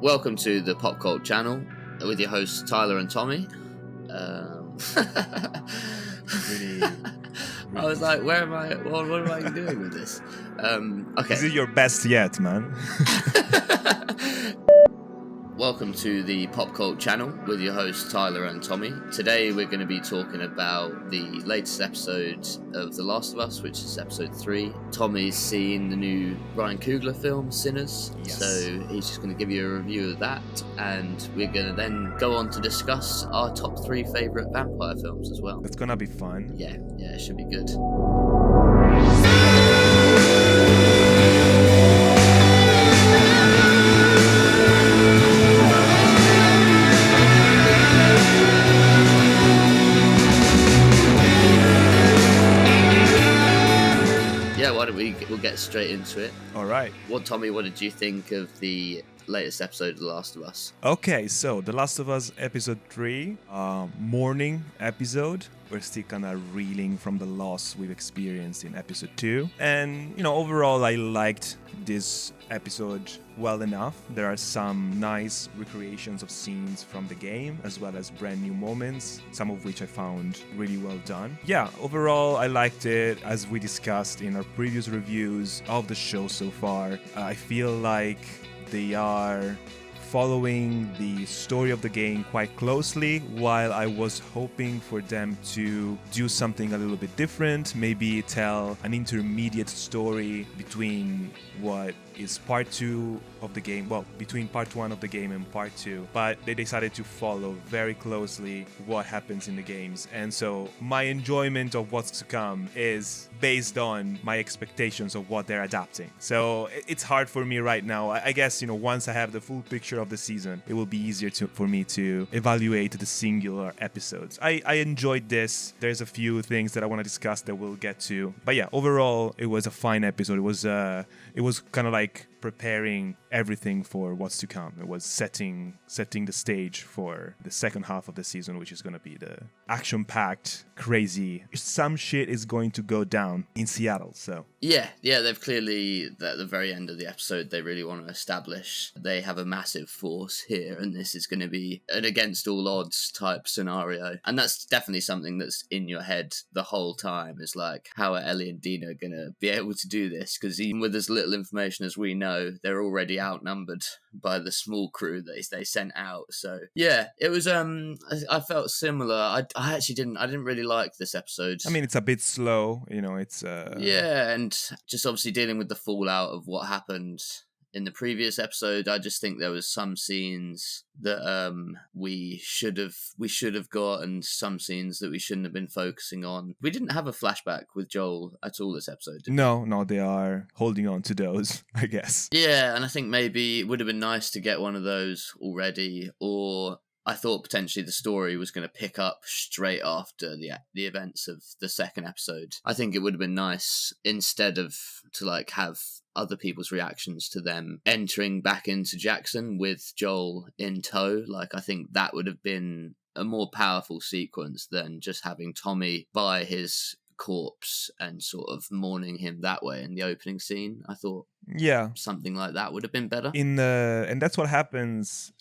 Welcome to the PopCult channel with your hosts Tyler and Tommy. Really. I was like, where am I? What am I doing with this? Okay. This is your best yet, man. Welcome to the PopCult channel with your hosts Tyler and Tommy. Today we're going to be talking about the latest episode of The Last of Us, which is episode 3. Tommy's seen the new Ryan Coogler film, Sinners, Yes. so he's just going to give you a review of that, and we're going to then go on to discuss our top 3 favourite vampire films as well. It's gonna be fun. Yeah, it should be good. We'll get straight into it. All right. Tommy, what did you think of the latest episode of The Last of Us? Okay, so The Last of Us episode 3, morning episode. We're still kind of reeling from the loss we've experienced in episode 2. And, overall, I liked this episode well enough. There are some nice recreations of scenes from the game, as well as brand new moments, some of which I found really well done. Yeah, overall, I liked it. As we discussed in our previous reviews of the show so far, I feel like they are following the story of the game quite closely, while I was hoping for them to do something a little bit different, maybe tell an intermediate story between what is part 2 of the game, between part 1 of the game and part 2, but they decided to follow very closely what happens in the games, and so my enjoyment of what's to come is based on my expectations of what they're adapting. So it's hard for me right now. I guess, once I have the full picture of the season, it will be easier for me to evaluate the singular episodes. I enjoyed this. There's a few things that I want to discuss that we'll get to, but yeah, overall it was a fine episode. It was kind of like preparing everything for what's to come. It was setting the stage for the second half of the season, which is going to be the action-packed, crazy. Some shit is going to go down in Seattle, so. Yeah, they've clearly, at the very end of the episode, they really want to establish they have a massive force here, and this is going to be an against all odds type scenario. And that's definitely something that's in your head the whole time, is like, how are Ellie and Dina going to be able to do this? Because even with as little information as we know, they're already outnumbered by the small crew that they sent out. So yeah, it was I felt similar. I didn't really like this episode. I mean, it's a bit slow, it's yeah, and just obviously dealing with the fallout of what happened in the previous episode. I just think there was some scenes that we should have got, and some scenes that we shouldn't have been focusing on. We didn't have a flashback with Joel at all this episode, did we? No, they are holding on to those, I guess. Yeah, and I think maybe it would have been nice to get one of those already, or I thought potentially the story was going to pick up straight after the events of the second episode. I think it would have been nice, instead of to have other people's reactions to them entering back into Jackson with Joel in tow. I think that would have been a more powerful sequence than just having Tommy by his corpse and sort of mourning him that way in the opening scene. I thought something like that would have been better. And that's what happens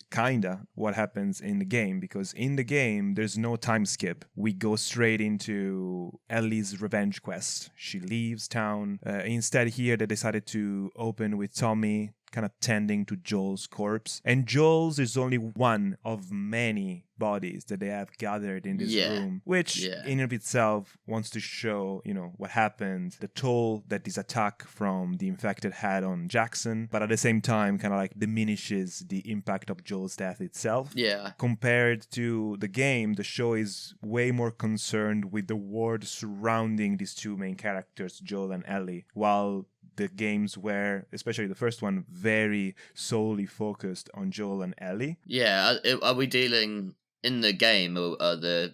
in the game, because in the game there's no time skip. We go straight into Ellie's revenge quest. She leaves town. Instead here they decided to open with Tommy kind of tending to Joel's corpse. And Joel's is only one of many bodies that they have gathered in this room, which in and of itself wants to show, what happened, the toll that this attack from the infected had on Jackson, but at the same time kind of diminishes the impact of Joel's death itself. Yeah. Compared to the game, the show is way more concerned with the world surrounding these two main characters, Joel and Ellie, while the games were, especially the first one, very solely focused on Joel and Ellie. Yeah, are we dealing in the game, the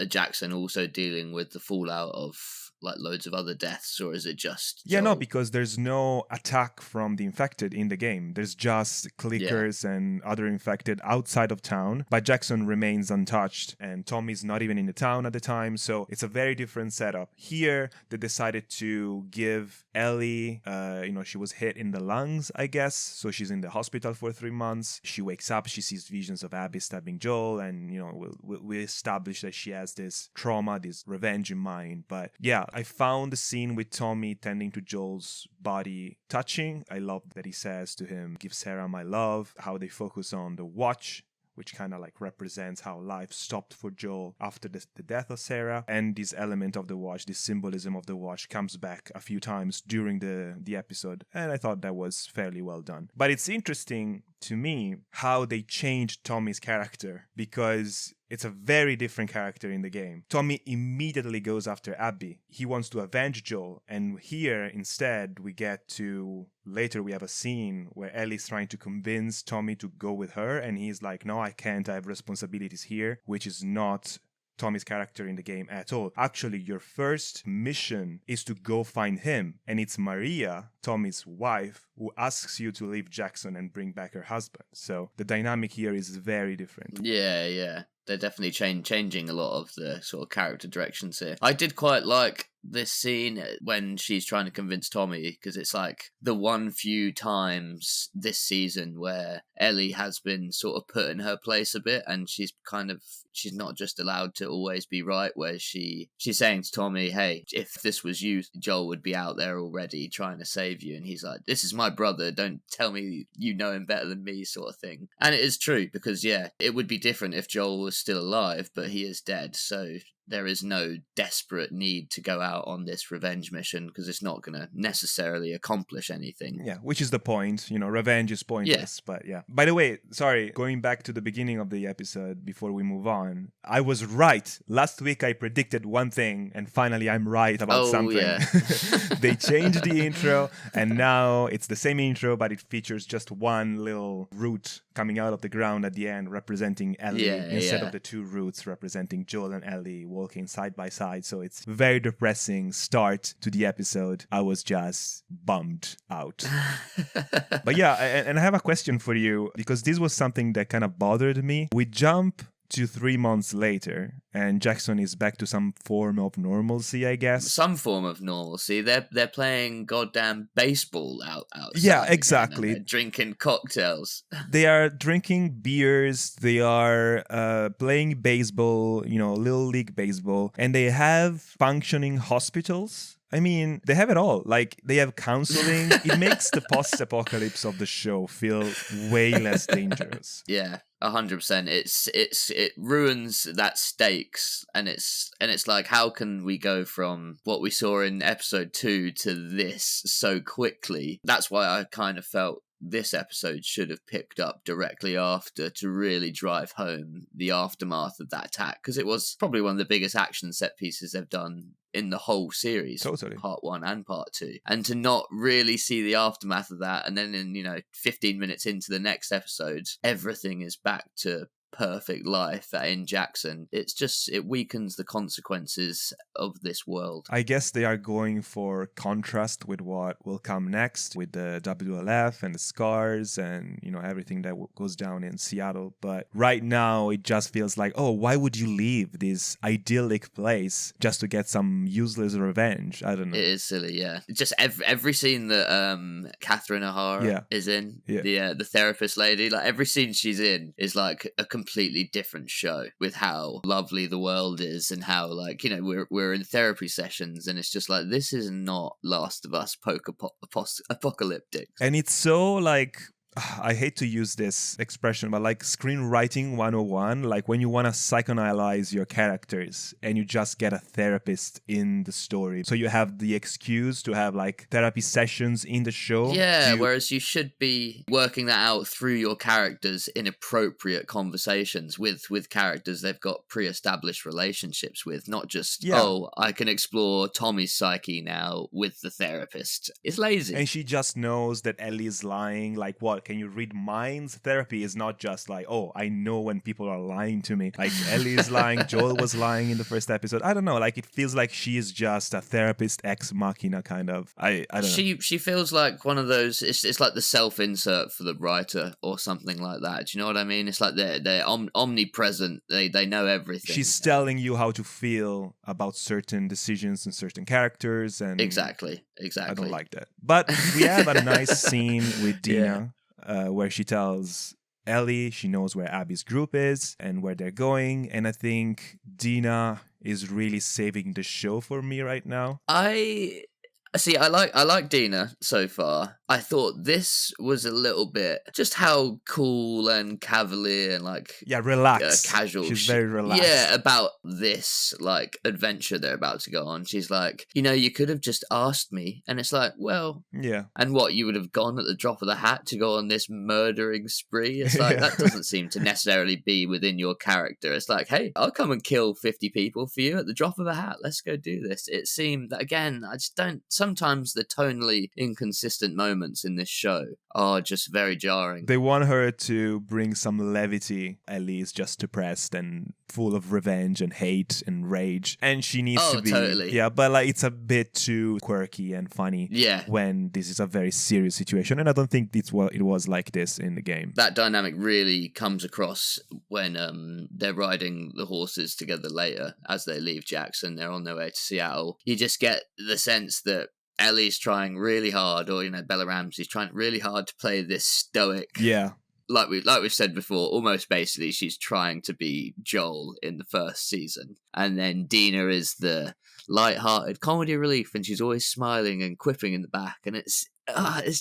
Jackson also dealing with the fallout of like loads of other deaths, or is it just Yeah, no, Joel? because there's no attack from the infected in the game. There's just clickers and other infected outside of town, but Jackson remains untouched, and Tommy's not even in the town at the time, so it's a very different setup. Here, they decided to give Ellie, she was hit in the lungs, I guess, so she's in the hospital for 3 months. She wakes up, she sees visions of Abby stabbing Joel, and, we establish that she has this trauma, this revenge in mind. But yeah, I found the scene with Tommy tending to Joel's body touching. I love that he says to him, "Give Sarah my love," how they focus on the watch, which kind of like represents how life stopped for Joel after the death of Sarah. And this element of the watch, this symbolism of the watch, comes back a few times during the episode. And I thought that was fairly well done. But it's interesting to me how they changed Tommy's character, because it's a very different character in the game. Tommy immediately goes after Abby. He wants to avenge Joel. And here, instead, later we have a scene where Ellie's trying to convince Tommy to go with her, and he's like, "No, I can't, I have responsibilities here," which is not Tommy's character in the game at all. Actually, your first mission is to go find him, and it's Maria, Tommy's wife, who asks you to leave Jackson and bring back her husband. So the dynamic here is very different. Yeah. They're definitely changing a lot of the sort of character directions here. I did quite like this scene when she's trying to convince Tommy, because it's like the one few times this season where Ellie has been sort of put in her place a bit, and she's not just allowed to always be right, where she's saying to Tommy, "Hey, if this was you, Joel would be out there already trying to save you," and he's like, "This is my brother, don't tell me you know him better than me," sort of thing. And it is true, because it would be different if Joel was still alive, but he is dead, so there is no desperate need to go out on this revenge mission, because it's not going to necessarily accomplish anything. Yeah, which is the point. Revenge is pointless. Yeah. But yeah. By the way, sorry, going back to the beginning of the episode before we move on, I was right. Last week I predicted one thing, and finally I'm right about something. Yeah. They changed the intro, and now it's the same intro, but it features just one little root coming out of the ground at the end, representing Ellie, instead of the two roots representing Joel and Ellie walking side by side. So it's very depressing start to the episode. I was just bummed out. But yeah, and I have a question for you, because this was something that kind of bothered me. We jump to 3 months later, and Jackson is back to some form of normalcy, I guess. Some form of normalcy. They're playing goddamn baseball outside. Yeah, exactly. They're drinking cocktails. They are drinking beers. They are playing baseball, Little League baseball, and they have functioning hospitals. I mean, they have it all. Like, they have counseling. It makes the post-apocalypse of the show feel way less dangerous. Yeah, 100%. It ruins that stakes, and it's like, how can we go from what we saw in episode 2 to this so quickly? That's why I kind of felt this episode should have picked up directly after, to really drive home the aftermath of that attack, because it was probably one of the biggest action set pieces they've done in the whole series. Totally. Part 1 and part 2. And to not really see the aftermath of that, and then in 15 minutes into the next episode, everything is back to perfect life in Jackson. It weakens the consequences of this world. I guess they are going for contrast with what will come next, with the WLF and the scars and everything that goes down in Seattle. But right now it just feels like, oh, why would you leave this idyllic place just to get some useless revenge? I don't know. It is silly, yeah. Just every scene that Catherine O'Hara is in, the therapist lady, like every scene she's in is like a completely different show, with how lovely the world is, and how we're in therapy sessions, and it's just like, this is not Last of Us apocalyptic. And it's so like, I hate to use this expression, but like screenwriting 101, like when you want to psychoanalyze your characters and you just get a therapist in the story. So you have the excuse to have like therapy sessions in the show. Yeah, whereas you should be working that out through your characters in appropriate conversations with characters they've got pre-established relationships with, not just, I can explore Tommy's psyche now with the therapist. It's lazy. And she just knows that Ellie's lying, like what? can you read minds? Therapy is not just like, oh, I know when people are lying to me. Like Ellie is lying, Joel was lying in the first episode. I don't know, like it feels like she is just a therapist ex machina kind of. I don't know. She feels like one of those, it's like the self-insert for the writer or something like that. Do you know what I mean? It's like they're omnipresent. They know everything. She's telling you how to feel about certain decisions and certain characters. And Exactly. I don't like that. But we have a nice scene with Dina where she tells Ellie she knows where Abby's group is and where they're going. And I think Dina is really saving the show for me right now. I like Dina so far. I thought this was a little bit just how cool and cavalier and like relaxed, casual. She's very relaxed. Yeah, about this like adventure they're about to go on. She's like, you could have just asked me, and it's like, well, yeah. And what, you would have gone at the drop of the hat to go on this murdering spree? It's like that doesn't seem to necessarily be within your character. It's like, hey, I'll come and kill 50 people for you at the drop of a hat. Let's go do this. It seemed that again, I just don't. Sometimes the tonally inconsistent moments in this show are just very jarring. They want her to bring some levity. Ellie is just depressed and full of revenge and hate and rage, and she needs to be totally. But like it's a bit too quirky and funny when this is a very serious situation, and I don't think it was like this in the game. That dynamic really comes across when they're riding the horses together later as they leave Jackson. They're on their way to Seattle. You just get the sense that Ellie's trying really hard, or Bella Ramsey's trying really hard to play this stoic. Yeah. Like we've said before, almost basically she's trying to be Joel in the first season, and then Dina is the light-hearted comedy relief, and she's always smiling and quipping in the back, and it's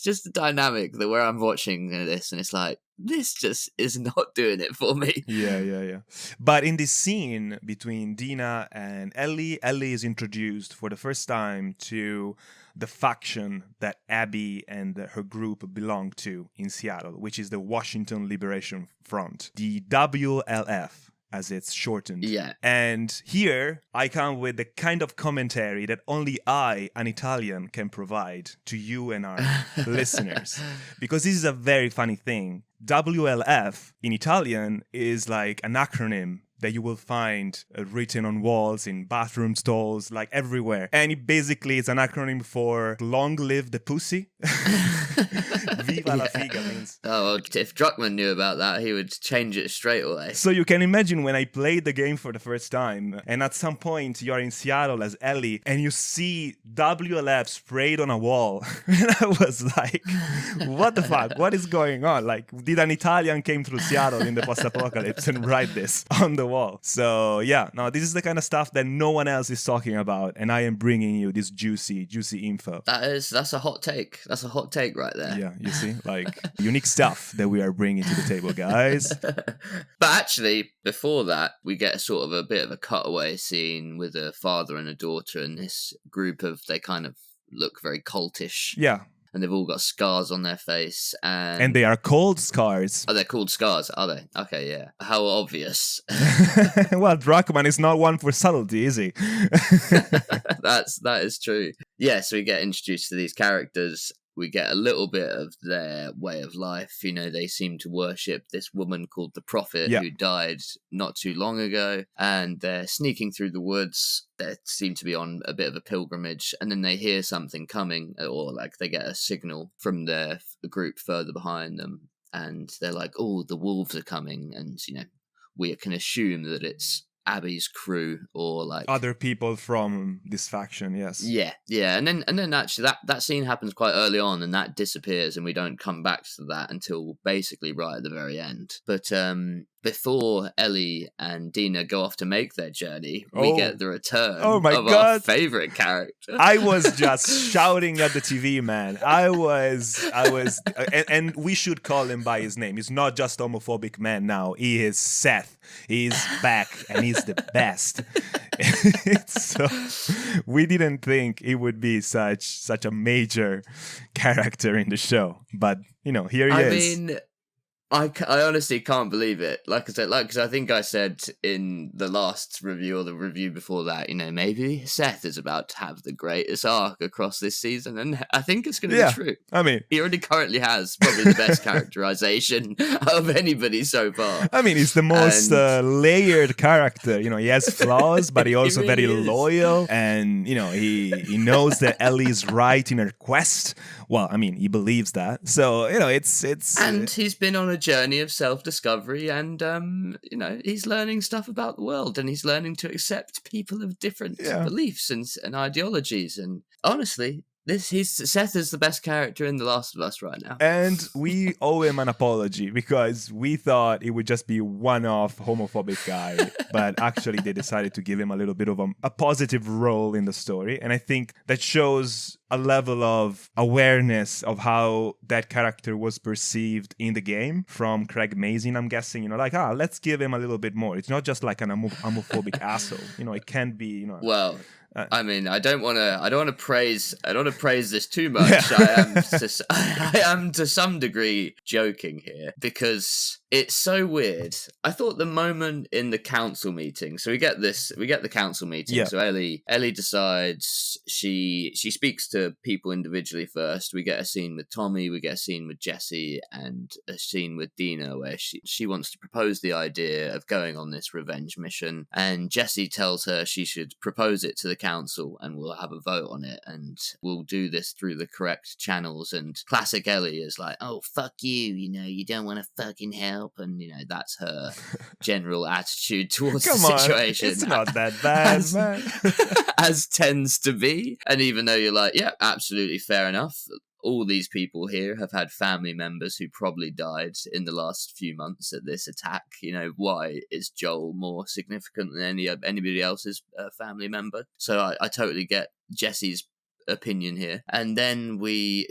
just a dynamic that where I'm watching this, and it's like, this just is not doing it for me. Yeah. But in this scene between Dina and Ellie is introduced for the first time to the faction that Abby and her group belong to in Seattle, which is the Washington Liberation Front, the WLF, as it's shortened. Yeah. And here I come with the kind of commentary that only I, an Italian, can provide to you and our listeners. Because this is a very funny thing. WLF in Italian is like an acronym that you will find written on walls, in bathroom stalls, like everywhere. And it basically is an acronym for Long Live the Pussy. Viva la figa means. Oh, well, if Druckmann knew about that, he would change it straight away. So you can imagine when I played the game for the first time, and at some point you're in Seattle as Ellie, and you see WLF sprayed on a wall. And I was like, what the fuck? What is going on? Like, did an Italian came through Seattle in the post-apocalypse and write this on the wall? So yeah, no, this is the kind of stuff that no one else is talking about, and I am bringing you this juicy info. That's a hot take. That's a hot take right there. Yeah, you see, like unique stuff that we are bringing to the table, guys. But actually, before that, we get a bit of a cutaway scene with a father and a daughter, and this group of, they kind of look very cultish. Yeah. And they've all got scars on their face. And they are called scars. Oh, they're called scars, are they? Okay, yeah. How obvious. Well, Druckmann is not one for subtlety, is he? That is true. Yeah, so we get introduced to these characters. We get a little bit of their way of life. They seem to worship this woman called the Prophet who died not too long ago. And they're sneaking through the woods. They seem to be on a bit of a pilgrimage. And then they hear something coming, or like they get a signal from their group further behind them. And they're like, oh, the wolves are coming. And, we can assume that it's Abby's crew or like other people from this faction. Yes. Yeah. And then actually that scene happens quite early on, and that disappears, and we don't come back to that until basically right at the very end. But before Ellie and Dina go off to make their journey, we get the return of our favorite character. I was just shouting at the TV, man. I was, and we should call him by his name. He's not just homophobic man now. He is Seth. He's back, and he's the best. So we didn't think it would be such a major character in the show, but here he is. I mean, I honestly can't believe it. Like I said, because I think I said in the last review or the review before that, maybe Seth is about to have the greatest arc across this season, and I think it's going to be true. I mean, he already currently has probably the best characterization of anybody so far. I mean, he's the most layered character. He has flaws, but he also really very is. loyal, and he knows that Ellie's right in her quest. Well, I mean, he believes that. So it's and he's been on a journey of self-discovery, and he's learning stuff about the world, and he's learning to accept people of different beliefs and ideologies. And honestly, Seth is the best character in The Last of Us right now. And we owe him an apology because we thought it would just be one-off homophobic guy, but actually they decided to give him a little bit of a positive role in the story. And I think that shows a level of awareness of how that character was perceived in the game from Craig Mazin, I'm guessing, let's give him a little bit more. It's not just like an homophobic asshole. It can be, Well, I mean, I don't want to praise this too much. Yeah. I am to some degree joking here because it's so weird. I thought the moment in the council meeting, so we get the council meeting. Yeah. So Ellie decides she speaks to people individually first. We get a scene with Tommy, we get a scene with Jesse, and a scene with Dina where she wants to propose the idea of going on this revenge mission, and Jesse tells her she should propose it to the council and we'll have a vote on it and we'll do this through the correct channels. And classic Ellie is like, oh, fuck you, you don't want to fucking help, and that's her general attitude towards the situation. It's not that bad, man. As tends to be. And even though you're like, yeah, absolutely fair enough, all these people here have had family members who probably died in the last few months at this attack. Why is Joel more significant than anybody else's family member? So I totally get Jesse's opinion here. And then we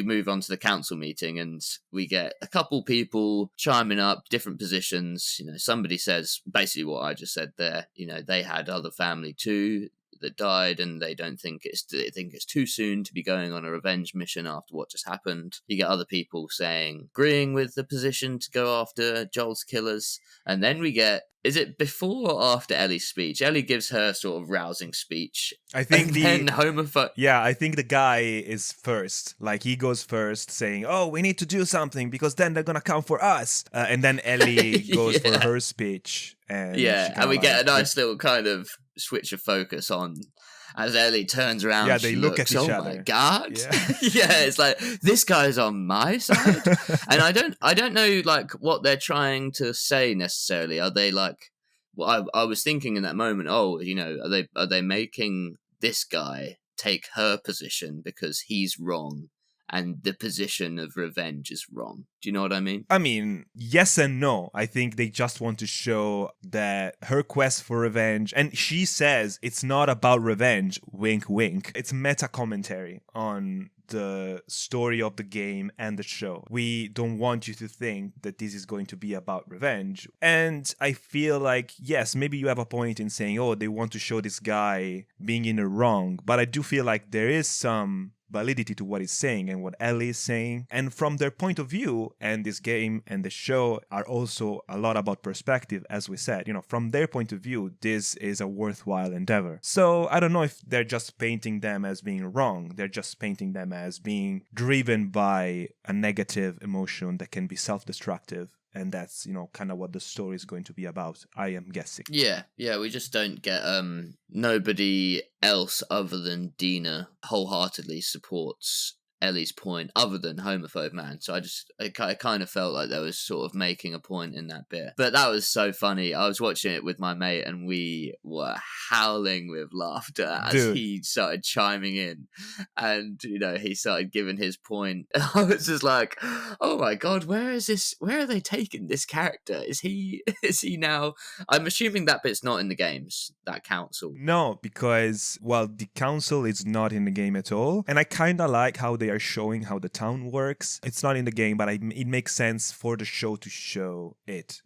move on to the council meeting, and we get a couple people chiming up different positions. Somebody says basically what I just said there. They had other family too that died, and they think it's too soon to be going on a revenge mission after what just happened. You get other people agreeing with the position to go after Joel's killers, and then we get, is it before or after Ellie's speech? Ellie gives her sort of rousing speech. I think then homophobe. Yeah, I think the guy is first. Like, he goes first saying, oh, we need to do something because then they're gonna come for us. And then Ellie goes for her speech. And we get a nice little kind of switch of focus on as Ellie turns around. Yeah, they look at each other. Oh my god! Yeah. It's like, this guy's on my side, and I don't know like what they're trying to say necessarily. Are they like? Well, I was thinking in that moment. Oh, are they making this guy take her position because he's wrong? And the position of revenge is wrong. Do you know what I mean? I mean, yes and no. I think they just want to show that her quest for revenge, and she says it's not about revenge, wink, wink. It's meta commentary on the story of the game and the show. We don't want you to think that this is going to be about revenge. And I feel like, yes, maybe you have a point in saying, oh, they want to show this guy being in the wrong. But I do feel like there is some validity to what he's saying and what Ellie is saying. And from their point of view, and this game and the show are also a lot about perspective, as we said. From their point of view, this is a worthwhile endeavor. So I don't know if they're just painting them as being wrong. They're just painting them as being driven by a negative emotion that can be self-destructive. And that's, kind of what the story is going to be about, I am guessing. Yeah, we just don't get nobody else other than Dina wholeheartedly supports Ellie's point other than homophobe man. So I kind of felt like they was sort of making a point in that bit. But that was so funny. I was watching it with my mate and we were howling with laughter as he started chiming in, and he started giving his point. I was just like, oh my god, where are they taking this character? Is he now? I'm assuming that bit's not in the games, that council. No, because the council is not in the game at all, and I kind of like how they are they're showing how the town works. It's not in the game, but it makes sense for the show to show it,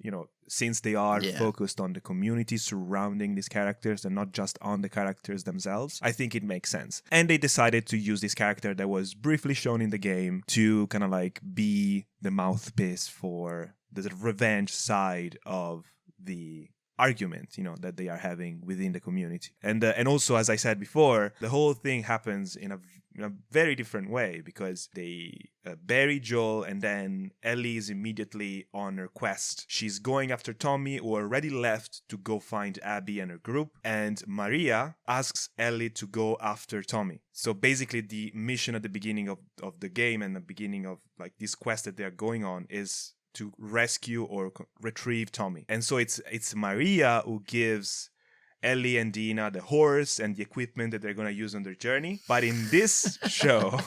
since they are focused on the community surrounding these characters and not just on the characters themselves. I think it makes sense. And they decided to use this character that was briefly shown in the game to kind of like be the mouthpiece for the revenge side of the argument, that they are having within the community. And also, as I said before, the whole thing happens in a very different way, because they bury Joel, and then Ellie is immediately on her quest. She's going after Tommy, who already left to go find Abby and her group, and Maria asks Ellie to go after Tommy. So basically the mission at the beginning of the game and the beginning of like this quest that they're going on is to rescue or retrieve Tommy. And so it's Maria who gives Ellie and Dina the horse and the equipment that they're going to use on their journey. But in this show,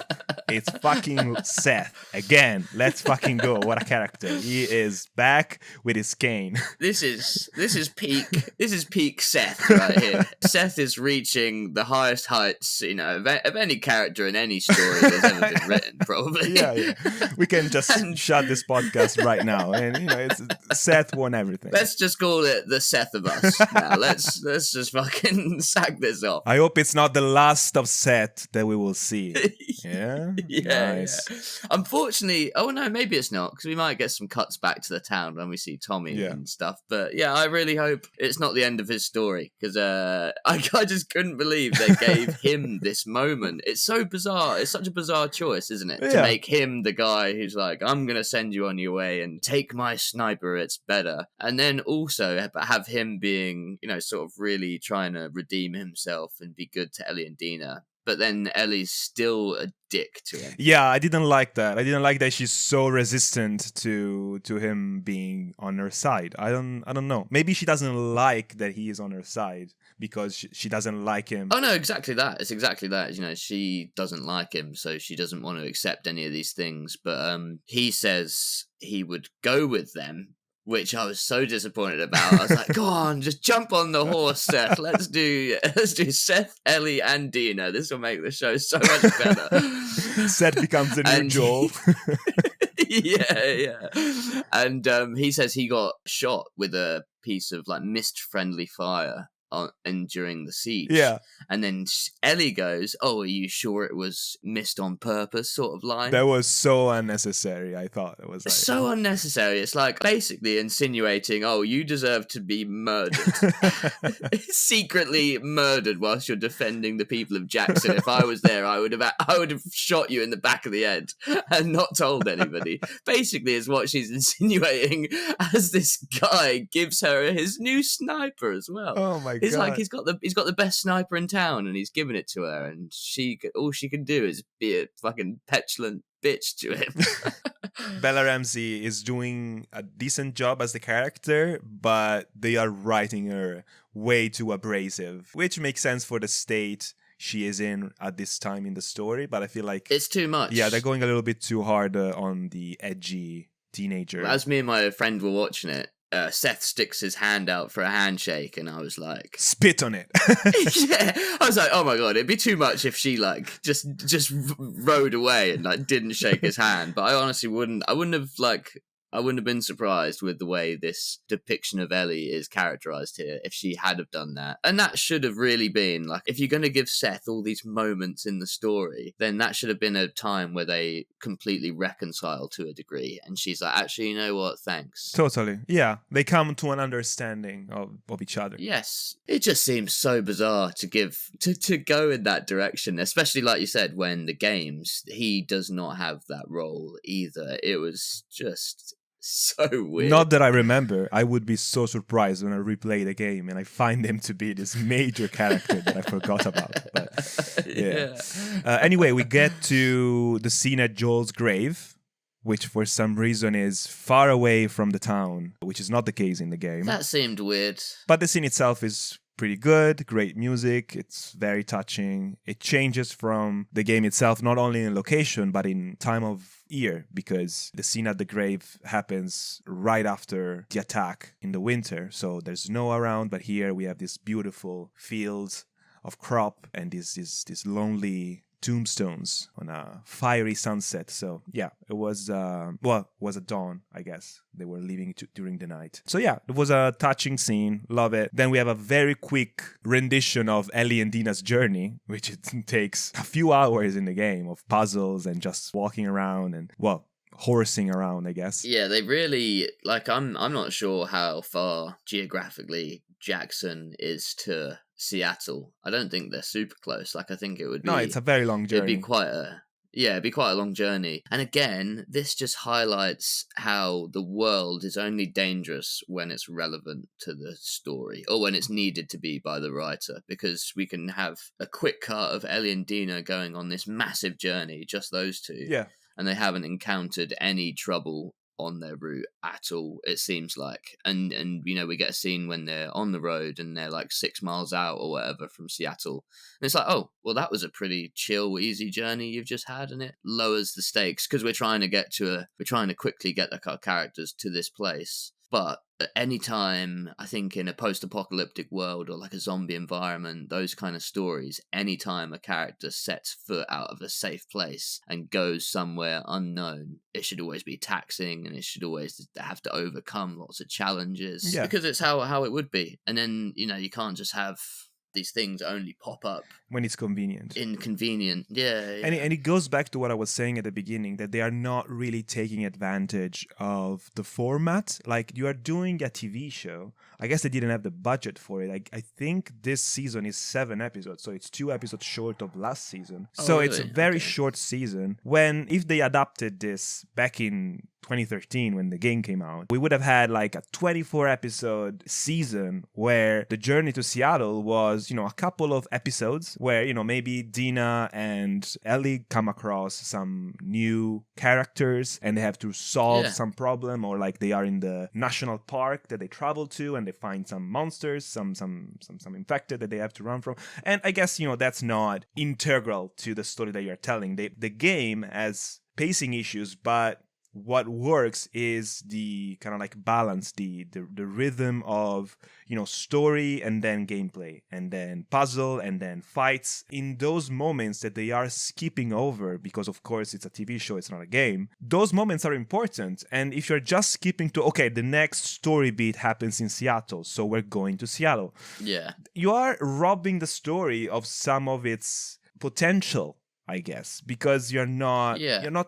it's fucking Seth. Again, let's fucking go. What a character. He is back with his cane. This is peak Seth right here. Seth is reaching the highest heights, of any character in any story that's ever been written, probably. Yeah. We can just shut this podcast right now. And, it's Seth won everything. Let's just call it the Seth of us now. Let's just fucking sack this off. I hope it's not the last of Seth that we will see. Yeah? Nice. Yeah. Unfortunately, maybe it's not, because we might get some cuts back to the town when we see Tommy and stuff. But yeah, I really hope it's not the end of his story, because I just couldn't believe they gave him this moment. It's so bizarre. It's such a bizarre choice, isn't it? To make him the guy who's like, I'm going to send you on your way and take my sniper, it's better. And then also have him being, sort of really trying to redeem himself and be good to Ellie and Dina. But then Ellie's still a dick to him. Yeah, I didn't like that. I didn't like that she's so resistant to him being on her side. I don't know. Maybe she doesn't like that he is on her side because she doesn't like him. Oh no, exactly that. It's exactly that. She doesn't like him, so she doesn't want to accept any of these things. But he says he would go with them, which I was so disappointed about. I was like, go on, just jump on the horse, Seth. Let's do Seth, Ellie, and Dina. This will make the show so much better. Seth becomes the new Joel. Yeah. And he says he got shot with a piece of like mist-friendly fire during the siege. Yeah. And then Ellie goes, oh, are you sure it was missed on purpose, sort of line? That was so unnecessary. I thought it was like... so unnecessary. It's like basically insinuating, oh, you deserve to be murdered. Secretly murdered whilst you're defending the people of Jackson. If I was there, I would have shot you in the back of the head and not told anybody. Basically is what she's insinuating, as this guy gives her his new sniper as well. Oh my God. It's like he's got the best sniper in town, and he's given it to her, and all she can do is be a fucking petulant bitch to him. Bella Ramsey is doing a decent job as the character, but they are writing her way too abrasive, which makes sense for the state she is in at this time in the story. But I feel like it's too much. Yeah, they're going a little bit too hard on the edgy teenager. As me and my friend were watching it, Seth sticks his hand out for a handshake, and I was like, spit on it. Yeah, I was like, oh my God, it'd be too much if she like just rode away and like didn't shake his hand. But I honestly wouldn't have been surprised with the way this depiction of Ellie is characterized here if she had have done that. And that should have really been, like, if you're going to give Seth all these moments in the story, then that should have been a time where they completely reconcile to a degree. And she's like, actually, you know what? Thanks. Totally. Yeah. They come to an understanding of each other. Yes. It just seems so bizarre to go in that direction, especially like you said, when the games, he does not have that role either. It was just so weird. Not that I remember. I would be so surprised when I replay the game and I find him to be this major character that I forgot about. But yeah. Anyway, we get to the scene at Joel's grave, which for some reason is far away from the town, which is not the case in the game. That seemed weird. But the scene itself is pretty good, great music, it's very touching. It changes from the game itself, not only in location, but in time of year, because the scene at the grave happens right after the attack in the winter. So there's snow around, but here we have this beautiful fields of crop and this lonely tombstones on a fiery sunset. So yeah, it was was a dawn, I guess. They were leaving during the night. So yeah, it was a touching scene. Love it. Then we have a very quick rendition of Ellie and Dina's journey, which it takes a few hours in the game of puzzles and just walking around and, horsing around, I guess. Yeah, they really, I'm not sure how far geographically Jackson is to Seattle. I don't think they're super close. I think it would be... No, it's a very long journey. It'd be quite a long journey. And again, this just highlights how the world is only dangerous when it's relevant to the story, or when it's needed to be by the writer, because we can have a quick cut of Ellie and Dina going on this massive journey, just those two. Yeah. And they haven't encountered any trouble on their route at all, it seems like. And we get a scene when they're on the road and they're 6 miles out or whatever from Seattle. And it's oh, well, that was a pretty chill, easy journey you've just had, and it lowers the stakes because we're trying to quickly get our characters to this place. But at any time, I think in a post-apocalyptic world or a zombie environment, those kind of stories, any time a character sets foot out of a safe place and goes somewhere unknown, it should always be taxing, and it should always have to overcome lots of challenges. Yeah. Because it's how it would be. And then, you can't just have these things only pop up when it's convenient. Inconvenient, yeah. And it goes back to what I was saying at the beginning, that they are not really taking advantage of the format. You are doing a TV show. I guess they didn't have the budget for it. I think this season is 7 episodes, so it's 2 episodes short of last season. So really? It's a very short season. If they adapted this back in 2013 when the game came out, we would have had a 24 episode season where the journey to Seattle was, a couple of episodes where, maybe Dina and Ellie come across some new characters and they have to solve some problem, or they are in the national park that they travel to and they find some monsters, some infected that they have to run from. And I guess, that's not integral to the story that you're telling. The game has pacing issues, but what works is the kind of balance, the rhythm of, story and then gameplay and then puzzle and then fights. In those moments that they are skipping over, because of course it's a TV show, it's not a game, those moments are important. And if you're just skipping to, okay, the next story beat happens in Seattle, so we're going to Seattle. Yeah. You are robbing the story of some of its potential, I guess, because you're not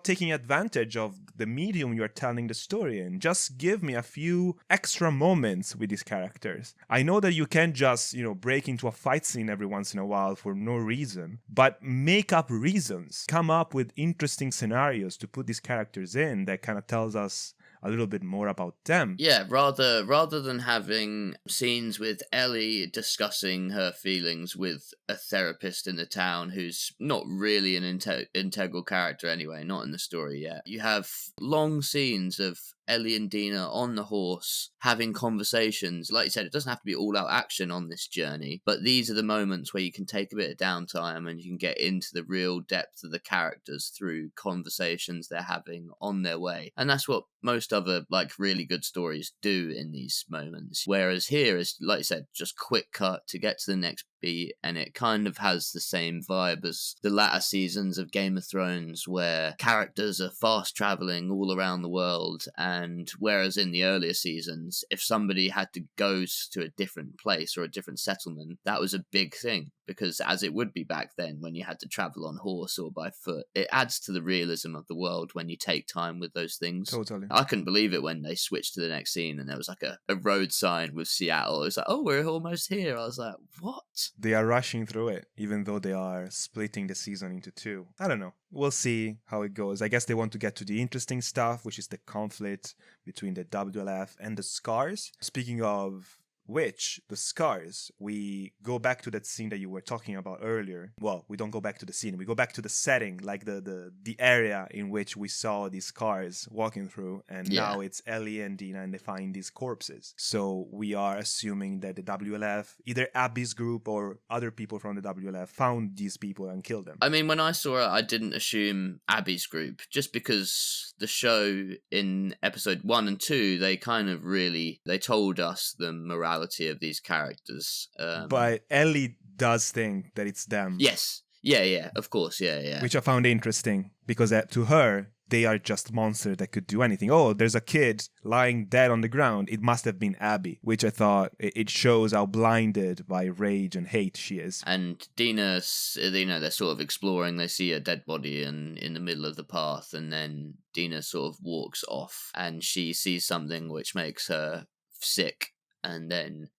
taking advantage of the medium you're telling the story in. Just give me a few extra moments with these characters. I know that you can't just, break into a fight scene every once in a while for no reason, but make up reasons. Come up with interesting scenarios to put these characters in that kind of tells us a little bit more about them. Yeah, rather than having scenes with Ellie discussing her feelings with a therapist in the town who's not really an integral character anyway, not in the story yet. You have long scenes of Ellie and Dina on the horse having conversations. Like you said, it doesn't have to be all out action on this journey, but these are the moments where you can take a bit of downtime and you can get into the real depth of the characters through conversations they're having on their way. And that's what most other really good stories do in these moments. Whereas here is, like you said, just quick cut to get to the next beat, and it kind of has the same vibe as the latter seasons of Game of Thrones, where characters are fast traveling all around the world. And whereas in the earlier seasons, if somebody had to go to a different place or a different settlement, that was a big thing, because as it would be back then when you had to travel on horse or by foot, it adds to the realism of the world when you take time with those things. Totally. I couldn't believe it when they switched to the next scene and there was a road sign with Seattle. It was oh, we're almost here. I was like, what? They are rushing through it, even though they are splitting the season into 2. I don't know. We'll see how it goes. I guess they want to get to the interesting stuff, which is the conflict between the WLF and the Scars. Speaking of which, the Scars, we go back to that scene that you were talking about earlier. Well, we don't go back to the scene. We go back to the setting, the area in which we saw these Scars walking through. And now it's Ellie and Dina, and they find these corpses. So we are assuming that the WLF, either Abby's group or other people from the WLF, found these people and killed them. I mean, when I saw it, I didn't assume Abby's group, just because the show in episode 1 and 2, they kind of they told us the morality of these characters. But Ellie does think that it's them. Yes. Yeah, of course, yeah. Which I found interesting because to her, they are just monsters that could do anything. Oh, there's a kid lying dead on the ground. It must have been Abby, which I thought it shows how blinded by rage and hate she is. And Dina, they're sort of exploring. They see a dead body in the middle of the path, and then Dina sort of walks off, and she sees something which makes her sick. And then,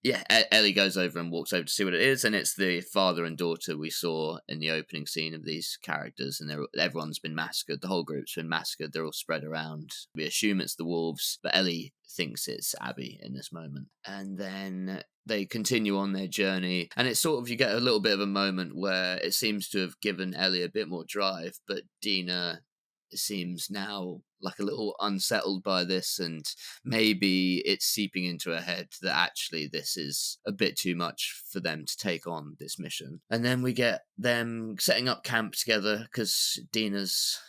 Ellie goes over and walks over to see what it is, and it's the father and daughter we saw in the opening scene of these characters, and everyone's been massacred. The whole group's been massacred. They're all spread around. We assume it's the wolves, but Ellie thinks it's Abby in this moment. And then they continue on their journey, and it's sort of, you get a little bit of a moment where it seems to have given Ellie a bit more drive, but Dina seems now like a little unsettled by this, and maybe it's seeping into her head that actually this is a bit too much for them to take on this mission. And then we get them setting up camp together because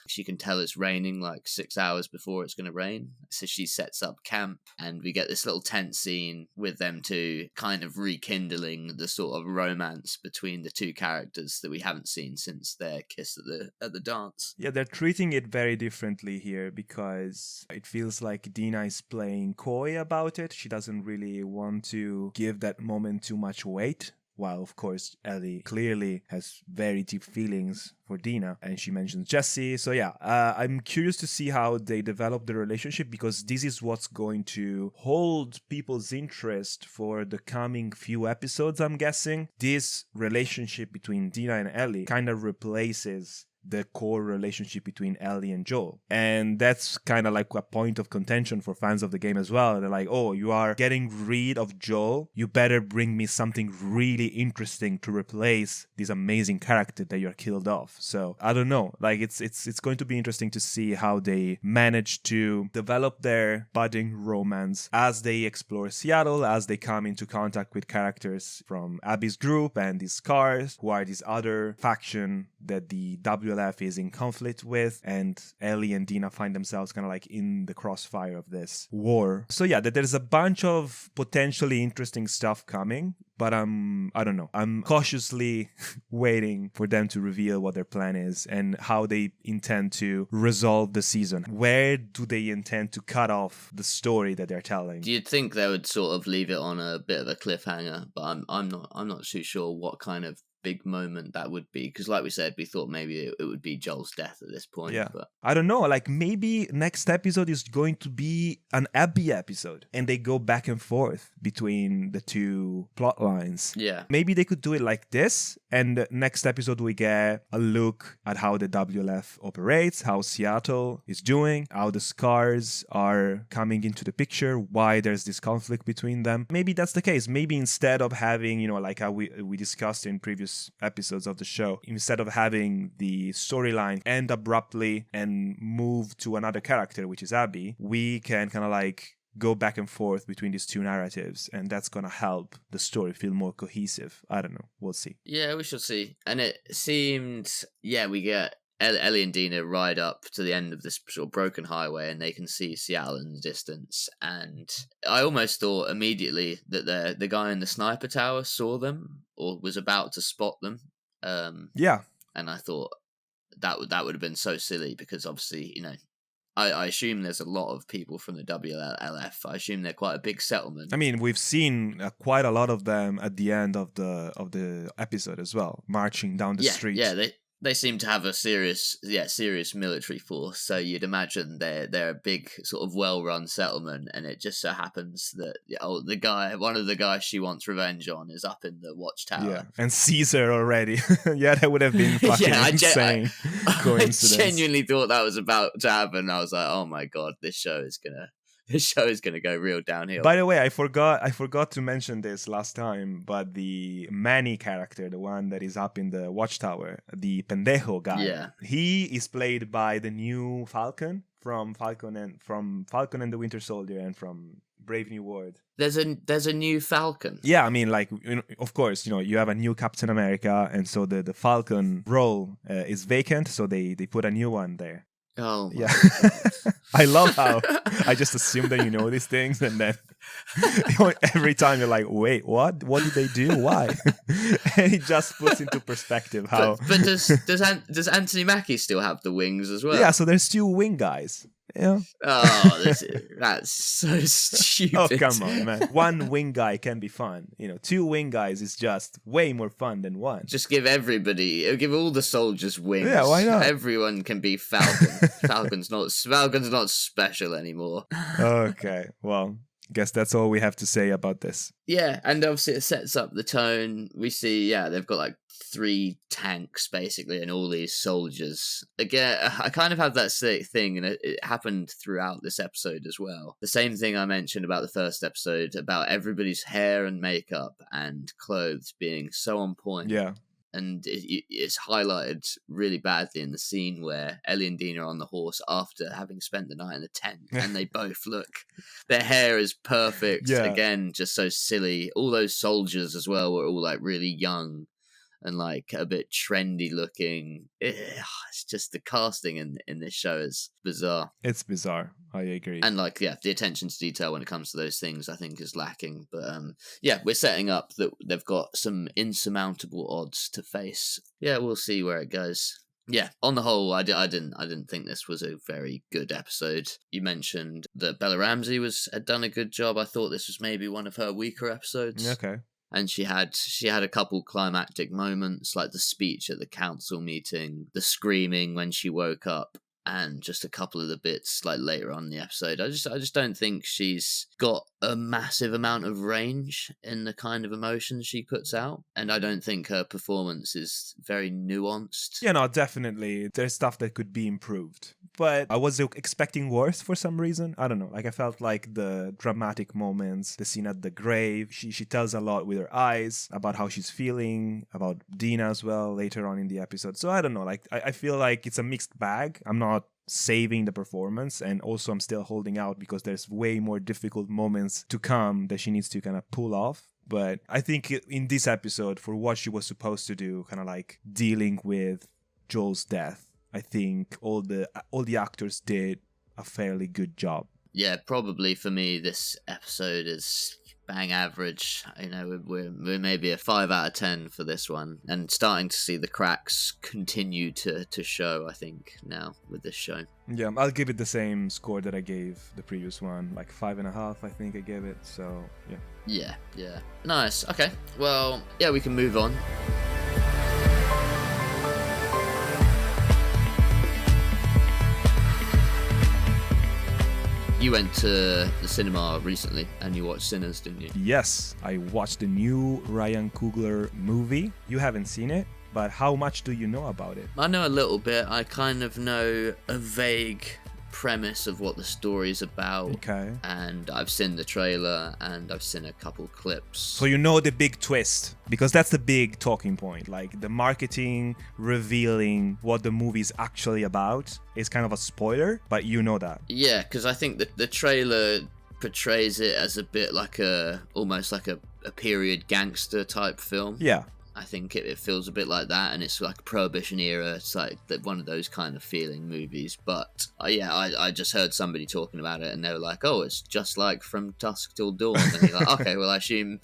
she can tell it's raining like 6 hours before it's going to rain, so she sets up camp, and we get this little tense scene with them two kind of rekindling the sort of romance between the two characters that we haven't seen since their kiss at the dance. Yeah, they're treating it very differently here, because it feels like Dina is playing coy about it. She doesn't really want to give that moment too much weight, while of course Ellie clearly has very deep feelings for Dina, and she mentions Jesse. So I'm curious to see how they develop the relationship, because this is what's going to hold people's interest for the coming few episodes, I'm guessing. This relationship between Dina and Ellie kind of replaces the core relationship between Ellie and Joel. And that's kind of like a point of contention for fans of the game as well. They're like, oh, you are getting rid of Joel, you better bring me something really interesting to replace this amazing character that you're killed off. So I don't know, like it's going to be interesting to see how they manage to develop their budding romance as they explore Seattle, as they come into contact with characters from Abby's group and these Scars, who are this other faction that the WLF is in conflict with, and Ellie and Dina find themselves kind of like in the crossfire of this war. So there's a bunch of potentially interesting stuff coming, but I don't know. I'm cautiously waiting for them to reveal what their plan is and how they intend to resolve the season. Where do they intend to cut off the story that they're telling? You'd think they would sort of leave it on a bit of a cliffhanger, but I'm not too sure what kind of big moment that would be, because like we said, we thought maybe it would be Joel's death at this point. But I don't know, like maybe next episode is going to be an Abby episode and they go back and forth between the two plot lines. Maybe they could do it like this, and next episode we get a look at how the WLF operates, how Seattle is doing, how the Scars are coming into the picture, why there's this conflict between them. Maybe that's the case. Maybe instead of having, like how we discussed in previous episodes of the show, instead of having the storyline end abruptly and move to another character, which is Abby, we can kind of like go back and forth between these two narratives, and that's gonna help the story feel more cohesive. I don't know, we'll see. Yeah, we shall see. And it seemed, we get Ellie and Dina ride up to the end of this sort of broken highway, and they can see Seattle in the distance. And I almost thought immediately that the guy in the sniper tower saw them or was about to spot them. And I thought that would have been so silly, because obviously, I assume there's a lot of people from the WLF. I assume they're quite a big settlement. I mean, we've seen quite a lot of them at the end of the episode as well, marching down the street. Yeah, they seem to have a serious military force. So you'd imagine they're a big sort of well-run settlement, and it just so happens that one of the guys she wants revenge on is up in the watchtower. And sees her already. That would have been fucking insane coincidence. I genuinely thought that was about to happen. I was like, oh my god, this show is gonna go real downhill. By the way, I forgot to mention this last time, but the Manny character, the one that is up in the watchtower, the pendejo guy, he is played by the new Falcon from Falcon and the Winter Soldier and from Brave New World. There's a new Falcon. Yeah, I mean, like, of course, you have a new Captain America, and so the Falcon role is vacant, so they put a new one there. Oh my God. I love how I just assume that you know these things, and then Every time you're like, wait, what? What did they do? Why? And it just puts into perspective how. But does Anthony Mackie still have the wings as well? Yeah, so there's 2 wing guys. Yeah. Oh, that's so stupid. Oh, come on, man. 1 wing guy can be fun. 2 wing guys is just way more fun than 1. Just give all the soldiers wings. Yeah, why not? Everyone can be Falcon. Falcon's not special anymore. Okay, well, guess that's all we have to say about this. Yeah, and obviously it sets up the tone. We see, they've got like 3 tanks basically and all these soldiers. Again, I kind of have that thing, and it happened throughout this episode as well. The same thing I mentioned about the first episode, about everybody's hair and makeup and clothes being so on point. Yeah. And it's highlighted really badly in the scene where Ellie and Dean are on the horse after having spent the night in the tent, and they both look, their hair is perfect. Yeah. Again, just so silly. All those soldiers as well were all like really young and like a bit trendy looking. It's just the casting in this show is bizarre. It's bizarre. I agree. And like, the attention to detail when it comes to those things, I think, is lacking. But we're setting up that they've got some insurmountable odds to face. Yeah, we'll see where it goes. Yeah, on the whole, I didn't think this was a very good episode. You mentioned that Bella Ramsey had done a good job. I thought this was maybe one of her weaker episodes. Okay. And she had a couple climactic moments, like the speech at the council meeting, the screaming when she woke up, and just a couple of the bits like later on in the episode. I just don't think she's got a massive amount of range in the kind of emotions she puts out, and I don't think her performance is very nuanced. Yeah, no, definitely. There's stuff that could be improved. But I was expecting worse for some reason. I don't know. Like, I felt like the dramatic moments, the scene at the grave, she tells a lot with her eyes about how she's feeling, about Dina as well later on in the episode. So I don't know. Like, I feel like it's a mixed bag. I'm not saving the performance, and also I'm still holding out because there's way more difficult moments to come that she needs to kind of pull off. But I think in this episode, for what she was supposed to do, kind of like dealing with Joel's death, I think all the actors did a fairly good job. Yeah, probably for me this episode is bang average. We're maybe a 5 out of 10 for this one, and starting to see the cracks continue to show, I think, now with this show. Yeah, I'll give it the same score that I gave the previous one, like 5.5, I think I gave it. So yeah. Yeah. Nice. Okay. Well, yeah, we can move on. You went to the cinema recently and you watched Sinners, didn't you? Yes, I watched the new Ryan Coogler movie. You haven't seen it, but how much do you know about it? I know a little bit. I kind of know a vague premise of what the story's about. Okay. And I've seen the trailer and I've seen a couple clips. So you know the big twist, because that's the big talking point. Like, the marketing revealing what the movie's actually about is kind of a spoiler, but you know that. Yeah, because I think that the trailer portrays it as a bit like almost like a period gangster type film. Yeah. I think it feels a bit like that, and it's like Prohibition era. It's like one of those kind of feeling movies. But I just heard somebody talking about it, and they were like, "Oh, it's just like From Dusk Till Dawn." And you're like, "Okay, well, I assume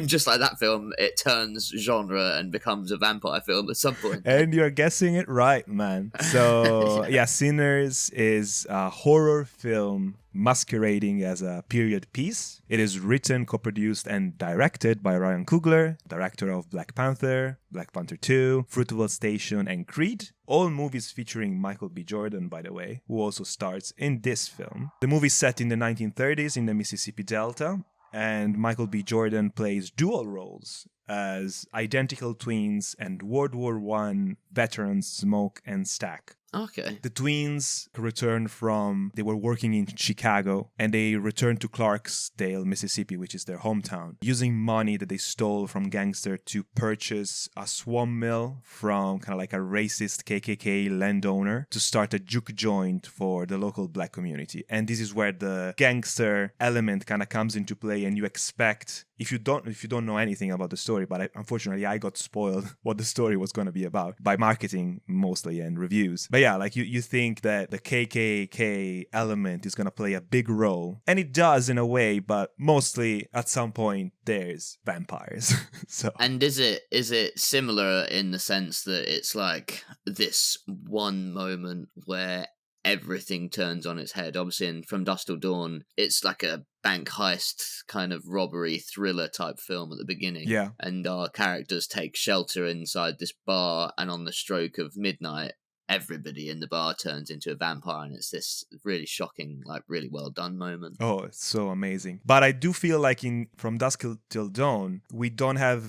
just like that film, it turns genre and becomes a vampire film at some point." And you're guessing it right, man. So yeah, Sinners is a horror film masquerading as a period piece. It is written, co-produced, and directed by Ryan Coogler, director of Black Panther 2, Fruitvale Station, and Creed. All movies featuring Michael B. Jordan, by the way, who also stars in this film. The movie is set in the 1930s in the Mississippi Delta, and Michael B. Jordan plays dual roles as identical twins and World War I veterans Smoke and Stack. Okay. The twins they were working in Chicago, and they returned to Clarksdale, Mississippi, which is their hometown, using money that they stole from gangsters to purchase a swamp mill from kind of like a racist KKK landowner to start a juke joint for the local black community. And this is where the gangster element kind of comes into play, and you expect, if you don't know anything about the story, but unfortunately I got spoiled what the story was going to be about by marketing mostly and reviews. But But yeah, like you think that the KKK element is going to play a big role. And it does in a way, but mostly at some point there's vampires. So And is it similar in the sense that it's like this one moment where everything turns on its head? Obviously, in From Dusk Till Dawn, it's like a bank heist kind of robbery thriller type film at the beginning. Yeah. And our characters take shelter inside this bar, and on the stroke of midnight, everybody in the bar turns into a vampire, and it's this really shocking, like really well done moment. Oh, it's so amazing. But I do feel like in From Dusk Till Dawn, we don't have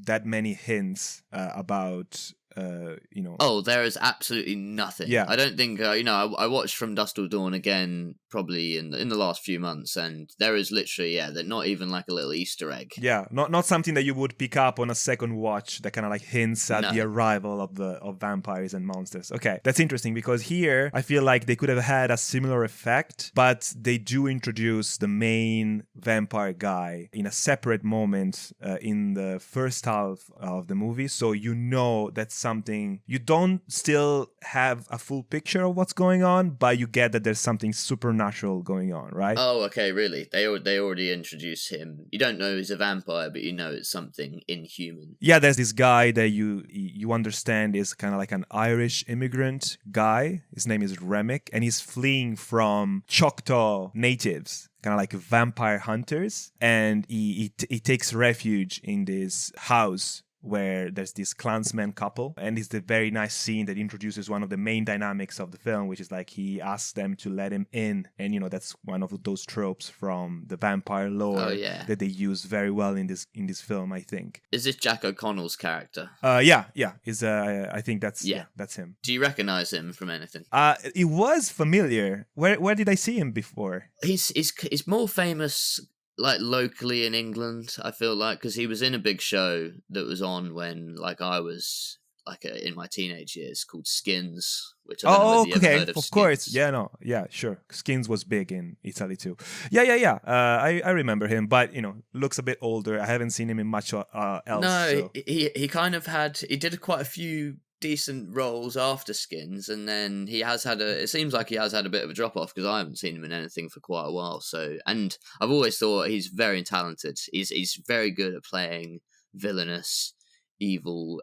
that many hints about Oh, there is absolutely nothing. Yeah. I don't think I watched From Dusk Till Dawn again probably in the last few months, and there is literally that not even like a little Easter egg. Yeah, not something that you would pick up on a second watch that kind of like hints at the arrival of vampires and monsters. Okay, that's interesting because here I feel like they could have had a similar effect, but they do introduce the main vampire guy in a separate moment in the first half of the movie, so that's something you don't still have a full picture of what's going on, but you get that there's something supernatural going on, right? Oh, okay, really? They already introduce him. You don't know he's a vampire, but you know it's something inhuman. Yeah, there's this guy that you understand is kind of like an Irish immigrant guy. His name is Remick, and he's fleeing from Choctaw natives, kind of like vampire hunters, and he takes refuge in this house where there's this Klansman couple, and it's the very nice scene that introduces one of the main dynamics of the film, which is like he asks them to let him in, and that's one of those tropes from the vampire lore that they use very well in this film, I think. Is this Jack O'Connell's character? Yeah. Is I think that's him. Do you recognize him from anything? It was familiar. Where did I see him before? He's more famous like locally in England, I feel like, because he was in a big show that was on when like I was like in my teenage years called Skins, which I don't know whether you ever heard of Skins. Course. Yeah, sure. Skins was big in Italy too. Yeah. I remember him, but looks a bit older. I haven't seen him in much else. No, so. he kind of he did quite a few decent roles after Skins, and then it seems like he has had a bit of a drop off because I haven't seen him in anything for quite a while. So, and I've always thought he's very talented. He's very good at playing villainous, evil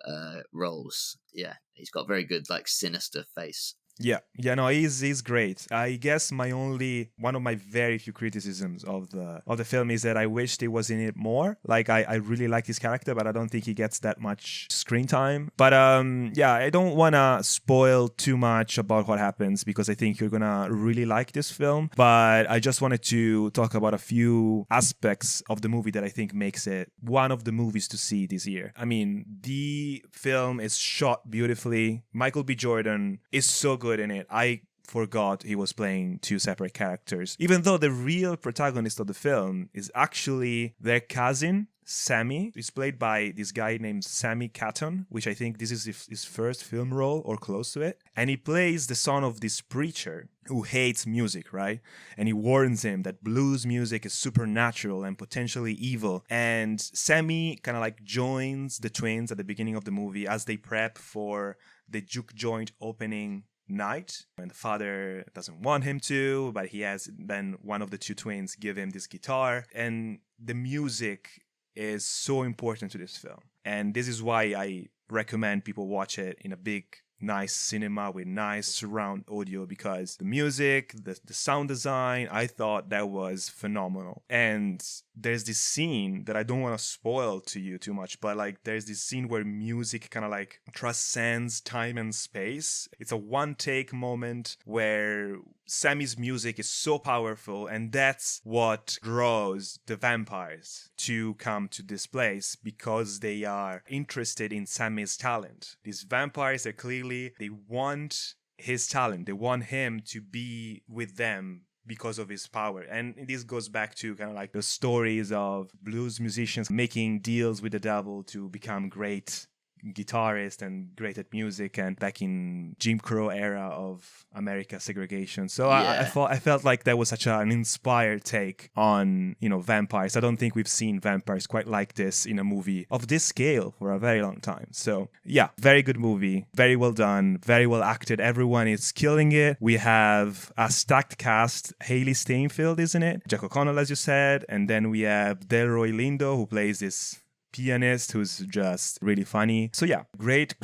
roles. Yeah, he's got very good like sinister face. Yeah, no, he's great. I guess one of my very few criticisms of the film is that I wished he was in it more. Like I really like his character, but I don't think he gets that much screen time. But I don't wanna spoil too much about what happens because I think you're gonna really like this film. But I just wanted to talk about a few aspects of the movie that I think makes it one of the movies to see this year. I mean, the film is shot beautifully. Michael B. Jordan is so good in it. I forgot he was playing two separate characters, even though the real protagonist of the film is actually their cousin, Sammy. He's played by this guy named Sammy Catton, which I think this is his first film role or close to it. And he plays the son of this preacher who hates music, right? And he warns him that blues music is supernatural and potentially evil. And Sammy kind of like joins the twins at the beginning of the movie as they prep for the juke joint opening night, and the father doesn't want him to, but he has then one of the two twins give him this guitar, and the music is so important to this film, and this is why I recommend people watch it in a big nice cinema with nice surround audio, because the music, the sound design, I thought that was phenomenal. And there's this scene that I don't want to spoil to you too much, but like there's this scene where music kind of like transcends time and space. It's a one take moment where Sammy's music is so powerful, and that's what draws the vampires to come to this place, because they are interested in Sammy's talent. These vampires are clearly, they want his talent. They want him to be with them because of his power. And this goes back to kind of like the stories of blues musicians making deals with the devil to become great guitarist and great at music, and back in Jim Crow era of America segregation. So I felt like that was such an inspired take on, vampires. I don't think we've seen vampires quite like this in a movie of this scale for a very long time. So yeah, very good movie, very well done, very well acted. Everyone is killing it. We have a stacked cast. Haley Steinfeld is in it, Jack O'Connell, as you said, and then we have Delroy Lindo, who plays this pianist who's just really funny. So yeah, great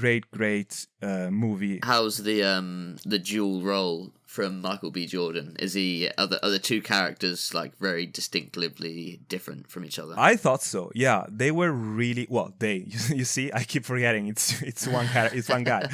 movie. How's the dual role from Michael B. Jordan? Are the two characters like very distinctively different from each other? I thought so. Yeah, they were really you see, I keep forgetting it's one character, it's one guy.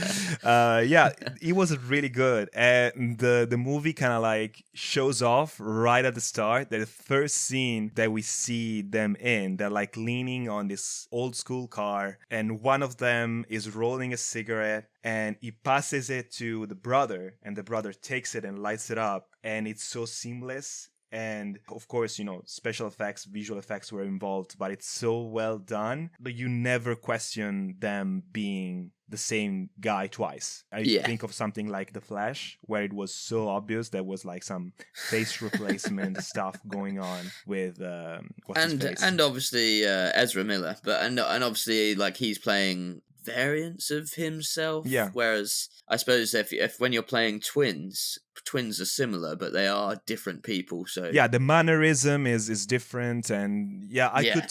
Yeah, it was really good, and the movie kind of like shows off right at the start. The first scene that we see them in, they're like leaning on this old school car, and one of them is rolling a cigarette, and he passes it to the brother, and the brother takes it and lights it up, and it's so seamless. And of course, special effects, visual effects were involved, but it's so well done that you never question them being the same guy twice. I think of something like The Flash, where it was so obvious there was like some face replacement stuff going on with and obviously Ezra Miller, but and obviously like he's playing variants of himself. Yeah. Whereas I suppose if when you're playing twins are similar, but they are different people. So yeah, the mannerism is different, and I could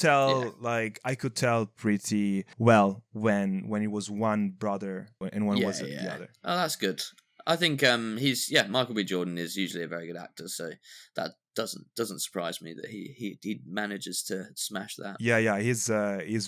tell pretty well when it was one brother and when was it the other. Oh, that's good. I think Michael B. Jordan is usually a very good actor, so that doesn't surprise me that he manages to smash that. Yeah, he's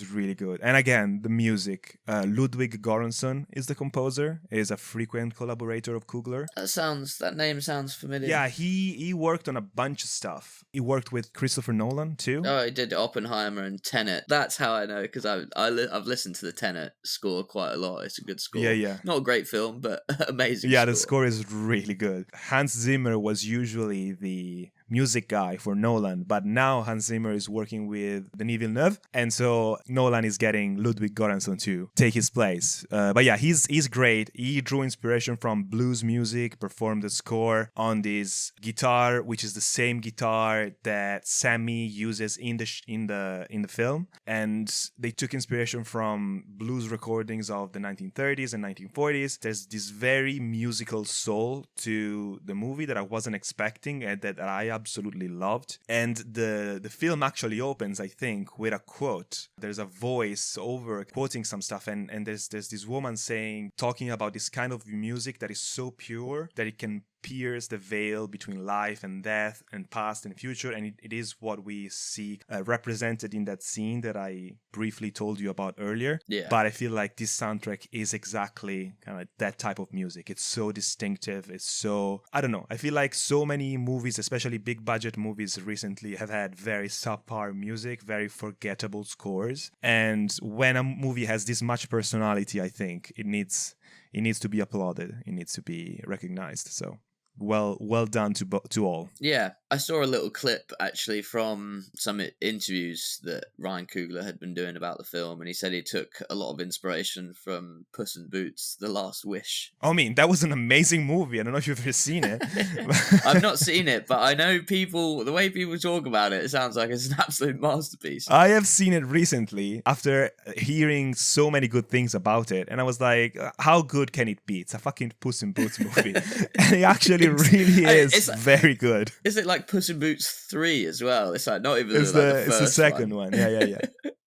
really good. And again, the music. Ludwig Göransson is the composer. Is a frequent collaborator of Coogler. That name sounds familiar. Yeah, he worked on a bunch of stuff. He worked with Christopher Nolan too. Oh, he did Oppenheimer and Tenet. That's how I know, because I've listened to the Tenet score quite a lot. It's a good score. Yeah. Not a great film, but amazing. Yeah, the score is really good. Hans Zimmer was usually the music guy for Nolan, but now Hans Zimmer is working with Denis Villeneuve, and so Nolan is getting Ludwig Göransson to take his place. But yeah, he's great. He drew inspiration from blues music, performed the score on this guitar, which is the same guitar that Sammy uses in the film, and they took inspiration from blues recordings of the 1930s and 1940s. There's this very musical soul to the movie that I wasn't expecting, and that I absolutely loved. And the film actually opens, I think, with a quote. There's a voice over quoting some stuff, and there's this woman talking about this kind of music that is so pure that it can pierce the veil between life and death and past and future, and it is what we see represented in that scene that I briefly told you about earlier. Yeah. But I feel like this soundtrack is exactly kind of that type of music. It's so distinctive. It's so, I don't know, I feel like so many movies, especially big budget movies recently, have had very subpar music, very forgettable scores, and when a movie has this much personality, I think it needs to be applauded. It needs to be recognized. So well done to all. Yeah, I saw a little clip actually from some interviews that Ryan Coogler had been doing about the film, and he said he took a lot of inspiration from Puss in Boots: The Last Wish. I mean, that was an amazing movie. I don't know if you've ever seen it. I've not seen it, but I know the way people talk about it, it sounds like it's an absolute masterpiece. I have seen it recently after hearing so many good things about it, and I was like, how good can it be? It's a fucking Puss in Boots movie. And it actually really is very good. Is it like Puss in Boots 3 as well? It's like not even it's the second one. Yeah.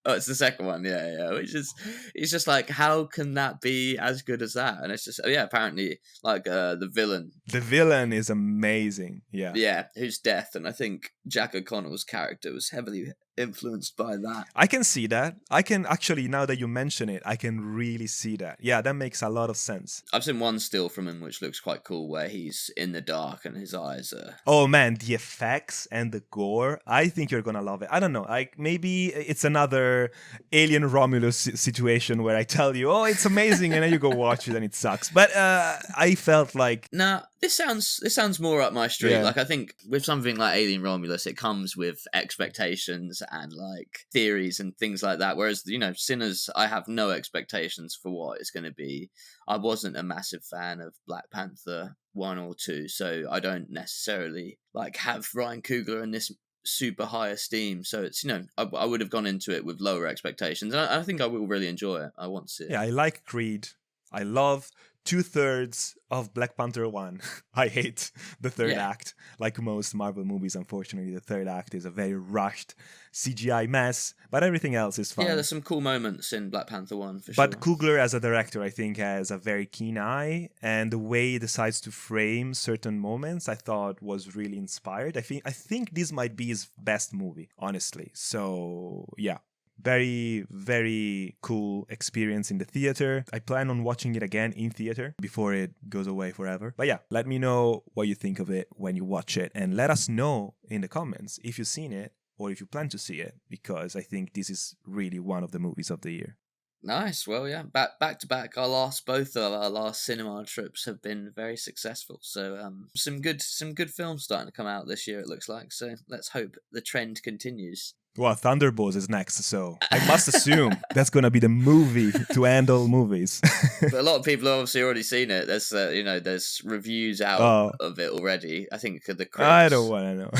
Oh, it's the second one. Yeah. It's just like, how can that be as good as that? And it's just, apparently like the villain. The villain is amazing. Yeah. Yeah, who's death, and I think Jack O'Connell's character was heavily influenced by that. I can see that. I can actually, now that you mention it, I can really see that. Yeah, that makes a lot of sense. I've seen one still from him which looks quite cool, where he's in the dark and his eyes are... Oh man, the effects and the gore, I think you're gonna love it. I don't know, like maybe it's another Alien Romulus situation where I tell you, oh, it's amazing, and then you go watch it and it sucks. But I felt like... Nah, This sounds more up my street. Yeah. Like, I think with something like Alien Romulus, it comes with expectations and like theories and things like that. Whereas, you know, Sinners, I have no expectations for what it's going to be. I wasn't a massive fan of Black Panther 1 or 2, so I don't necessarily like have Ryan Coogler in this super high esteem. So it's, you know, I would have gone into it with lower expectations, and I think I will really enjoy it. I want to see it. Yeah, I like Creed. I love 2/3 of Black Panther 1. I hate the third act. Like most Marvel movies, unfortunately, the third act is a very rushed CGI mess, but everything else is fine. Yeah, there's some cool moments in Black Panther 1, for But sure. Coogler as a director, I think, has a very keen eye, and the way he decides to frame certain moments, I thought was really inspired. I think this might be his best movie, honestly. So, yeah. Very, very cool experience in the theater. I plan on watching it again in theater before it goes away forever. But yeah, let me know what you think of it when you watch it, and let us know in the comments if you've seen it or if you plan to see it, because I think this is really one of the movies of the year. Nice. Well, yeah, back to back. Both of our last cinema trips have been very successful. So, some good films starting to come out this year, it looks like. So let's hope the trend continues. Well, Thunderbolts is next, so I must assume that's gonna be the movie to end all movies. But a lot of people have obviously already seen it. There's there's reviews out of it already. I think the critics. I don't want to know.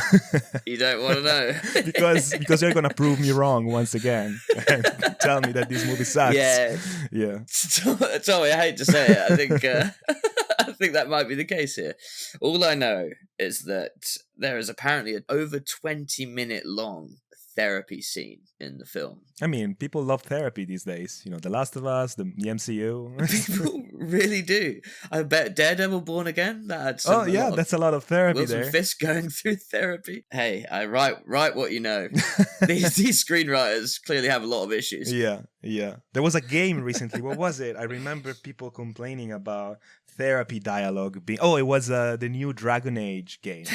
You don't want to know because you're gonna prove me wrong once again and tell me that this movie sucks. Yeah. Tommy, I hate to say it. I think I think that might be the case here. All I know is that there is apparently an over 20-minute long therapy scene in the film. I mean, people love therapy these days. You know, The Last of Us, the MCU. People really do. I bet Daredevil Born Again, that had some, that's a lot of therapy Wilson there. Fisk going through therapy. Hey, I write what you know. these screenwriters clearly have a lot of issues. Yeah. There was a game recently. What was it? I remember people complaining about therapy dialogue being... Oh, it was the new Dragon Age game.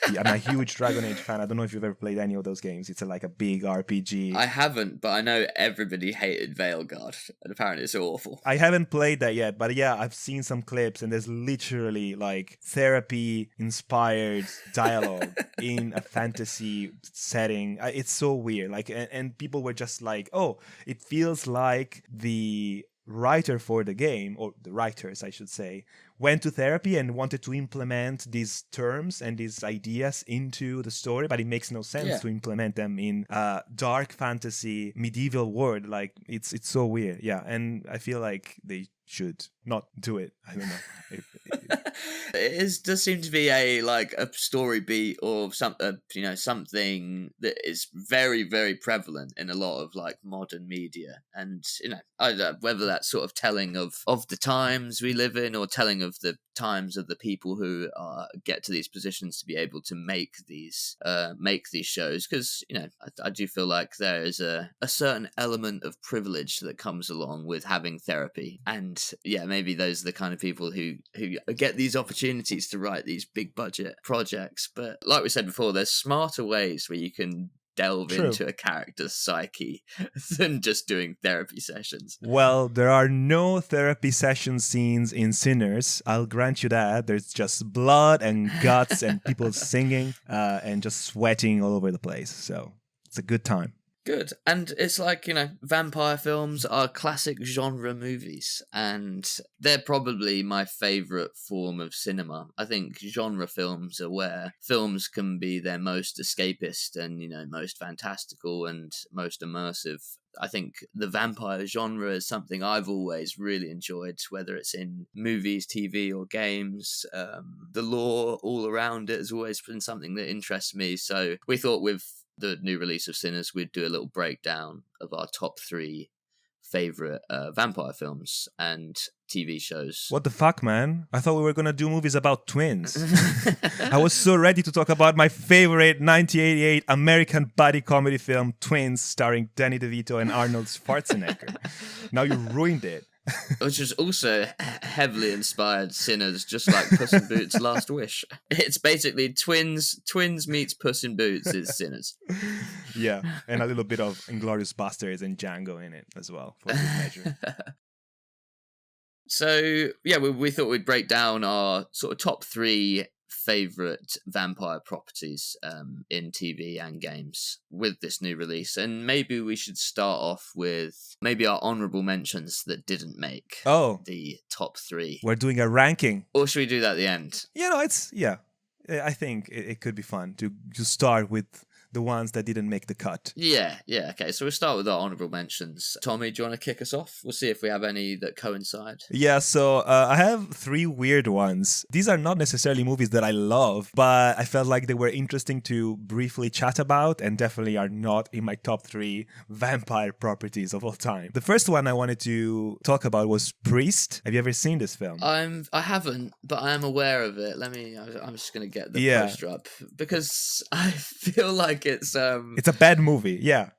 I'm a huge Dragon Age fan. I don't know if you've ever played any of those games. It's like a big RPG. I haven't, but I know everybody hated Veilguard, and apparently it's awful. I haven't played that yet, but yeah, I've seen some clips, and there's literally like therapy-inspired dialogue in a fantasy setting. It's so weird. Like, and people were just like, "Oh, it feels like the writer for the game, or the writers, I should say, went to therapy and wanted to implement these terms and these ideas into the story, but it makes no sense to implement them in a dark fantasy medieval world. Like, it's so weird." Yeah, and I feel like they should not do it. I don't know. It does seem to be a story beat or something that is very, very prevalent in a lot of like modern media, and whether that's sort of telling of the times we live in, or telling of the times of the people who get to these positions to be able to make these shows, because I do feel like there is a certain element of privilege that comes along with having therapy, and maybe those are the kind of people who get these opportunities to write these big budget projects. But like we said before, there's smarter ways where you can delve into a character's psyche than just doing therapy sessions. Well, there are no therapy session scenes in Sinners. I'll grant you that. There's just blood and guts and people singing and just sweating all over the place. So it's a good time. Good. And it's like, vampire films are classic genre movies, and they're probably my favourite form of cinema. I think genre films are where films can be their most escapist and, most fantastical and most immersive. I think the vampire genre is something I've always really enjoyed, whether it's in movies, TV, or games. The lore all around it has always been something that interests me. So we thought with the new release of Sinners, we'd do a little breakdown of our top 3 favorite vampire films and TV shows. What the fuck, man? I thought we were gonna do movies about twins. I was so ready to talk about my favorite 1988 American buddy comedy film, Twins, starring Danny DeVito and Arnold Schwarzenegger. Now you ruined it. Which was also heavily inspired Sinners, just like Puss in Boots' Last Wish. It's basically twins meets Puss in Boots is Sinners. Yeah, and a little bit of Inglourious Basterds and Django in it as well, for good measure. So, yeah, we thought we'd break down our sort of top 3 favorite vampire properties in TV and games with this new release. And maybe we should start off with maybe our honorable mentions that didn't make the top 3. We're doing a ranking. Or should we do that at the end? I think it could be fun to start with the ones that didn't make the cut. Yeah, okay. So we'll start with our honorable mentions. Tommy, do you want to kick us off? We'll see if we have any that coincide. Yeah, so I have 3 weird ones. These are not necessarily movies that I love, but I felt like they were interesting to briefly chat about and definitely are not in my top 3 vampire properties of all time. The first one I wanted to talk about was Priest. Have you ever seen this film? I haven't, but I am aware of it. I'm just going to get the poster up because I feel like it's a bad movie. Yeah.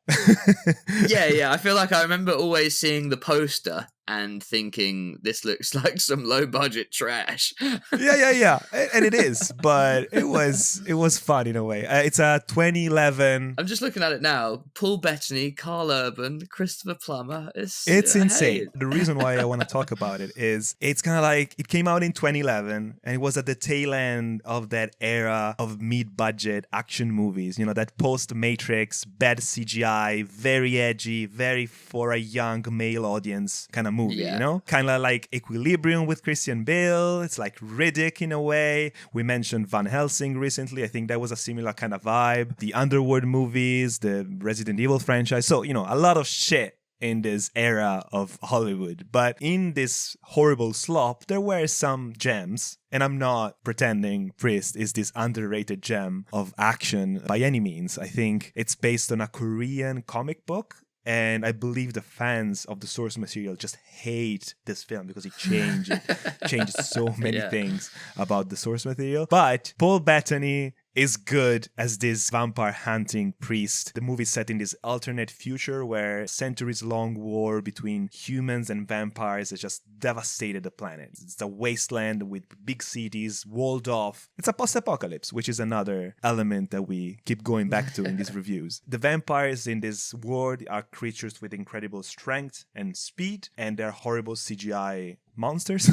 yeah. I feel like I remember always seeing the poster and thinking this looks like some low budget trash. yeah. And it is, but it was fun in a way. It's a 2011. I'm just looking at it now. Paul Bettany, Carl Urban, Christopher Plummer. It's insane. The reason why I want to talk about it is it's kind of like it came out in 2011 and it was at the tail end of that era of mid-budget action movies. You know, that post-Matrix, bad CGI, very edgy, very for a young male audience kind of movie, you know? Kind of like Equilibrium with Christian Bale. It's like Riddick in a way. We mentioned Van Helsing recently. I think that was a similar kind of vibe. The Underworld movies, the Resident Evil franchise. So, you know, a lot of shit in this era of Hollywood. But in this horrible slop, there were some gems. And I'm not pretending Priest is this underrated gem of action by any means. I think it's based on a Korean comic book. And I believe the fans of the source material just hate this film because it changes so many things about the source material. But Paul Bettany is good as this vampire hunting priest. The movie is set in this alternate future where centuries-long war between humans and vampires has just devastated the planet. It's a wasteland with big cities walled off. It's a post-apocalypse, which is another element that we keep going back to in these reviews. The vampires in this world are creatures with incredible strength and speed, and they're horrible CGI monsters.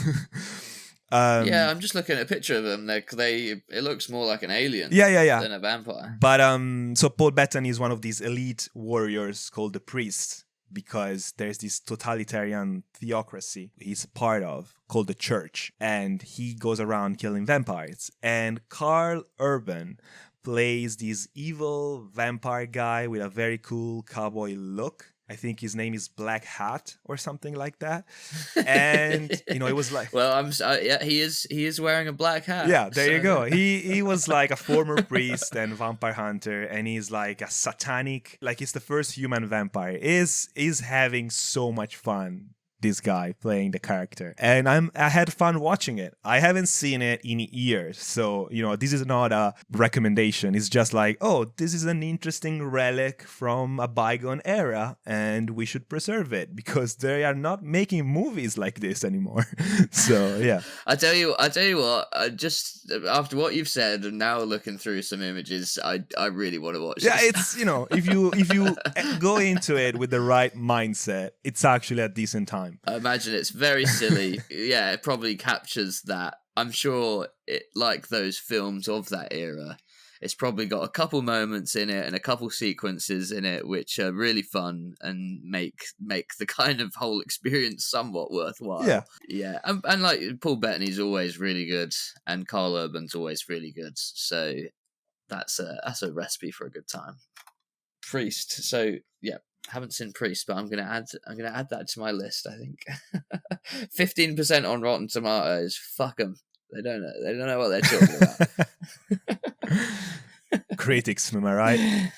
I'm just looking at a picture of them. It looks more like an alien than a vampire. But so Paul Bettany is one of these elite warriors called the Priests because there's this totalitarian theocracy he's part of called the Church, and he goes around killing vampires. And Carl Urban plays this evil vampire guy with a very cool cowboy look. I think his name is Black Hat or something like that. And, you know, it was like... Well, he is wearing a black hat. Yeah, there you go. He was like a former priest and vampire hunter, and he's like a satanic... Like, he's the first human vampire. Is having so much fun, this guy playing the character. And I had fun watching it. I haven't seen it in years. So, you know, this is not a recommendation. It's just like, oh, this is an interesting relic from a bygone era and we should preserve it because they are not making movies like this anymore. So, yeah. I tell you what, just after what you've said and now looking through some images, I really want to watch this. Yeah, it's, you know, if you go into it with the right mindset, it's actually a decent time. I imagine it's very silly. Yeah, it probably captures that. I'm sure it, like those films of that era, it's probably got a couple moments in it and a couple sequences in it which are really fun and make the kind of whole experience somewhat worthwhile. Yeah. And like Paul Bettany's always really good and Carl Urban's always really good. So that's a recipe for a good time. Priest. So yeah. Haven't seen Priest, but I'm gonna add that to my list. I think 15% on Rotten Tomatoes. Fuck them. They don't know what they're talking about. Critics, am I right?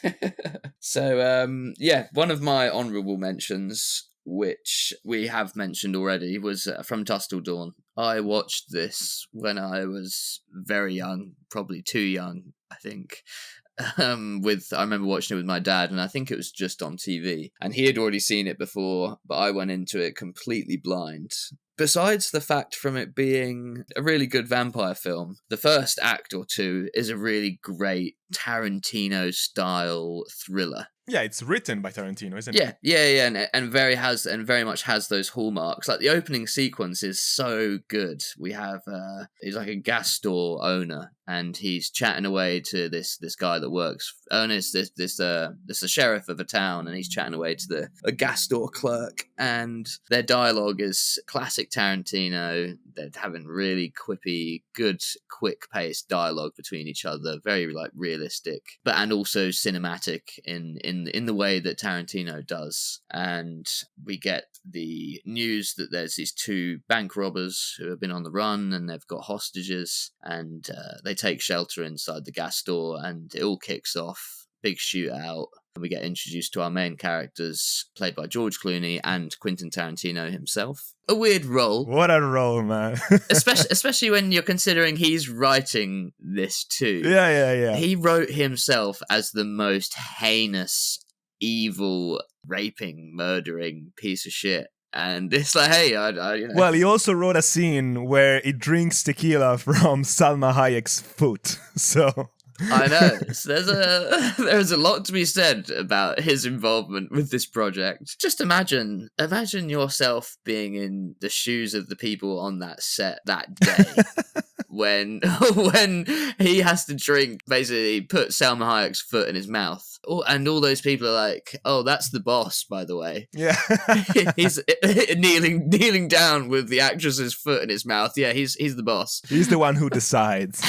So one of my honourable mentions, which we have mentioned already, was From Dusk Till Dawn. I watched this when I was very young, probably too young, I think. I remember watching it with my dad, and I think it was just on TV, and he had already seen it before, but I went into it completely blind. Besides the fact from it being a really good vampire film, the first act or two is a really great Tarantino-style thriller. Yeah, it's written by Tarantino, isn't Yeah, it? yeah, and very much has those hallmarks. Like the opening sequence is so good. We have he's like a gas store owner, and he's chatting away to this guy that works. Oh, no, it's this the sheriff of a town, and he's chatting away to a gas store clerk, and their dialogue is classic Tarantino. They're having really quippy, good, quick-paced dialogue between each other, very like realistic, but and also cinematic in the way that Tarantino does. And we get the news that there's these two bank robbers who have been on the run, and they've got hostages, and they take shelter inside the gas store, and it all kicks off. Big shootout. We get introduced to our main characters, played by George Clooney and Quentin Tarantino himself. A weird role. What a role, man. especially when you're considering he's writing this too. Yeah. He wrote himself as the most heinous, evil, raping, murdering piece of shit. And it's like, hey, you know. Well, he also wrote a scene where he drinks tequila from Salma Hayek's foot. So... I know. So there's a lot to be said about his involvement with this project. Just imagine yourself being in the shoes of the people on that set that day. when he has to drink, basically put Salma Hayek's foot in his mouth. And all those people are like, oh, that's the boss, by the way. Yeah. He's kneeling down with the actress's foot in his mouth. Yeah, he's the boss. He's the one who decides.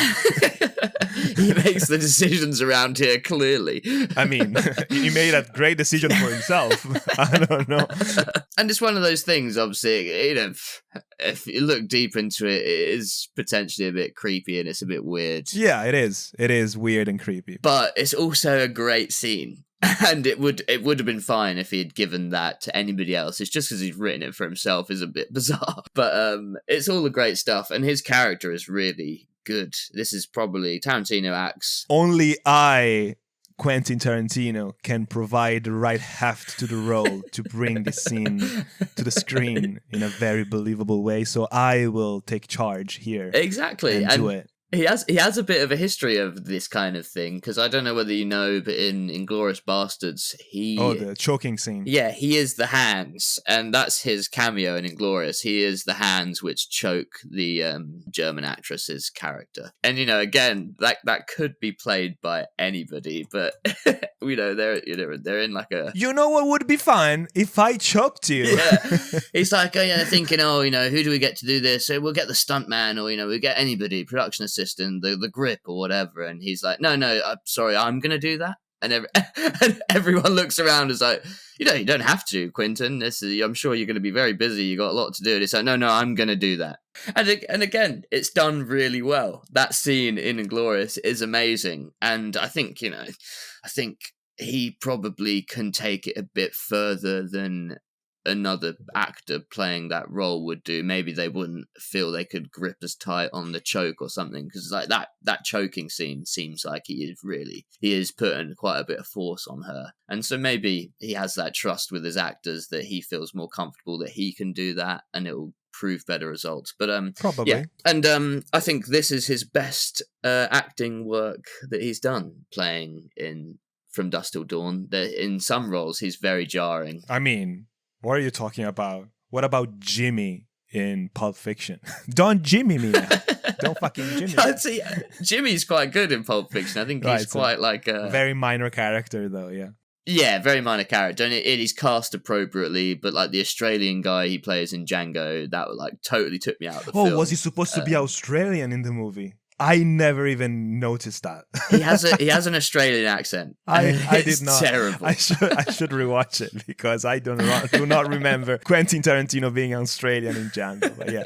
He makes the decisions around here, clearly. I mean, he made a great decision for himself. I don't know. And it's one of those things, obviously, you know, if you look deep into it, it is potentially a bit creepy and it's a bit weird. Yeah, it is. It is weird and creepy. But it's also a great scene. And it would have been fine if he had given that to anybody else. It's just because he's written it for himself is a bit bizarre. But it's all the great stuff. And his character is really good. This is probably Tarantino acts. Only Quentin Tarantino, can provide the right heft to the role to bring this scene to the screen in a very believable way. So I will take charge here. Exactly. And do it. He has a bit of a history of this kind of thing, because I don't know whether you know, but in Inglourious Bastards, the choking scene. Yeah, he is the hands, and that's his cameo in Inglourious. He is the hands which choke the German actress's character. And, you know, again, that could be played by anybody, but, you know, they're in like a... You know what would be fine? If I choked you. Yeah. He's like, thinking, you know, who do we get to do this? So we'll get the stuntman, or, you know, we'll get anybody, production assistant, the grip or whatever. And he's like, no, I'm sorry, I'm gonna do that. And everyone looks around and is like, you know, you don't have to, Quentin. I'm sure you're going to be very busy. You got a lot to do. And it's like, no, I'm going to do that. And again, it's done really well. That scene in Inglourious is amazing. And I think he probably can take it a bit further than another actor playing that role would do. Maybe they wouldn't feel they could grip as tight on the choke or something, because like that choking scene seems like he is putting quite a bit of force on her, and so maybe he has that trust with his actors that he feels more comfortable that he can do that, and it will prove better results. But probably, yeah. And I think this is his best acting work that he's done, playing in From Dusk Till Dawn. In some roles he's very jarring. I mean, what are you talking about? What about Jimmy in Pulp Fiction? Don't Jimmy me now. Don't fucking Jimmy me. See, Jimmy's quite good in Pulp Fiction. I think he's quite like a... Very minor character, though, yeah. Yeah, very minor character. And it is cast appropriately, but like the Australian guy he plays in Django, that like totally took me out of the film. Oh, was he supposed to be Australian in the movie? I never even noticed that. He has an Australian accent. I did not. Terrible. I should rewatch it, because I do not remember Quentin Tarantino being Australian in Django. But yeah,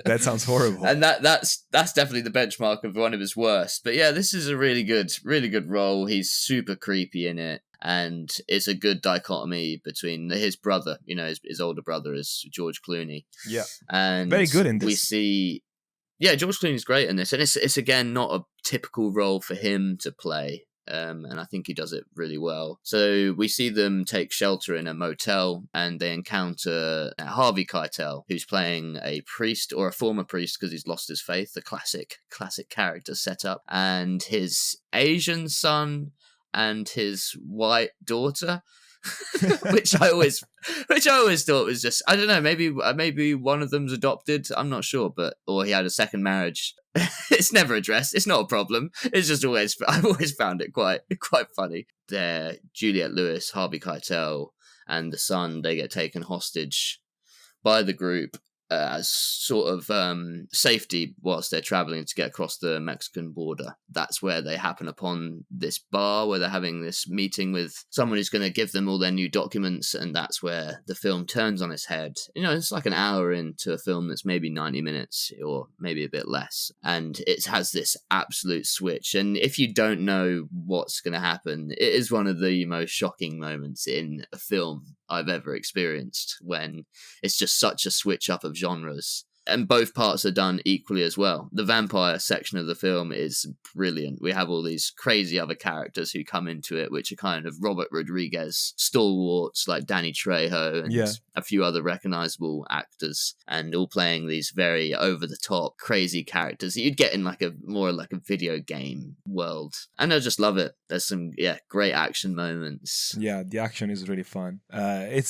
that sounds horrible. And that's definitely the benchmark of one of his worst. But yeah, this is a really good role. He's super creepy in it. And it's a good dichotomy between his brother, you know, his older brother is George Clooney. Yeah. And very good in this. We see... Yeah, George Clooney's great in this, and it's again not a typical role for him to play, and I think he does it really well. So we see them take shelter in a motel, and they encounter Harvey Keitel, who's playing a priest, or a former priest because he's lost his faith, the classic character setup, and his Asian son, and his white daughter. which I always thought was just, I don't know, maybe one of them's adopted, I'm not sure, or he had a second marriage. It's never addressed. It's not a problem. It's just I've always found it quite funny. They're Juliette Lewis, Harvey Keitel, and the son. They get taken hostage by the group as sort of safety whilst they're traveling to get across the Mexican border. That's where they happen upon this bar where they're having this meeting with someone who's going to give them all their new documents, and that's where the film turns on its head. It's like an hour into a film that's maybe 90 minutes or maybe a bit less, and it has this absolute switch. And if you don't know what's going to happen, it is one of the most shocking moments in a film I've ever experienced, when it's just such a switch up of genres. And both parts are done equally as well. The vampire section of the film is brilliant. We have all these crazy other characters who come into it, which are kind of Robert Rodriguez stalwarts like Danny Trejo and a few other recognizable actors, and all playing these very over-the-top, crazy characters that you'd get in more like a video game world. And I just love it. There's some great action moments. Yeah, the action is really fun. I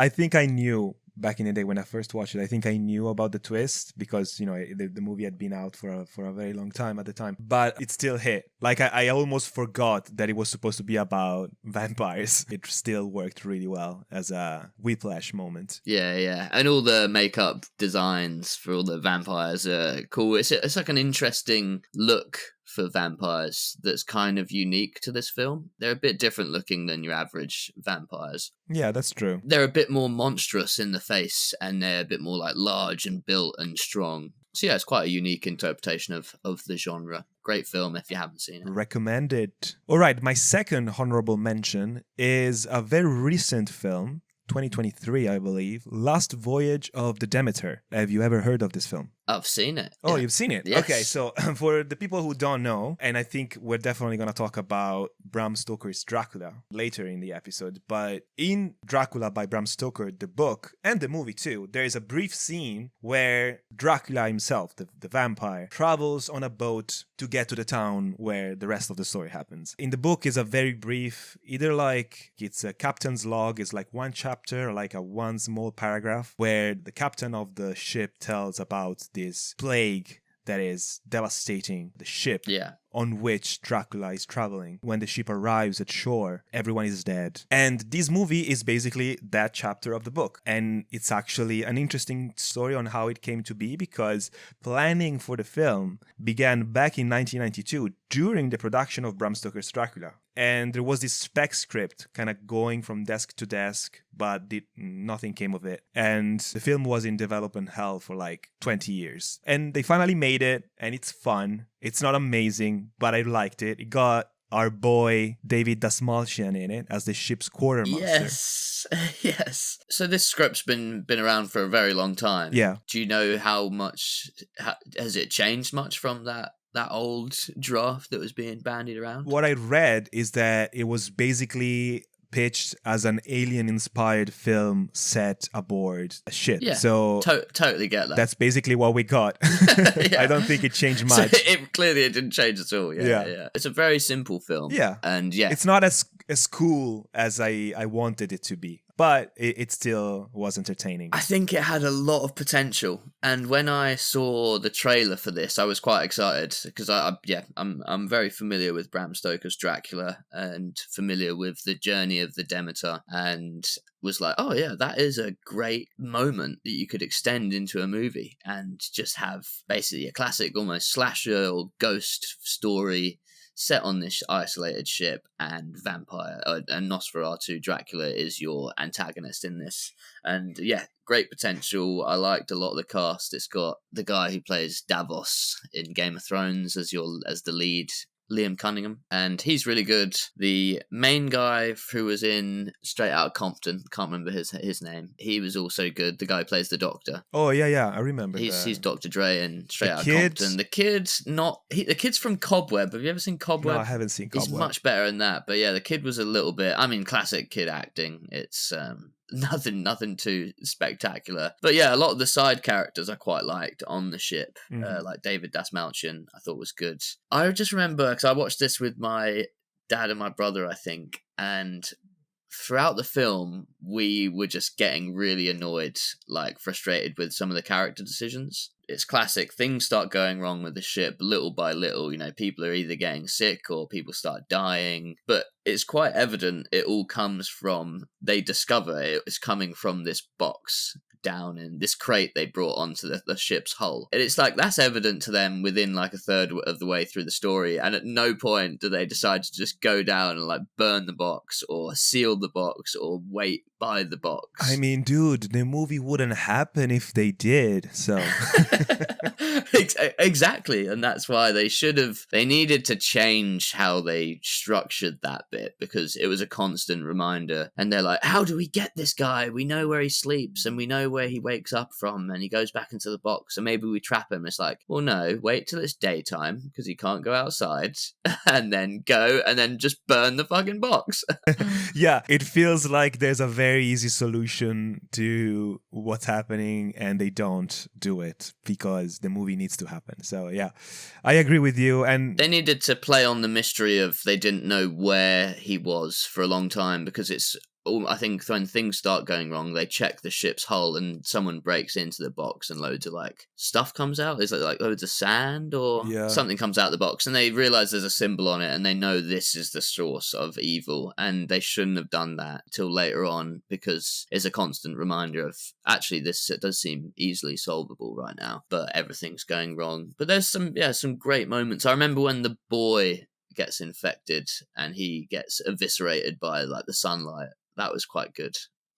think I knew back in the day when I first watched it, I think I knew about the twist because, the movie had been out for a very long time at the time, but it still hit. Like I almost forgot that it was supposed to be about vampires. It still worked really well as a whiplash moment. Yeah. And all the makeup designs for all the vampires are cool. It's like an interesting look for vampires that's kind of unique to this film. They're a bit different looking than your average vampires. Yeah, that's true. They're a bit more monstrous in the face, and they're a bit more like large and built and strong. So yeah, it's quite a unique interpretation of the genre. Great film if you haven't seen it. Recommended. All right, my second honorable mention is a very recent film, 2023, I believe, Last Voyage of the Demeter. Have you ever heard of this film? I've seen it. Oh, you've seen it? Yes. Okay, so for the people who don't know, and I think we're definitely going to talk about Bram Stoker's Dracula later in the episode, but in Dracula by Bram Stoker, the book, and the movie too, there is a brief scene where Dracula himself, the vampire, travels on a boat to get to the town where the rest of the story happens. In the book is a very brief, either like it's a captain's log, is like one chapter, like a one small paragraph, where the captain of the ship tells about this plague that is devastating the ship on which Dracula is traveling. When the ship arrives at shore, everyone is dead. And this movie is basically that chapter of the book. And it's actually an interesting story on how it came to be, because planning for the film began back in 1992 during the production of Bram Stoker's Dracula. And there was this spec script kind of going from desk to desk, but nothing came of it. And the film was in development hell for like 20 years. And they finally made it, and it's fun. It's not amazing, but I liked it. It got our boy David Dastmalchian in it as the ship's quartermaster. Yes. So this script's been around for a very long time. Yeah. Do you know how has it changed much from that old draft that was being bandied around? What I read is that it was basically pitched as an alien-inspired film set aboard a ship. Yeah, so totally get that. That's basically what we got. I don't think it changed much. So it didn't change at all. Yeah. It's a very simple film. Yeah. And it's not as cool as I wanted it to be, but it still was entertaining. I think it had a lot of potential, and when I saw the trailer for this, I was quite excited because I'm very familiar with Bram Stoker's Dracula and familiar with the journey of the Demeter, and was like, oh yeah, that is a great moment that you could extend into a movie and just have basically a classic almost slasher or ghost story set on this isolated ship, and vampire and Nosferatu Dracula is your antagonist in this. And yeah, great potential. I liked a lot of the cast. It's got the guy who plays Davos in Game of Thrones as the lead, Liam Cunningham, and he's really good. The main guy who was in Straight Outta Compton, can't remember his name, he was also good. The guy who plays the Doctor. Oh yeah, I remember. He's Dr. Dre in Straight Outta Compton. The kid's from Cobweb. Have you ever seen Cobweb? No, I haven't seen Cobweb. He's much better in that. But yeah, the kid was a little bit, classic kid acting. It's nothing too spectacular, but yeah, a lot of the side characters I quite liked on the ship. Like David Dastmalchian I thought was good. I just remember because I watched this with my dad and my brother, I think, and throughout the film, we were just getting really annoyed, like frustrated with some of the character decisions. It's classic. Things start going wrong with the ship little by little. People are either getting sick or people start dying. But it's quite evident it all comes from, they discover it's coming from this box down in this crate they brought onto the ship's hull. And it's like, that's evident to them within like a third of the way through the story. And at no point do they decide to just go down and like burn the box or seal the box or wait by the box. I mean, dude, the movie wouldn't happen if they did. So exactly. And that's why they needed to change how they structured that bit, because it was a constant reminder. And they're like, how do we get this guy? We know where he sleeps and we know where he wakes up from, and he goes back into the box, and maybe we trap him. It's like, well, no, wait till it's daytime because he can't go outside, and then go and then just burn the fucking box. Yeah, it feels like there's a very easy solution to what's happening, and they don't do it because the movie needs to happen. So yeah, I agree with you. And they needed to play on the mystery of, they didn't know where he was for a long time, because it's, I think when things start going wrong, they check the ship's hull and someone breaks into the box and loads of like stuff comes out. Is it like loads of sand or something comes out of the box, and they realize there's a symbol on it and they know this is the source of evil, and they shouldn't have done that till later on, because it's a constant reminder of, actually this does seem easily solvable right now, but everything's going wrong. But there's some great moments. I remember when the boy gets infected and he gets eviscerated by like the sunlight. That was quite good.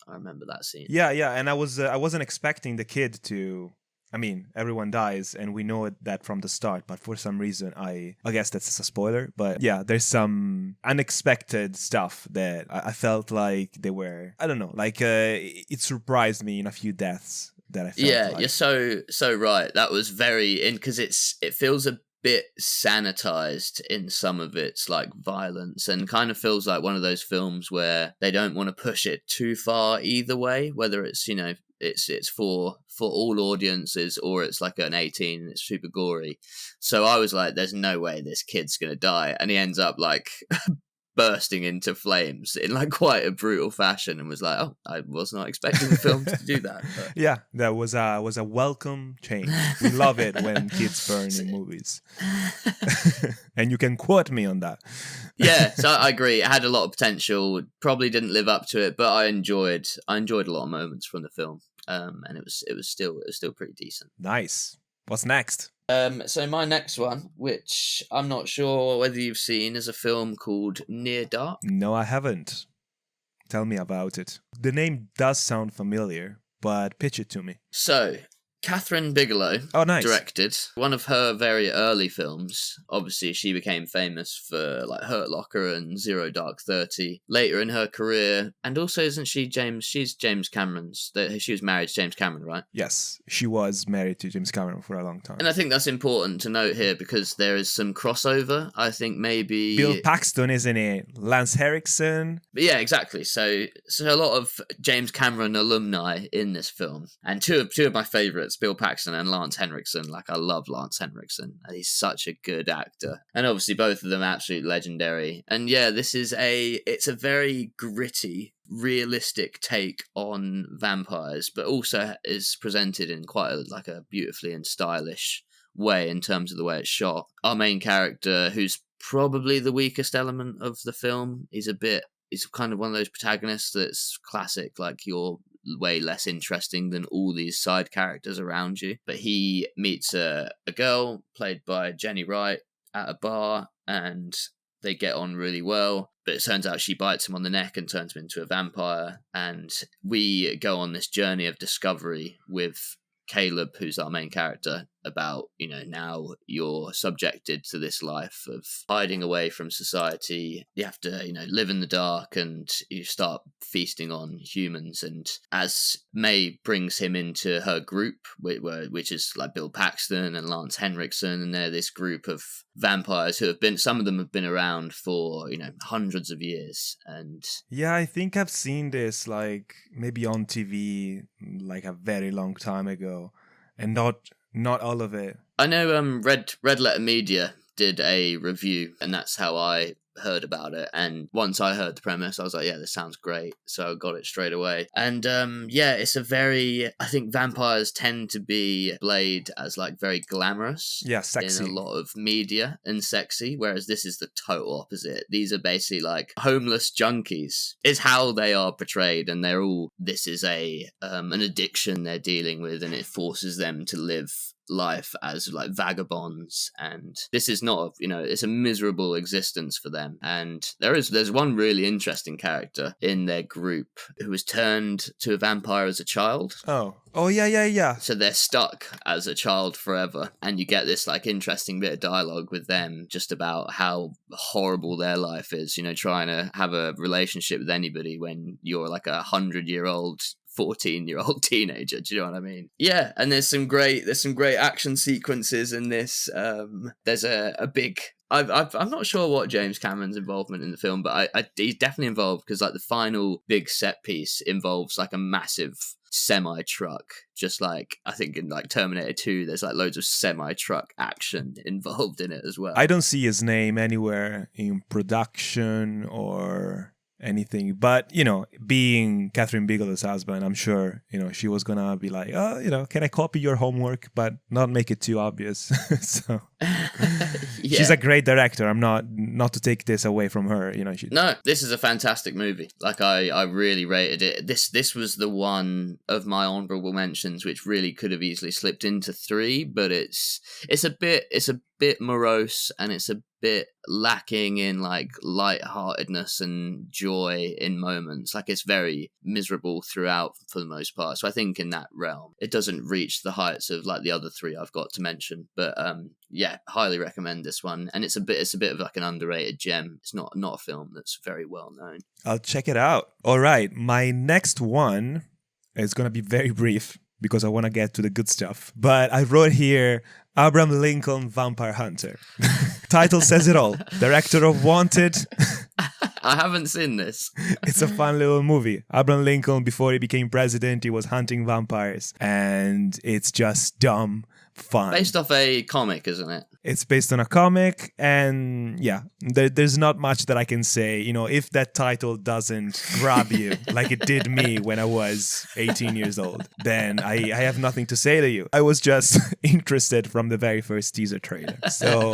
I remember that scene. Yeah, and I wasn't expecting the kid to. I mean, everyone dies, and we know that from the start. But for some reason, I guess that's a spoiler. But yeah, there's some unexpected stuff that I felt like they were. I don't know, like it surprised me in a few deaths that I felt. Yeah, like. you're so right. That was very because it feels a bit sanitized in some of its like violence, and kind of feels like one of those films where they don't want to push it too far either way, whether it's it's for all audiences or it's like an 18 and it's super gory. So I was like, there's no way this kid's gonna die, and he ends up like bursting into flames in like quite a brutal fashion, and was like, oh, I was not expecting the film to do that. But. Yeah, that was a welcome change. We love it when kids burn in movies. And you can quote me on that. Yeah, so I agree. It had a lot of potential. Probably didn't live up to it, but I enjoyed a lot of moments from the film. And it was still pretty decent. Nice. What's next? So my next one, which I'm not sure whether you've seen, is a film called Near Dark. No, I haven't. Tell me about it. The name does sound familiar, but pitch it to me. So, Catherine Bigelow directed one of her very early films. Obviously, she became famous for like Hurt Locker and Zero Dark 30 later in her career. And also, isn't she she's James Cameron's, she was married to James Cameron, right? Yes, she was married to James Cameron for a long time. And I think that's important to note here because there is some crossover. I think maybe... Bill Paxton, isn't it? Lance Henriksen. But yeah, exactly. So a lot of James Cameron alumni in this film. And two of my favourites, Bill Paxton and Lance Henriksen. Like, I love Lance Henriksen. He's such a good actor. And obviously both of them absolutely legendary. And yeah, it's a very gritty, realistic take on vampires, but also is presented in quite a beautifully and stylish way in terms of the way it's shot. Our main character, who's probably the weakest element of the film, he's kind of one of those protagonists that's classic, like you're way less interesting than all these side characters around you. But he meets a girl played by Jenny Wright at a bar, and they get on really well. But it turns out she bites him on the neck and turns him into a vampire. And we go on this journey of discovery with Caleb, who's our main character, about, now you're subjected to this life of hiding away from society. You have to, live in the dark, and you start feasting on humans. And as May brings him into her group, which is like Bill Paxton and Lance Henriksen, and they're this group of vampires who some of them have been around for, hundreds of years. And yeah, I think I've seen this like maybe on TV like a very long time ago, and not all of it. I know Red Letter Media did a review, and that's how I heard about it, and once I heard the premise I was like, yeah, this sounds great, so I got it straight away. And it's a very, I think vampires tend to be played as like very glamorous, sexy in a lot of media, and sexy, whereas this is the total opposite. These are basically like homeless junkies is how they are portrayed, and they're all, this is a an addiction they're dealing with, and it forces them to live life as like vagabonds, and this is not, it's a miserable existence for them. And there's one really interesting character in their group who was turned to a vampire as a child. Yeah. So they're stuck as a child forever, and you get this like interesting bit of dialogue with them just about how horrible their life is, trying to have a relationship with anybody when you're like 100-year-old 14-year-old teenager. Do you know what I mean? Yeah, and there's some great action sequences in this. There's a big, I'm not sure what James Cameron's involvement in the film, but he's definitely involved, because like the final big set piece involves like a massive semi-truck, just like I think in like Terminator 2 there's like loads of semi-truck action involved in it as well. I don't see his name anywhere in production or anything, but being Catherine Bigelow's husband, I'm sure she was gonna be like, can I copy your homework, but not make it too obvious. So she's a great director. I'm not to take this away from her. No, this is a fantastic movie. Like I really rated it. This was the one of my honorable mentions which really could have easily slipped into 3, but it's a bit morose, and it's a bit lacking in like lightheartedness and joy in moments. Like it's very miserable throughout for the most part. So I think in that realm it doesn't reach the heights of like the other 3 I've got to mention. But highly recommend this one. And it's a bit of like an underrated gem. It's not a film that's very well known. I'll check it out. All right, my next one is gonna be very brief, because I want to get to the good stuff. But I wrote here, Abraham Lincoln Vampire Hunter. Title says it all. Director of Wanted. I haven't seen this. It's a fun little movie. Abraham Lincoln, before he became president, he was hunting vampires. And it's just dumb fun. Based off a comic, isn't it? It's based on a comic, and there's not much that I can say. If that title doesn't grab you like it did me when I was 18 years old, then I have nothing to say to you. I was just interested from the very first teaser trailer. So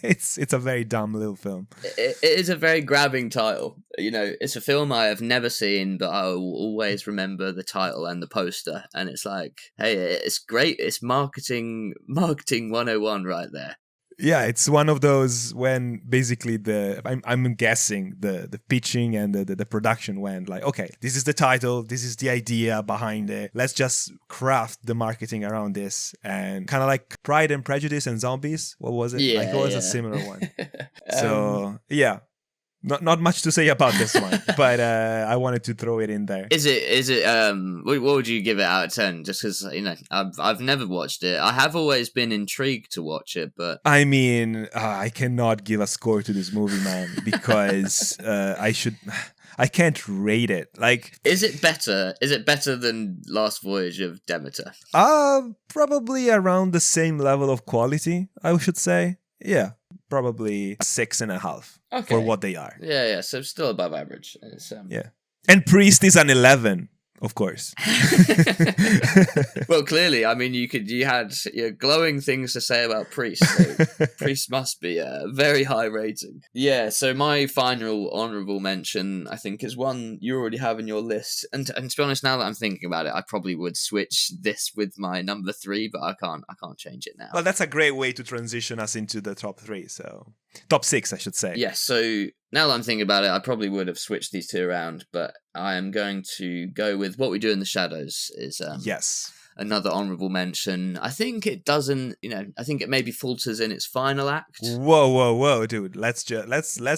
it's a very dumb little film. It is a very grabbing title. It's a film I have never seen, but I will always remember the title and the poster. And it's like, hey, it's great. It's marketing 101 right there. Yeah, it's one of those when basically I'm guessing the pitching and the production went like, okay, this is the title, this is the idea behind it. Let's just craft the marketing around this, and kind of like Pride and Prejudice and Zombies. What was it? Yeah, it was a similar one. So yeah. Not much to say about this one, but I wanted to throw it in there. Is it what would you give it out of 10? Just because I've never watched it. I have always been intrigued to watch it, but I mean, I cannot give a score to this movie, man, because I can't rate it. Like, is it better? Is it better than Last Voyage of Demeter? Probably around the same level of quality, I should say. Yeah. Probably 6.5 for what they are. Yeah. So still above average. Yeah. And Priest is an 11, of course. Well, clearly, I mean, you had glowing things to say about Priest. So Priest must be a very high rating. Yeah. So my final honorable mention, I think, is one you already have in your list. And to be honest, now that I'm thinking about it, I probably would switch this with my number 3, but I can't change it now. Well, that's a great way to transition us into the top 3. So top 6, I should say. Yes. So now that I'm thinking about it, I probably would have switched these 2 around, but I am going to go with What We Do in the Shadows is yes, another honorable mention. I think it doesn't, I think it maybe falters in its final act. Whoa, dude. Let's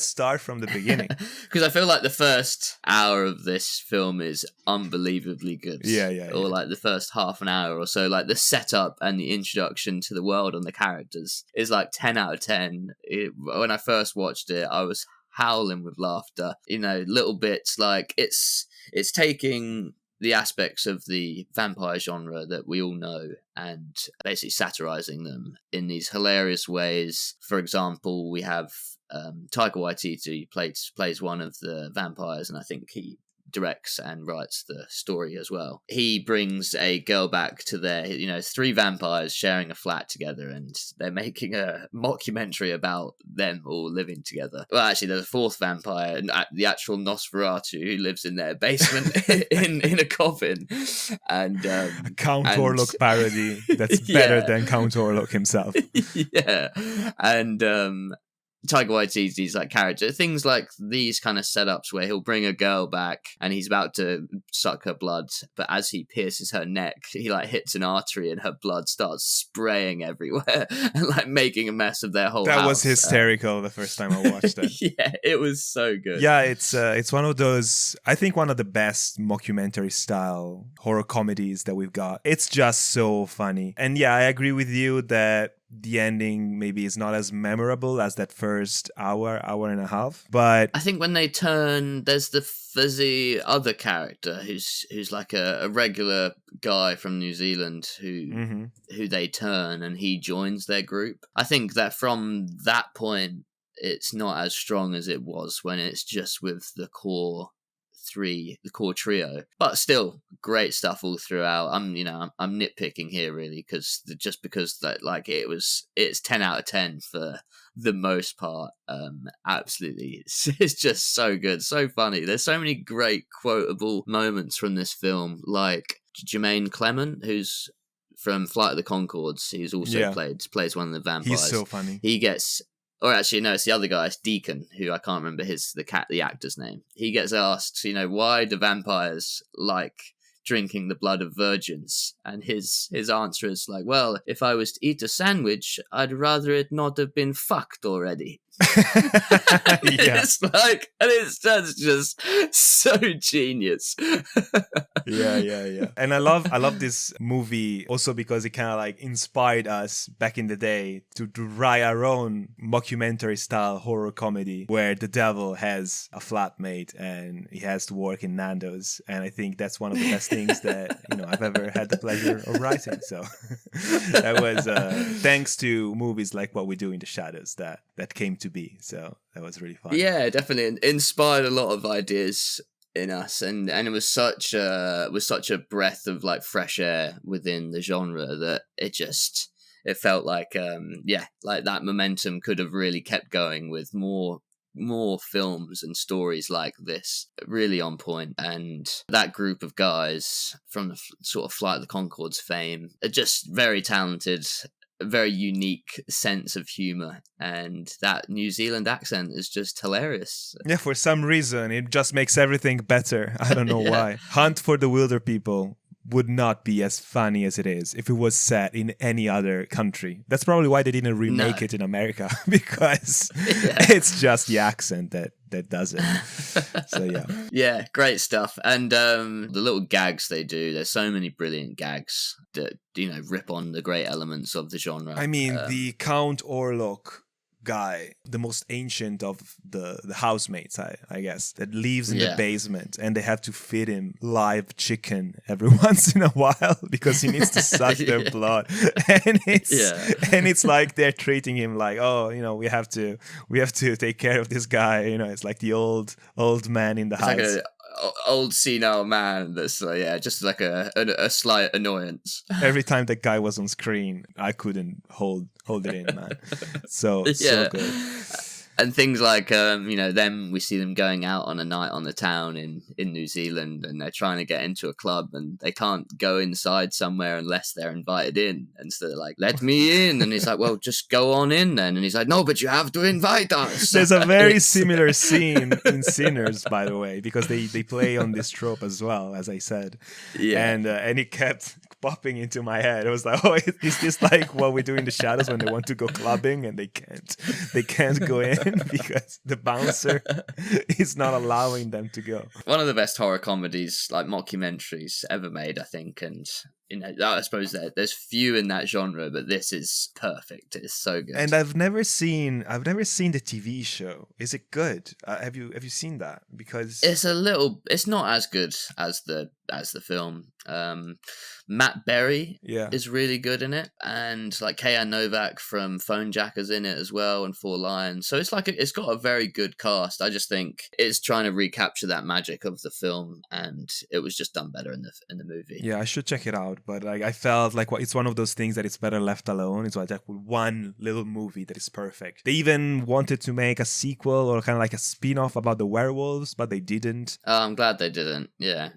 start from the beginning. Because I feel like the first hour of this film is unbelievably good. Yeah. Or like the first half an hour or so, like the setup and the introduction to the world and the characters is like 10 out of 10. When I first watched it, I was howling with laughter. Little bits like it's taking the aspects of the vampire genre that we all know and basically satirizing them in these hilarious ways. For example, we have Taika Waititi plays one of the vampires, and I think he directs and writes the story as well. He brings a girl back to their, 3 vampires sharing a flat together, and they're making a mockumentary about them all living together. Well, actually, there's a 4th vampire, the actual Nosferatu, who lives in their basement in a coffin. And a Count Orlok parody that's better than Count Orlok himself. Yeah, and Taika Waititi's like character, things like these kind of setups where he'll bring a girl back and he's about to suck her blood, but as he pierces her neck, he like hits an artery and her blood starts spraying everywhere and like making a mess of their whole house. That was hysterical the first time I watched it. Yeah, it was so good. Yeah, it's one of those, I think one of the best mockumentary style horror comedies that we've got. It's just so funny. And yeah, I agree with you that the ending maybe is not as memorable as that first hour and a half, but I think when they turn, there's the other character who's like a regular guy from New Zealand who they turn and he joins their group. I think that from that point it's not as strong as it was when it's just with the core trio, but still great stuff all throughout. I'm nitpicking here really because that like it's 10 out of 10 for the most part. Absolutely, it's just so good, so funny. There's so many great quotable moments from this film, like Jermaine Clement, who's from Flight of the Conchords. He's also plays one of the vampires. He's so funny. He gets. Or actually, no, it's the other guy, it's Deacon, who I can't remember the actor's name. He gets asked, why do vampires like drinking the blood of virgins? And his answer is like, well, if I was to eat a sandwich, I'd rather it not have been fucked already. It's like, and that's just so genius. Yeah. And I love this movie also because it kind of like inspired us back in the day to write our own mockumentary style horror comedy where the devil has a flatmate and he has to work in Nando's, and I think that's one of the best things that I've ever had the pleasure of writing. So that was thanks to movies like What We Do in the Shadows that came to be. So that was really fun. Yeah, definitely inspired a lot of ideas in us, and it was such a breath of like fresh air within the genre that it felt like like that momentum could have really kept going with more films and stories like this, really on point. And that group of guys from the sort of Flight of the Conchords fame are just very talented, a very unique sense of humor, and that New Zealand accent is just hilarious. Yeah, for some reason it just makes everything better. I don't know why. Hunt for the Wilder People would not be as funny as it is if it was set in any other country. That's probably why they didn't remake it in America, because it's just the accent that does it. So yeah, great stuff. And the little gags they do, there's so many brilliant gags that rip on the great elements of the genre. I mean, the Count Orlok guy, the most ancient of the housemates, I guess, that lives in the basement, and they have to feed him live chicken every once in a while because he needs to suck their blood, and it's like they're treating him like, we have to take care of this guy. It's like the old man in the house. Like a old senile man that's just like a slight annoyance. Every time that guy was on screen, I couldn't hold it in, man. So good. And things like them, we see them going out on a night on the town in New Zealand, and they're trying to get into a club and they can't go inside somewhere unless they're invited in, and so they're like, let me in, and he's like, well, just go on in then, and he's like, no, but you have to invite us. There's a very similar scene in Sinners, by the way, because they play on this trope as well, as I said. And it kept popping into my head. It was like, oh, is this like What We Do in the Shadows when they want to go clubbing and they can't go in because the bouncer is not allowing them to go. One of the best horror comedies, like mockumentaries, ever made, I think. And I suppose there's few in that genre, but this is perfect. It's so good. And I've never seen the TV show. Is it good? Have you seen that? Because it's not as good as the film. Matt Berry is really good in it, and like Kaya Novak from Phone Jacker's in it as well, and Four Lions. So it's like it's got a very good cast. I just think it's trying to recapture that magic of the film, and it was just done better in the movie. Yeah, I should check it out, but like I felt like it's one of those things that it's better left alone. It's like one little movie that is perfect. They even wanted to make a sequel or kind of like a spin-off about the werewolves, but they didn't. I'm glad they didn't. Yeah,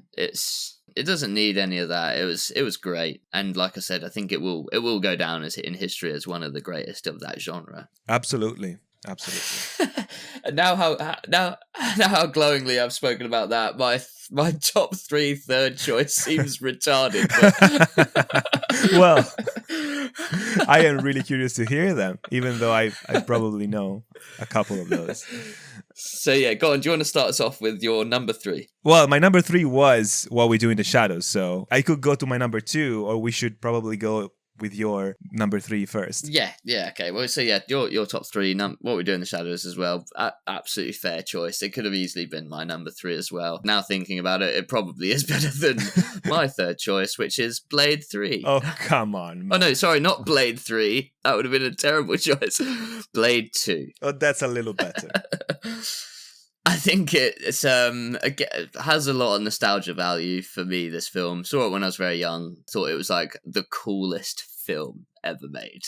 it doesn't need any of that. It was great, and like I said, I think it will go down in history as one of the greatest of that genre. Absolutely. And now how glowingly I've spoken about that, my top 3 third choice seems retarded. But... Well, I am really curious to hear them, even though I probably know a couple of those. So yeah, go on. Do you want to start us off with your number 3? Well, my number 3 was What We Do in the Shadows, so I could go to my number 2, or we should probably go with your number 3 first. Yeah, okay. Well, so yeah, your top 3, What We Do in the Shadows as well. Absolutely fair choice. It could have easily been my number 3 as well. Now thinking about it, it probably is better than my third choice, which is Blade 3. Oh, come on. Oh, no, sorry, not Blade 3. That would have been a terrible choice. Blade 2. Oh, that's a little better. I think it has a lot of nostalgia value for me, this film. Saw it when I was very young. Thought it was like the coolest film ever made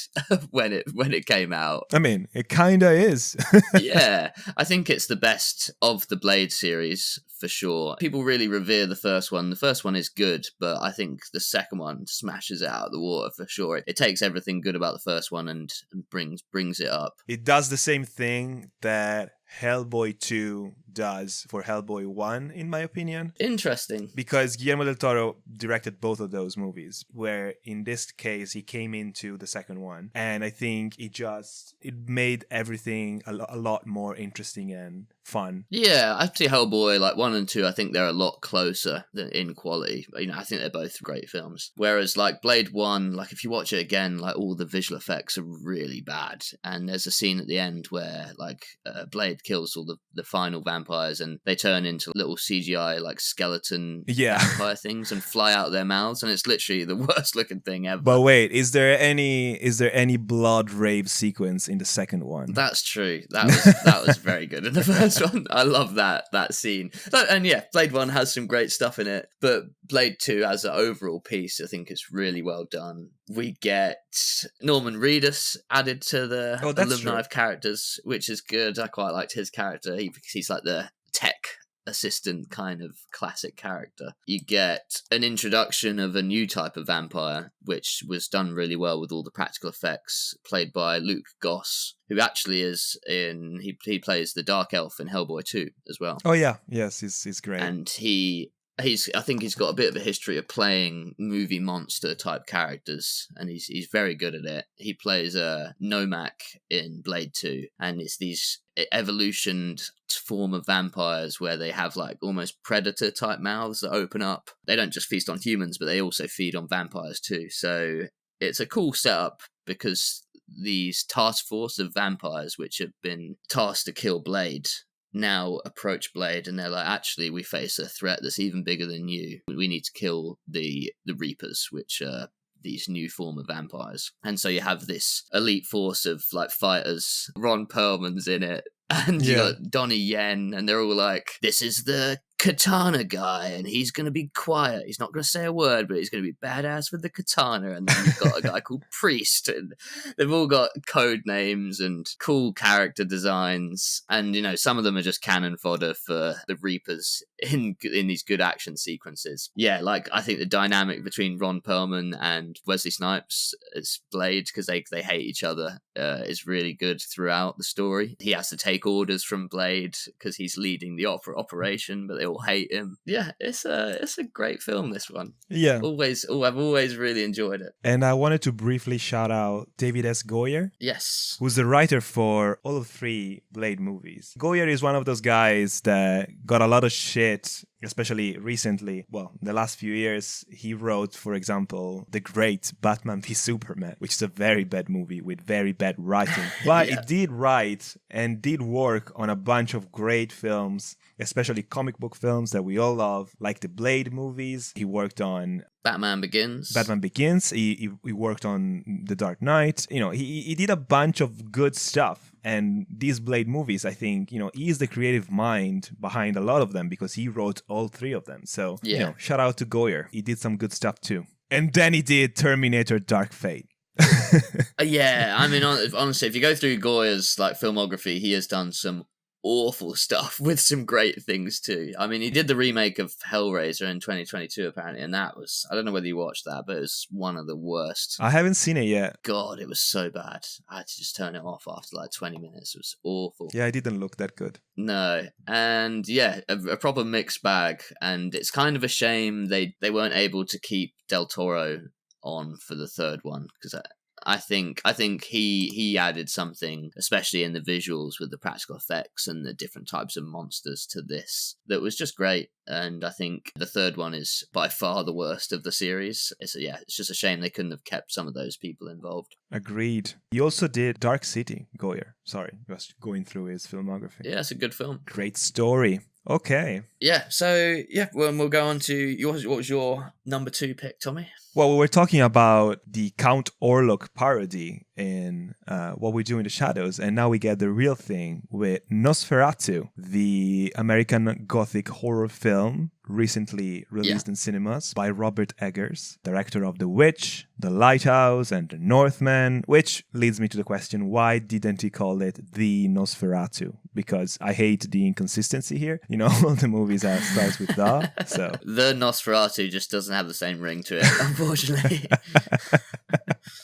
when it came out. I mean, it kinda is. Yeah, I think it's the best of the Blade series for sure. People really revere the first one. The first one is good, but I think the second one smashes it out of the water for sure. It takes everything good about the first one and brings it up. It does the same thing that Hellboy 2 does for Hellboy 1, in my opinion. Interesting. Because Guillermo del Toro directed both of those movies, where in this case he came into the second one, and I think it made everything a lot more interesting and fun. Yeah, I'd say Hellboy, like 1 and 2, I think they're a lot closer than in quality. I think they're both great films. Whereas like Blade 1, like if you watch it again, like all the visual effects are really bad. And there's a scene at the end where like Blade kills all the final vampires and they turn into little CGI like skeleton vampire things and fly out of their mouths, and it's literally the worst looking thing ever. But wait, is there any blood rave sequence in the second one? That's true. That was very good in the first one. I love that scene. And yeah, Blade 1 has some great stuff in it, but Blade 2 as an overall piece, I think it's really well done. We get Norman Reedus added to the alumni of characters, which is good. I quite liked his character. He's like the tech assistant kind of classic character. You get an introduction of a new type of vampire, which was done really well with all the practical effects, played by Luke Goss, who actually is he plays the Dark Elf in Hellboy 2 as well. Oh yeah, yes, he's great. And I think he's got a bit of a history of playing movie monster type characters, and he's very good at it. He plays Nomak in Blade 2, and it's these evolutioned form of vampires where they have like almost predator type mouths that open up. They don't just feast on humans, but they also feed on vampires too. So it's a cool setup because these task force of vampires, which have been tasked to kill Blade, now approach Blade and they're like, actually, we face a threat that's even bigger than you. We need to kill the Reapers, which are these new form of vampires. And so you have this elite force of like fighters. Ron Perlman's in it, and you got Donnie Yen, and they're all like, this is the katana guy, and he's going to be quiet. He's not going to say a word, but he's going to be badass with the katana. And then you've got a guy called Priest, and they've all got code names and cool character designs. And, some of them are just cannon fodder for the Reapers in these good action sequences. Yeah, like, I think the dynamic between Ron Perlman and Wesley Snipes as Blade, because they hate each other, is really good throughout the story. He has to take orders from Blade because he's leading the operation, but they all hate him. Yeah, it's a great film, this one. Yeah. I've always really enjoyed it. And I wanted to briefly shout out David S. Goyer. Yes. Who's the writer for all of 3 Blade movies. Goyer is one of those guys that got a lot of shit especially recently, well, the last few years, he wrote, for example, the great Batman v Superman, which is a very bad movie with very bad writing. But Yeah. it did write and did work on a bunch of great films, especially comic book films that we all love, like the Blade movies. He worked on Batman Begins. He worked on The Dark Knight. You know, he did a bunch of good stuff. And these Blade movies, I think, you know, he is the creative mind behind a lot of them because he wrote all three of them. So, you know, shout out to Goyer. He did some good stuff too. And then he did Terminator Dark Fate. Yeah, I mean, honestly, if you go through Goyer's like filmography, he has done some awful stuff with some great things too. I mean, he did the remake of Hellraiser in 2022 apparently, and that was, I don't know whether you watched that, but it was one of the worst. I haven't seen it yet. God, it was so bad. I had to just turn it off after like 20 minutes. It was awful. Yeah, it didn't look that good. No, and yeah, a proper mixed bag, and it's kind of a shame they weren't able to keep Del Toro on for the third one, because I think he added something, especially in the visuals with the practical effects and the different types of monsters to this, that was just great. And I think the third one is by far the worst of the series. It's just a shame they couldn't have kept some of those people involved. Agreed. He also did Dark City, Goyer. Sorry, just going through his filmography. Yeah, it's a good film. Great story. Okay. Yeah, so yeah, well, we'll go on to what was your number 2 pick, Tommy? Well, we were talking about the Count Orlok parody in What We Do in the Shadows, and now we get the real thing with Nosferatu, the American Gothic horror film recently released in cinemas by Robert Eggers, director of The Witch, The Lighthouse, and The Northman, which leads me to the question, why didn't he call it The Nosferatu? Because I hate the inconsistency here. You know, all the movies starts with the, so... The Nosferatu just doesn't have the same ring to it, unfortunately.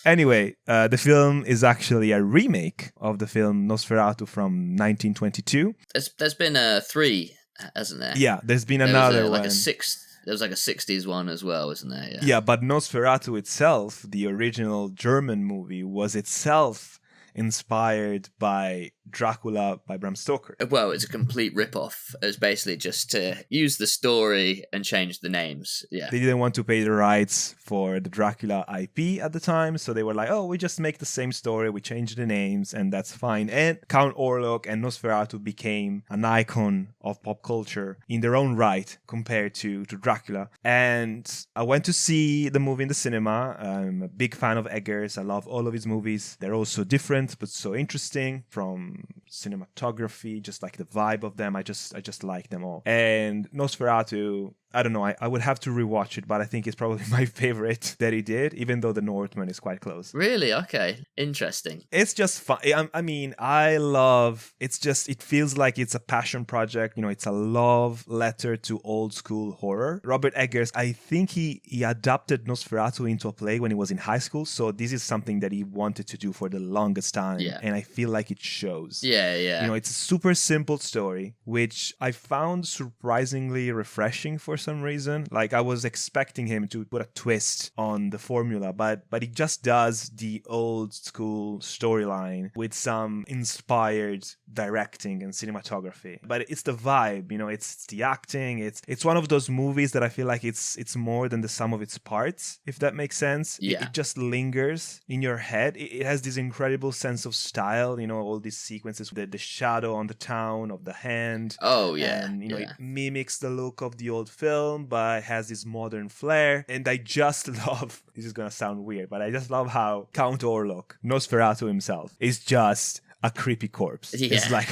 Anyway, the film is actually a remake of the film Nosferatu from 1922. There's been 3, hasn't there? Yeah, there's been another one. There was like a 60s one as well, isn't there? Yeah, but Nosferatu itself, the original German movie, was itself inspired by Dracula by Bram Stoker. Well, it's a complete rip-off. It was basically just to use the story and change the names. Yeah. They didn't want to pay the rights for the Dracula IP at the time, so they were like, oh, we just make the same story, we change the names, and that's fine. And Count Orlok and Nosferatu became an icon of pop culture in their own right compared to Dracula. And I went to see the movie in the cinema. I'm a big fan of Eggers. I love all of his movies. They're all so different, but so interesting, from cinematography, just like the vibe of them. I just like them all. And Nosferatu, I don't know, I would have to rewatch it, but I think it's probably my favorite that he did, even though The Northman is quite close. Really? Okay. Interesting. It's just fun. I mean, I love, it feels like it's a passion project. You know, it's a love letter to old school horror. Robert Eggers, I think he adapted Nosferatu into a play when he was in high school, so this is something that he wanted to do for the longest time, and I feel like it shows. Yeah. You know, it's a super simple story, which I found surprisingly refreshing for some reason. Like, I was expecting him to put a twist on the formula, but he just does the old school storyline with some inspired directing and cinematography. But it's the vibe, you know, it's the acting. It's one of those movies that I feel like it's more than the sum of its parts, if that makes sense. Yeah. It just lingers in your head. It has this incredible sense of style, you know, all these sequences with the shadow on the town of the hand. Oh, yeah. And, you know, it mimics the look of the old film, but has this modern flair. And I just love, this is gonna sound weird, but I just love how Count Orlok, Nosferatu himself, is just a creepy corpse. Yeah. It's like,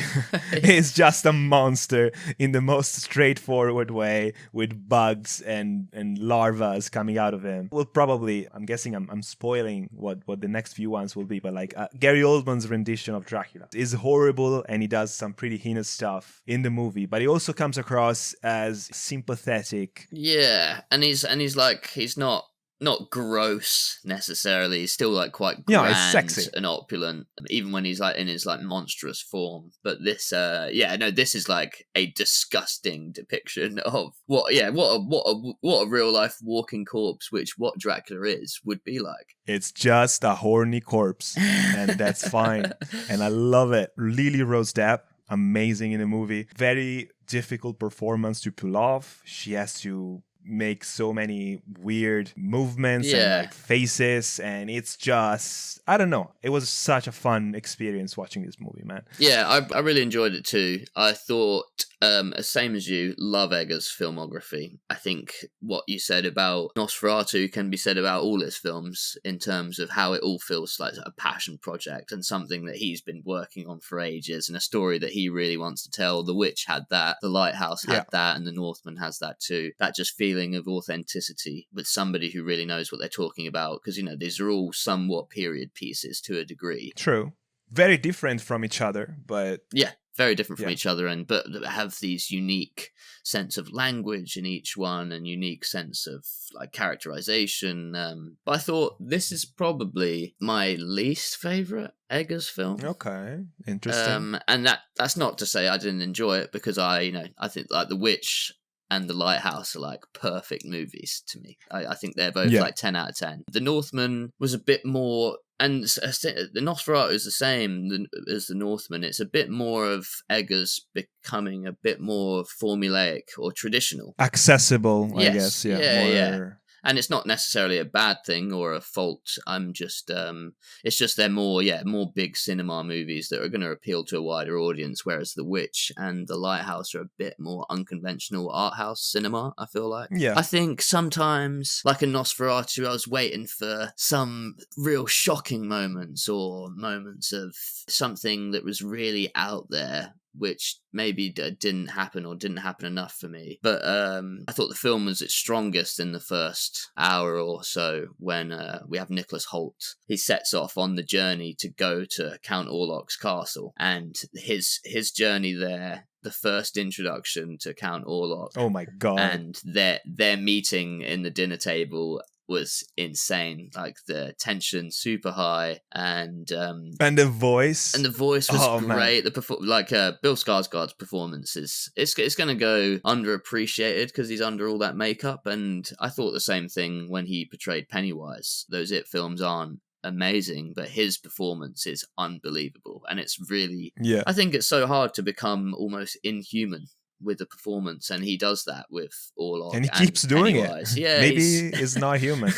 it's just a monster in the most straightforward way, with bugs and larvas coming out of him. Well, probably, I'm guessing I'm spoiling what the next few ones will be, but like Gary Oldman's rendition of Dracula is horrible, and he does some pretty heinous stuff in the movie, but he also comes across as sympathetic. Yeah, and he's not gross necessarily. He's still like quite grand it's sexy and opulent, even when he's like in his like monstrous form. But this, this is like a disgusting depiction of what a real life walking corpse, which what Dracula is, would be like. It's just a horny corpse, and that's fine. And I love it. Lily Rose Depp, amazing in the movie. Very difficult performance to pull off. She has to make so many weird movements and like faces, and it's just, I don't know, it was such a fun experience watching this movie, man. Yeah, I really enjoyed it too. I thought, same as you, love Eggers' filmography. I think what you said about Nosferatu can be said about all his films in terms of how it all feels like a passion project and something that he's been working on for ages, and a story that he really wants to tell. The Witch had that, The Lighthouse had that, and The Northman has that too. That just feeling of authenticity with somebody who really knows what they're talking about, because, you know, these are all somewhat period pieces to a degree. True. Very different from each other, but... Yeah, very different from each other, but have these unique sense of language in each one and unique sense of like characterization. But I thought this is probably my least favorite Eggers film. Okay, interesting. And that's not to say I didn't enjoy it, because I think like The Witch and The Lighthouse are like perfect movies to me. I think they're both like 10 out of 10. The Northman was a bit more, and the Nosferatu is the same as The Northman. It's a bit more of Eggers becoming a bit more formulaic or traditional. Accessible, I guess. Yeah. And it's not necessarily a bad thing or a fault. I'm just, it's just they're more big cinema movies that are going to appeal to a wider audience, whereas The Witch and The Lighthouse are a bit more unconventional art house cinema, I feel like. Yeah. I think sometimes, like in Nosferatu, I was waiting for some real shocking moments or moments of something that was really out there, which maybe didn't happen or didn't happen enough for me. But I thought the film was its strongest in the first hour or so when we have Nicholas Hoult. He sets off on the journey to go to Count Orlok's castle, and his journey there, the first introduction to Count Orlok. Oh my God. And their meeting in the dinner table was insane. Like the tension super high, and the voice was great. Man. Bill Skarsgård's performance it's going to go underappreciated because he's under all that makeup, and I thought the same thing when he portrayed Pennywise. Those It films aren't amazing, but his performance is unbelievable, and it's really I think it's so hard to become almost inhuman with the performance, and he does that with Orlok, and he keeps doing Pennywise. it. Yeah, maybe he's not human.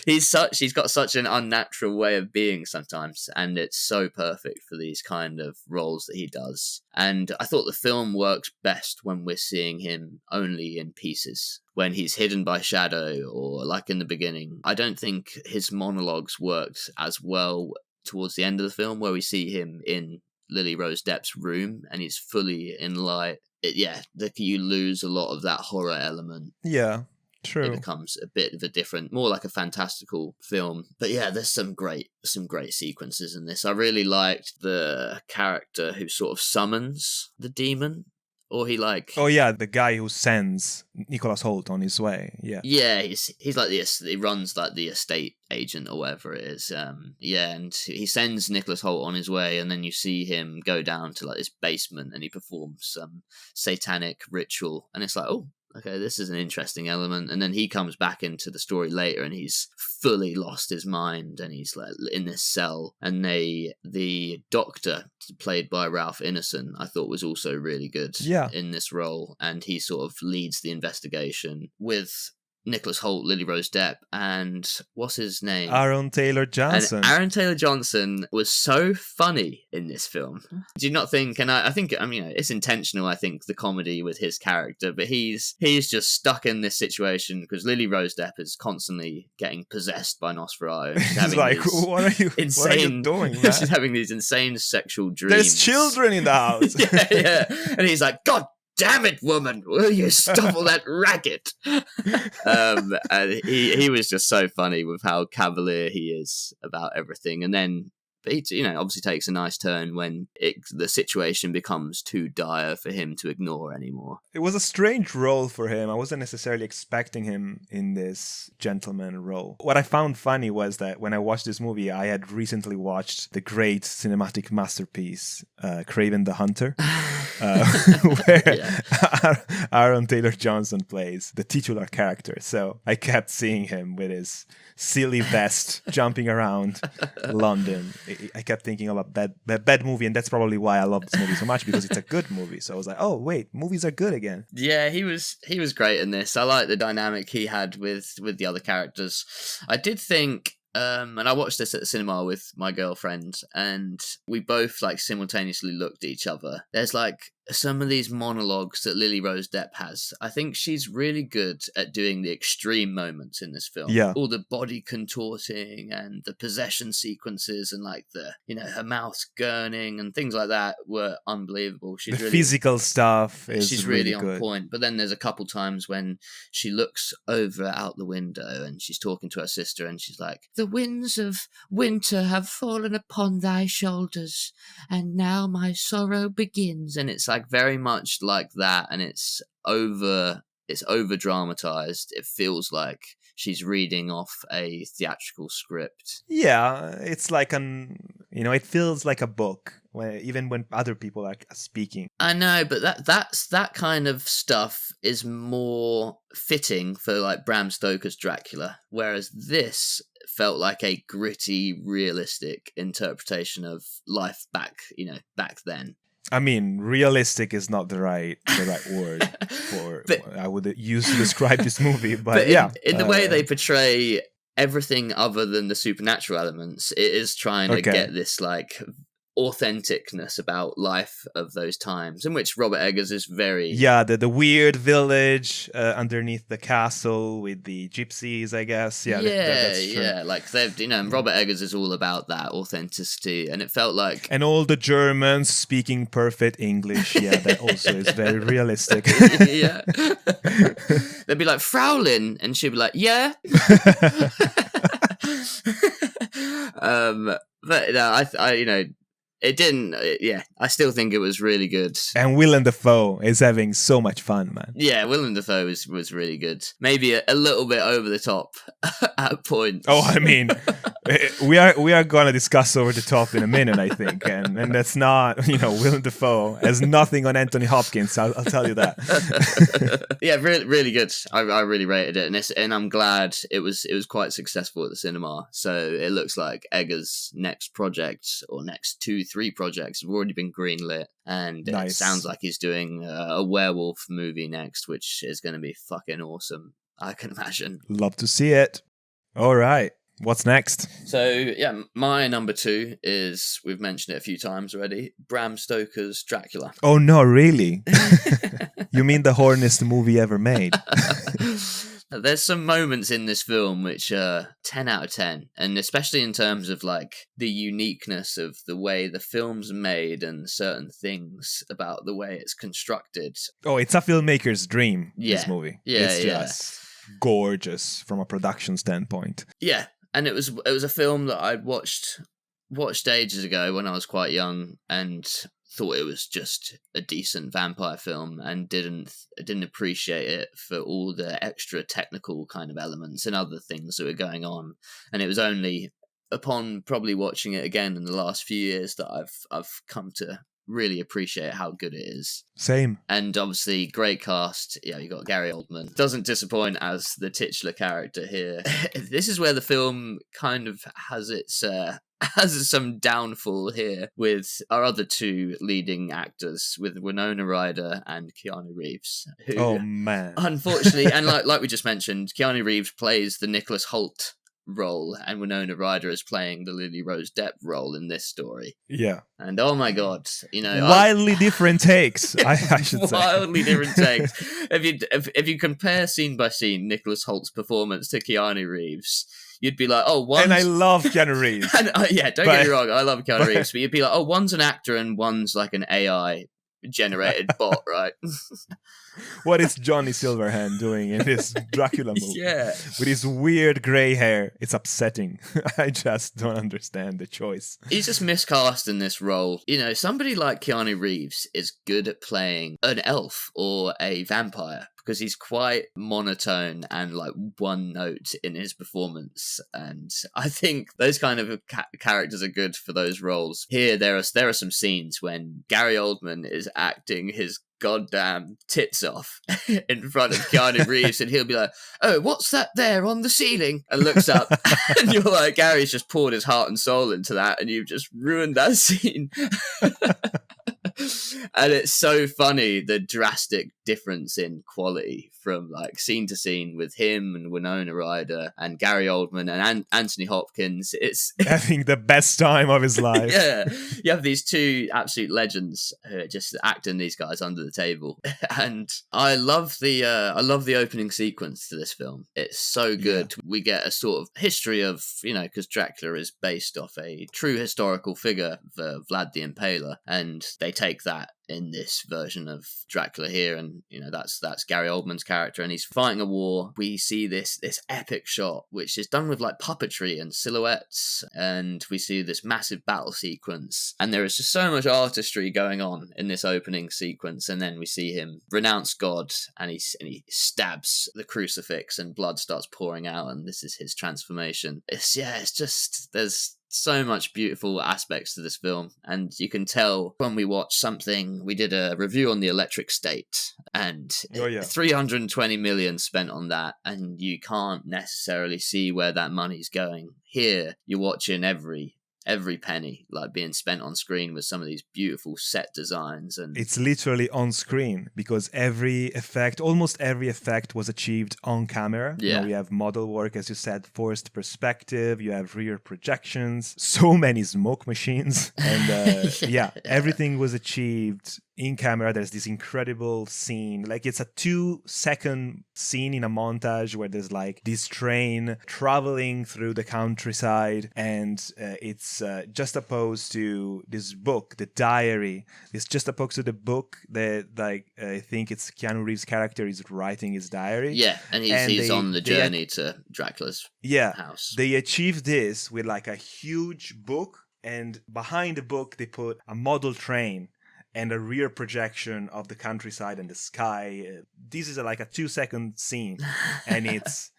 He's got such an unnatural way of being sometimes, and it's so perfect for these kind of roles that he does. And I thought the film works best when we're seeing him only in pieces, when he's hidden by shadow, or like in the beginning. I don't think his monologues worked as well towards the end of the film, where we see him in Lily Rose Depp's room and he's fully in light. You lose a lot of that horror element. Yeah, true. It becomes a bit of a different, more like a fantastical film. But yeah, there's some great sequences in this. I really liked the character who sort of summons the demon. Or he like... Oh yeah, the guy who sends Nicholas Hoult on his way. Yeah. Yeah, he's like this. He runs like the estate agent or whatever it is. And he sends Nicholas Hoult on his way, and then you see him go down to like this basement, and he performs some satanic ritual, and it's like, oh, okay, this is an interesting element. And then he comes back into the story later, and he's fully lost his mind, and he's like in this cell. And the doctor, played by Ralph Ineson, I thought was also really good in this role, and he sort of leads the investigation with Nicholas Hoult, Lily Rose Depp, and what's his name? Aaron Taylor Johnson. And Aaron Taylor Johnson was so funny in this film. Do you not think? And I think, I mean, it's intentional. I think the comedy with his character, but he's just stuck in this situation because Lily Rose Depp is constantly getting possessed by Nosferatu. He's like, what are you doing, man? She's having these insane sexual dreams. There's children in the house. yeah, and he's like, God damn it, woman, will you stop all that racket? And he was just so funny with how cavalier he is about everything. And then he, obviously takes a nice turn when the situation becomes too dire for him to ignore anymore. It was a strange role for him. I wasn't necessarily expecting him in this gentleman role. What I found funny was that when I watched this movie, I had recently watched the great cinematic masterpiece, Kraven the Hunter, where Aaron Taylor Johnson plays the titular character. So I kept seeing him with his silly vest jumping around London I kept thinking about bad movie, and that's probably why I love this movie so much, because it's a good movie. So I was like, oh wait, movies are good again. Yeah, he was great in this. I like the dynamic he had with the other characters. I did think, and I watched this at the cinema with my girlfriend, and we both like simultaneously looked at each other. There's like some of these monologues that Lily Rose Depp has. I think she's really good at doing the extreme moments in this film. Yeah. All the body contorting and the possession sequences and like the, her mouth gurning and things like that were unbelievable. The physical stuff is she's really on good. point. But then there's a couple times when she looks over out the window and she's talking to her sister and she's like, "The winds of winter have fallen upon thy shoulders, and now my sorrow begins." And it's like very much like that, and it's over dramatized. It feels like she's reading off a theatrical script. Yeah, it's like it feels like a book, even when other people are speaking. I know, but that kind of stuff is more fitting for like Bram Stoker's Dracula, whereas this felt like a gritty, realistic interpretation of life back then. I mean, realistic is not the right word for I would use to describe this movie, but yeah. In the way they portray everything other than the supernatural elements, it is trying to get this like authenticness about life of those times, in which Robert Eggers is very the weird village underneath the castle with the gypsies, I guess. That's true. Like they've and Robert Eggers is all about that authenticity, and it felt like, and all the Germans speaking perfect English. That also is very realistic. Yeah. They'd be like, "Fraulein," and she'd be like, "Yeah." But no, I it didn't. I still think it was really good. And Willem Dafoe is having so much fun, man. Yeah, Willem Dafoe was really good. Maybe a little bit over the top at points. Oh, I mean, we are gonna discuss over the top in a minute, I think, and that's not Willem Dafoe has nothing on Anthony Hopkins. I'll tell you that. Yeah, really, really good. I really rated it, and I'm glad it was quite successful at the cinema. So it looks like Eggers' next project or next 2-3 projects have already been greenlit, and It sounds like he's doing a werewolf movie next, which is going to be fucking awesome, I can imagine. Love to see it. All right, what's next? So my number 2 is, we've mentioned it a few times already, Bram Stoker's Dracula. Oh no, really? You mean the horniest movie ever made? There's some moments in this film which are 10 out of 10, and especially in terms of like the uniqueness of the way the film's made and certain things about the way it's constructed. Oh, it's a filmmaker's dream, this movie. It's just gorgeous from a production standpoint. Yeah, and it was a film that I'd watched ages ago when I was quite young, and thought it was just a decent vampire film, and didn't appreciate it for all the extra technical kind of elements and other things that were going on. And it was only upon probably watching it again in the last few years that I've come to really appreciate how good it is. Same. And obviously great cast. You got Gary Oldman. Doesn't disappoint as the titular character here. This is where the film kind of has some downfall here with our other 2 leading actors, with Winona Ryder and Keanu Reeves. Who, oh man, unfortunately, and like we just mentioned, Keanu Reeves plays the Nicholas Hoult role, and Winona Ryder is playing the Lily Rose Depp role in this story. Yeah. And oh my god, wildly different takes. I should say wildly different takes. If you compare scene by scene Nicholas Holt's performance to Keanu Reeves, you'd be like, oh, one's... And I love Keanu Reeves. And, don't get me wrong, I love Keanu Reeves, but you'd be like, oh, one's an actor and one's like an AI generated bot, right? What is Johnny Silverhand doing in this Dracula movie? Yeah. With his weird grey hair. It's upsetting. I just don't understand the choice. He's just miscast in this role. Somebody like Keanu Reeves is good at playing an elf or a vampire, because he's quite monotone and like one note in his performance, and I think those kind of characters are good for those roles. Here, there are some scenes when Gary Oldman is acting his goddamn tits off in front of Keanu Reeves, and he'll be like, "Oh, what's that there on the ceiling?" and looks up, and you're like, Gary's just poured his heart and soul into that, and you've just ruined that scene. And it's so funny, the drastic difference in quality from like scene to scene with him and Winona Ryder and Gary Oldman and Anthony Hopkins. It's having the best time of his life. Yeah, you have these two absolute legends who are just acting these guys under the table, and I love the opening sequence to this film. It's so good. Yeah. We get a sort of history of, because Dracula is based off a true historical figure, Vlad the Impaler, and they take that in this version of Dracula here, and that's Gary Oldman's character, and he's fighting a war. We see this epic shot which is done with like puppetry and silhouettes, and we see this massive battle sequence, and there is just so much artistry going on in this opening sequence. And then we see him renounce God, and he stabs the crucifix, and blood starts pouring out, and this is his transformation. It's just, there's so much beautiful aspects to this film, and you can tell when we watch something. We did a review on The Electric State, and 320 million spent on that, and you can't necessarily see where that money's going. Here you're watching every penny like being spent on screen with some of these beautiful set designs, and it's literally on screen because almost every effect was achieved on camera. Yeah, we have model work, as you said, forced perspective, you have rear projections, so many smoke machines, and everything was achieved in camera. There's this incredible scene, like it's a 2-second scene in a montage where there's like this train traveling through the countryside, and it's just opposed to this book, the diary. It's just opposed to the book that, like, I think it's Keanu Reeves' character is writing his diary. Yeah, and he's on the journey to Dracula's house. They achieved this with like a huge book, and behind the book they put a model train and a rear projection of the countryside and the sky. This is like a 2-second scene, and it's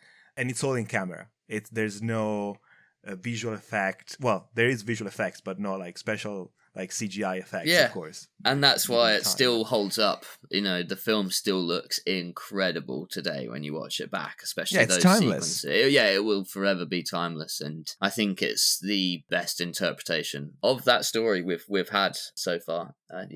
all in camera. There's no visual effect. Well, there is visual effects, but no like special like CGI effects, of course. And that's why it still holds up. The film still looks incredible today when you watch it back, especially those timeless. Sequences. It will forever be timeless, and I think it's the best interpretation of that story we've had so far. I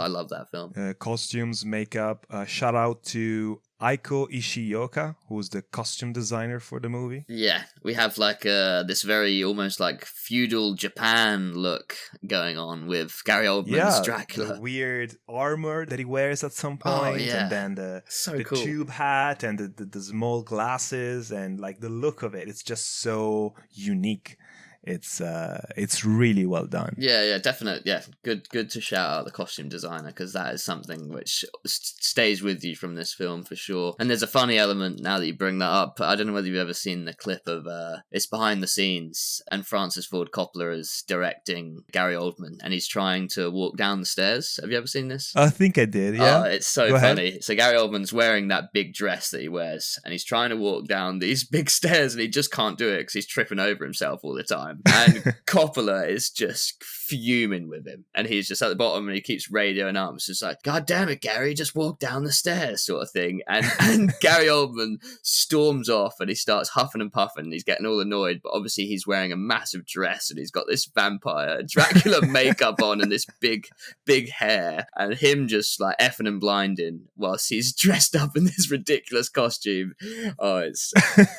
love that film. Costumes, makeup. Shout out to Aiko Ishioka, who's the costume designer for the movie. Yeah, we have like this very almost like feudal Japan look going on with Gary Oldman's Dracula. The weird armor that he wears at some point, and then the cool tube hat and the small glasses, and like the look of it. It's just so unique. It's really well done. Yeah, definitely. Yeah, good to shout out the costume designer, because that is something which stays with you from this film for sure. And there's a funny element now that you bring that up. I don't know whether you've ever seen the clip of it's behind the scenes, and Francis Ford Coppola is directing Gary Oldman, and he's trying to walk down the stairs. Have you ever seen this? I think I did. Yeah, it's so funny. So Gary Oldman's wearing that big dress that he wears, and he's trying to walk down these big stairs, and he just can't do it because he's tripping over himself all the time. And Coppola is just fuming with him, and he's just at the bottom, and he keeps radioing up. It's just like, God damn it, Gary, just walk down the stairs, sort of thing. And Gary Oldman storms off, and he starts huffing and puffing, and he's getting all annoyed, but obviously he's wearing a massive dress, and he's got this vampire Dracula makeup on, and this big hair, and him just like effing and blinding whilst he's dressed up in this ridiculous costume. Oh, it's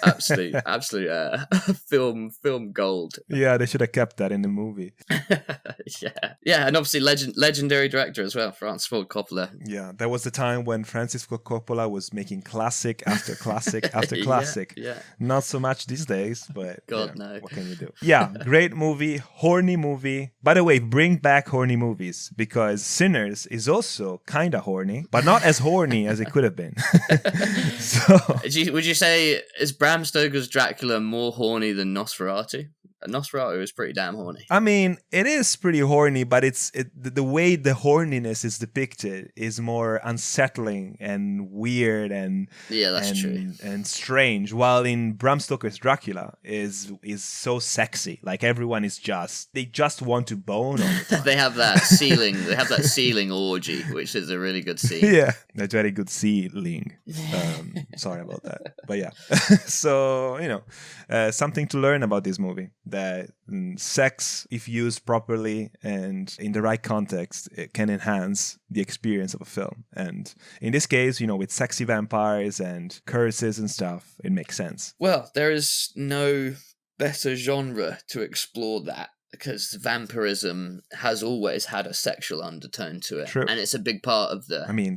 absolute film gold. Yeah, they should have kept that in the movie. Yeah, and obviously legendary director as well, Francis Ford Coppola. Yeah, that was the time when Francis Ford Coppola was making classic after classic after classic. Yeah. Not so much these days, but no. What can you do? Yeah, great movie, horny movie. By the way, bring back horny movies, because Sinners is also kind of horny, but not as horny as it could have been. So, would you say, is Bram Stoker's Dracula more horny than Nosferatu? Nosferatu is pretty damn horny. I mean, it is pretty horny, but the way the horniness is depicted is more unsettling and weird and true. And strange. While in Bram Stoker's Dracula is so sexy. Like everyone is they just want to bone all the time. They have that ceiling orgy, which is a really good scene. Yeah, that's very good ceiling. Sorry about that, but yeah. So something to learn about this movie, that sex, if used properly and in the right context, it can enhance the experience of a film. And in this case, with sexy vampires and curses and stuff, it makes sense. Well, there is no better genre to explore that, because vampirism has always had a sexual undertone to it. True. And it's a big part of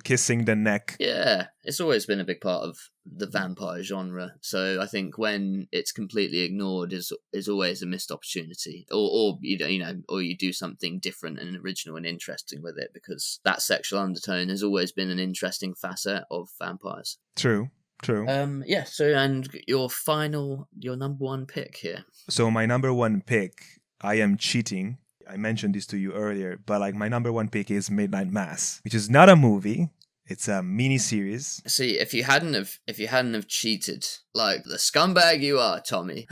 kissing the neck. Yeah, it's always been a big part of the vampire genre. So I think when it's completely ignored is always a missed opportunity. Or you do something different and original and interesting with it, because that sexual undertone has always been an interesting facet of vampires. True. Yeah, so and your number one pick here. So my number one pick, I am cheating. I mentioned this to you earlier, but my number one pick is Midnight Mass, which is not a movie. It's a mini-series. See, if you hadn't have cheated, like the scumbag you are, Tommy,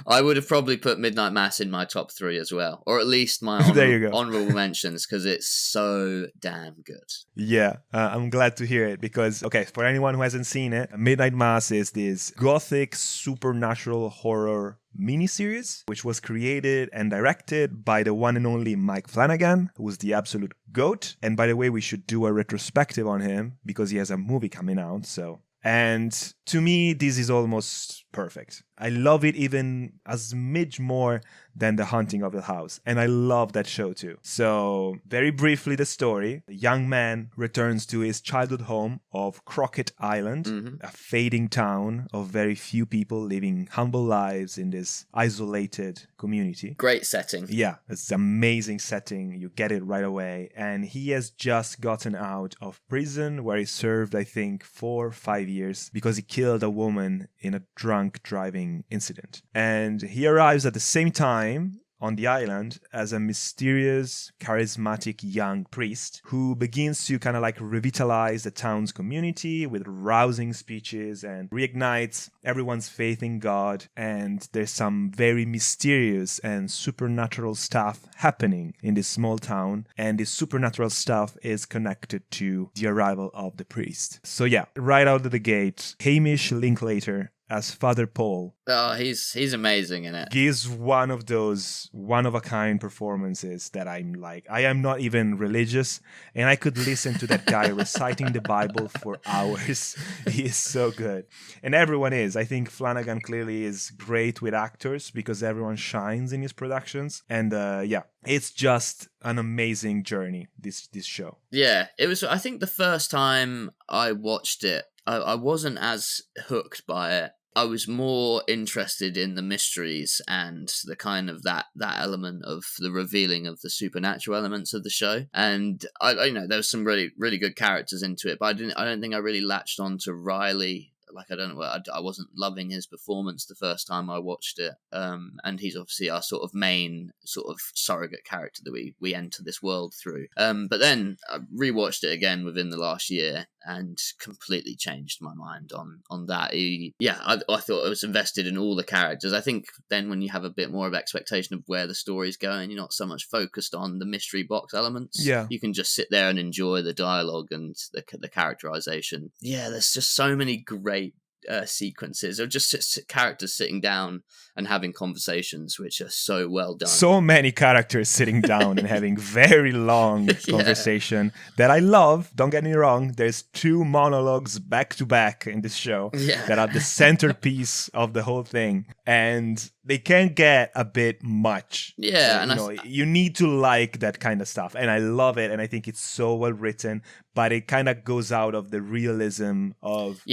I would have probably put Midnight Mass in my top 3 as well, or at least my honorable mentions, because it's so damn good. Yeah, I'm glad to hear it, because, for anyone who hasn't seen it, Midnight Mass is this gothic supernatural horror miniseries, which was created and directed by the one and only Mike Flanagan, who was the absolute GOAT. And by the way, we should do a retrospective on him, because he has a movie coming out, so... And to me, this is almost perfect. I love it even a smidge more than The Haunting of the House. And I love that show too. So, very briefly, the story. A young man returns to his childhood home of Crockett Island, a fading town of very few people living humble lives in this isolated community. Great setting. Yeah, it's an amazing setting. You get it right away. And he has just gotten out of prison, where he served, I think, 4 or 5 years, because he killed a woman in a drunk driving incident. And he arrives at the same time on the island as a mysterious, charismatic young priest who begins to kind of revitalize the town's community with rousing speeches and reignites everyone's faith in God. And there's some very mysterious and supernatural stuff happening in this small town. And this supernatural stuff is connected to the arrival of the priest. So yeah, right out of the gate, Hamish Linklater as Father Paul. Oh, he's amazing in it. Gives one of those one-of-a-kind performances that I'm like, I am not even religious, and I could listen to that guy reciting the Bible for hours. He is so good. And everyone is. I think Flanagan clearly is great with actors, because everyone shines in his productions. And it's just an amazing journey, this show. Yeah, it was, I think the first time I watched it, I wasn't as hooked by it. I was more interested in the mysteries and the kind of that element of the revealing of the supernatural elements of the show. And I there was some really, really good characters into it, but I don't think I really latched on to Riley. I wasn't loving his performance the first time I watched it. And he's obviously our sort of main sort of surrogate character that we enter this world through. But then I rewatched it again within the last year and completely changed my mind on that. I thought I was invested in all the characters. I think then when you have a bit more of expectation of where the story's going, you're not so much focused on the mystery box elements. Yeah. You can just sit there and enjoy the dialogue and the characterization. Yeah, there's just so many great sequences of just characters sitting down and having conversations, which are so well done. So many characters sitting down and having very long conversation that I love. Don't get me wrong. There's 2 monologues back to back in this show that are the centerpiece of the whole thing. And they can get a bit much. Yeah. And you need to like that kind of stuff. And I love it. And I think it's so well written, but it kind of goes out of the realism of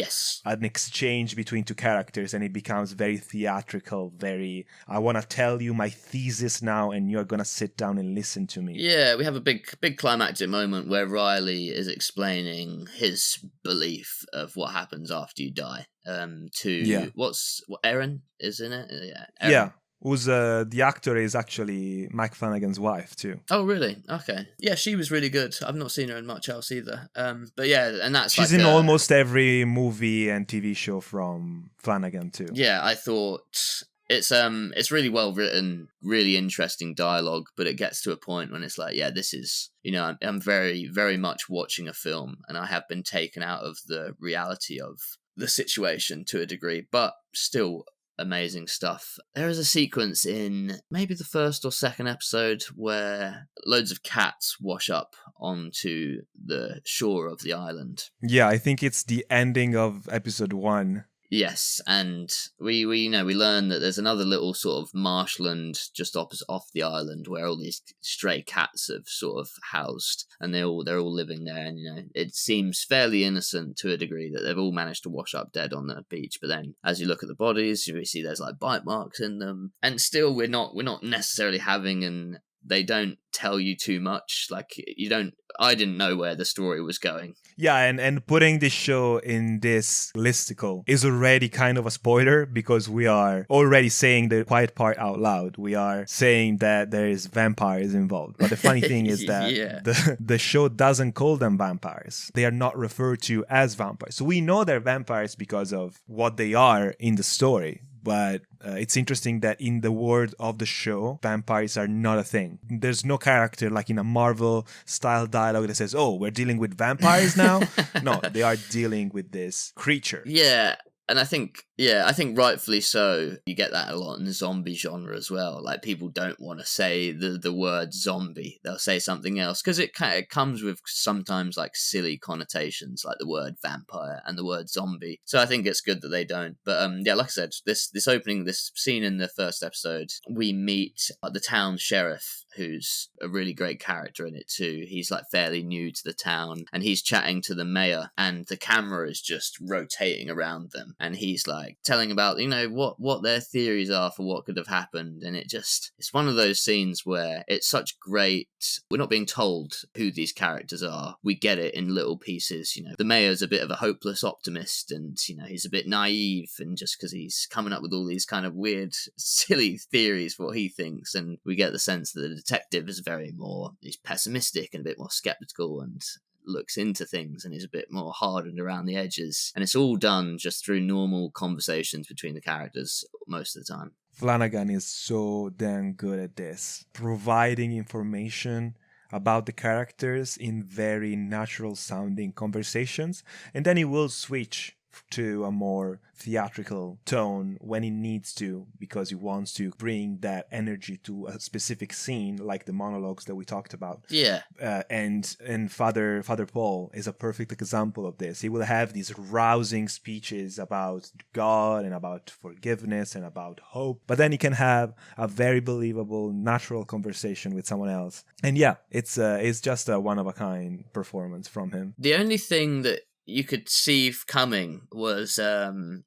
an exchange between 2 characters, and it becomes very theatrical, I want to tell you my thesis now, and you're going to sit down and listen to me. Yeah, we have a big climactic moment where Riley is explaining his belief of what happens after you die. What Erin is in it? Yeah. who's the actor is actually Mike Flanagan's wife too. Oh, really? Okay. Yeah, she was really good. I've not seen her in much else either. But yeah, and that's she's in almost every movie and TV show from Flanagan too. Yeah, I thought it's really well written, really interesting dialogue, but it gets to a point when it's like, yeah, this is, I'm very, very much watching a film, and I have been taken out of the reality of the situation to a degree, but still amazing stuff. There is a sequence in maybe the first or second episode where loads of cats wash up onto the shore of the island. Yeah, I think it's the ending of episode 1. Yes, and we learn that there's another little sort of marshland just off the island where all these stray cats have sort of housed, and they're all living there. And it seems fairly innocent to a degree that they've all managed to wash up dead on the beach. But then, as you look at the bodies, you see there's like bite marks in them, and still we're not necessarily having they don't tell you too much. I didn't know where the story was going. Yeah, and putting this show in this listicle is already kind of a spoiler, because we are already saying the quiet part out loud. We are saying that there is vampires involved. But the funny thing is that yeah. the show doesn't call them vampires. They are not referred to as vampires. So we know they're vampires because of what they are in the story. But it's interesting that in the world of the show, vampires are not a thing. There's no character like in a Marvel-style dialogue that says, oh, we're dealing with vampires now. No, they are dealing with this creature. Yeah, and I think rightfully so. You get that a lot in the zombie genre as well. Like, people don't want to say the word zombie. They'll say something else because it comes with sometimes like silly connotations, like the word vampire and the word zombie. So I think it's good that they don't. But yeah, like I said, this scene in the first episode, we meet the town sheriff, who's a really great character in it too. He's like fairly new to the town, and he's chatting to the mayor, and the camera is just rotating around them, and he's like telling about what their theories are for what could have happened. And it's one of those scenes where it's such great, we're not being told who these characters are, we get it in little pieces. The mayor's a bit of a hopeless optimist, and he's a bit naive, and just because he's coming up with all these kind of weird silly theories for what he thinks, and we get the sense that the detective is he's pessimistic and a bit more skeptical and looks into things and is a bit more hardened around the edges. And it's all done just through normal conversations between the characters most of the time. Flanagan is so damn good at this, providing information about the characters in very natural sounding conversations, and then he will switch to a more theatrical tone when he needs to, because he wants to bring that energy to a specific scene, like the monologues that we talked about. Yeah. And Father Paul is a perfect example of this. He will have these rousing speeches about God and about forgiveness and about hope, but then he can have a very believable, natural conversation with someone else. And yeah, it's just a one-of-a-kind performance from him. The only thing that you could see coming was,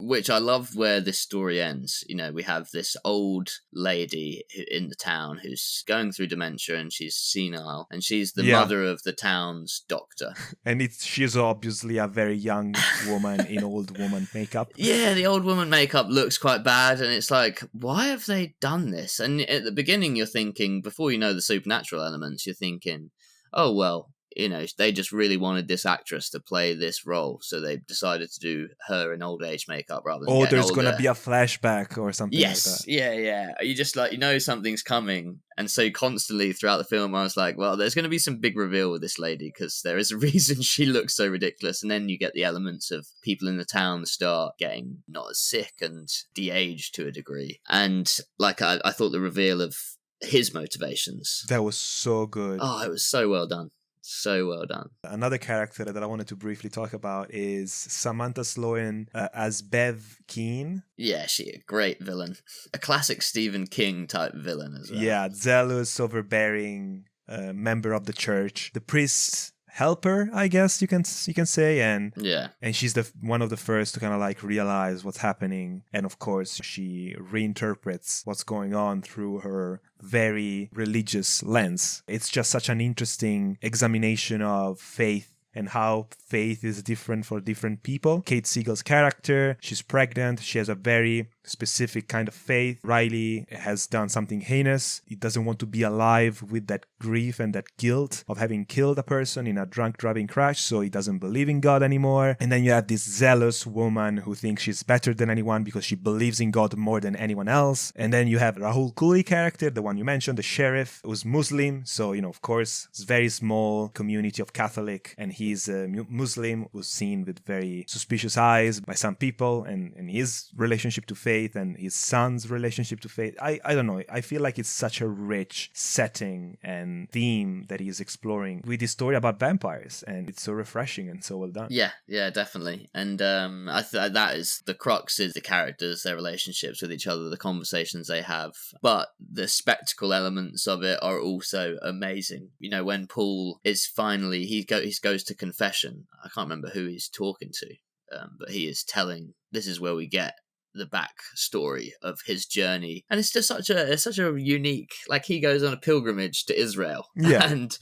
which I love where this story ends. We have this old lady in the town who's going through dementia, and she's senile, and she's the mother of the town's doctor. And she's obviously a very young woman in old woman makeup. Yeah, the old woman makeup looks quite bad, and it's like, why have they done this? And at the beginning you're thinking, before you know the supernatural elements, you're thinking, oh, well, they just really wanted this actress to play this role, so they decided to do her in old age makeup rather than there's going to be a flashback or something like that. Yeah. You just something's coming, and so constantly throughout the film I was like, well, there's going to be some big reveal with this lady, because there is a reason she looks so ridiculous. And then you get the elements of people in the town start getting not as sick and de-aged to a degree. And I thought the reveal of his motivations, that was so good. Oh, it was so well done. So well done. Another character that I wanted to briefly talk about is Samantha Sloan as Bev Keane. Yeah, she a great villain. A classic Stephen King type villain as well. Yeah, zealous, overbearing member of the church. The priest's helper, I guess you can say, and she's one of the first to kind of realize what's happening, and of course she reinterprets what's going on through her very religious lens. It's just such an interesting examination of faith and how faith is different for different people. Kate Siegel's character, she's pregnant, she has a very specific kind of faith. Riley has done something heinous. He doesn't want to be alive with that grief and that guilt of having killed a person in a drunk driving crash, so he doesn't believe in God anymore. And then you have this zealous woman who thinks she's better than anyone because she believes in God more than anyone else. And then you have Rahul Kohli character, the one you mentioned, the sheriff, who's Muslim. So, of course, it's a very small community of Catholic, and he's a Muslim who's seen with very suspicious eyes by some people, and his relationship to faith and his son's relationship to faith. I don't know. I feel like it's such a rich setting and theme that he's exploring with this story about vampires, and it's so refreshing and so well done. Yeah, definitely. And that is the crux, is the characters, their relationships with each other, the conversations they have. But the spectacle elements of it are also amazing. When Paul is finally, he goes to confession. I can't remember who he's talking to, but he is telling, this is where we get the back story of his journey, and it's just such a unique, like, he goes on a pilgrimage to Israel, and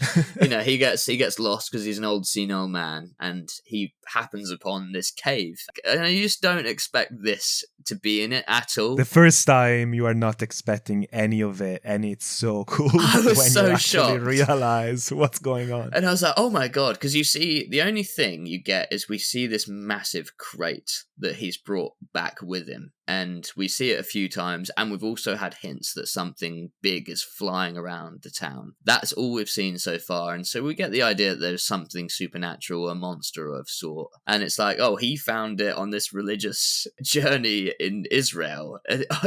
he gets lost because he's an old senile man, and he happens upon this cave, and you just don't expect this to be in it at all. The first time you are not expecting any of it, and it's so cool I was when so you actually shocked. Realize what's going on. And I was like, oh my god, because you see, the only thing you get is we see this massive crate that he's brought back with him, and we see it a few times, and we've also had hints that something big is flying around the town. That's all we've seen so far, and so we get the idea that there's something supernatural, a monster of sort, and it's like, oh, he found it on this religious journey in Israel,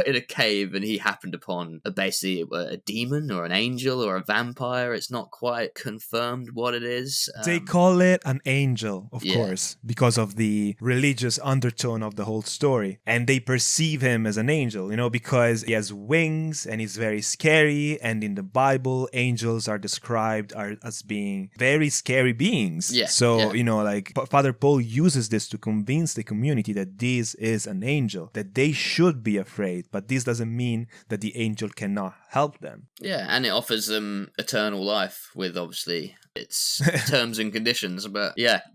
in a cave, and he happened upon basically a demon or an angel or a vampire. It's not quite confirmed what it is. They call it an angel, of course, because of the religious undertone of the whole story, and they perceive him as an angel, because he has wings and he's very scary, and in the Bible, angels are described as being very scary beings. Like Father Paul uses this to convince the community that this is an angel, that they should be afraid, but this doesn't mean that the angel cannot help them. Yeah, and it offers them eternal life with, obviously, its terms and conditions, but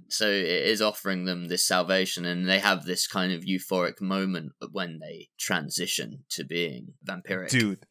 so it is offering them this salvation, and they have this kind of euphoric moment when they transition to being vampiric. Dude,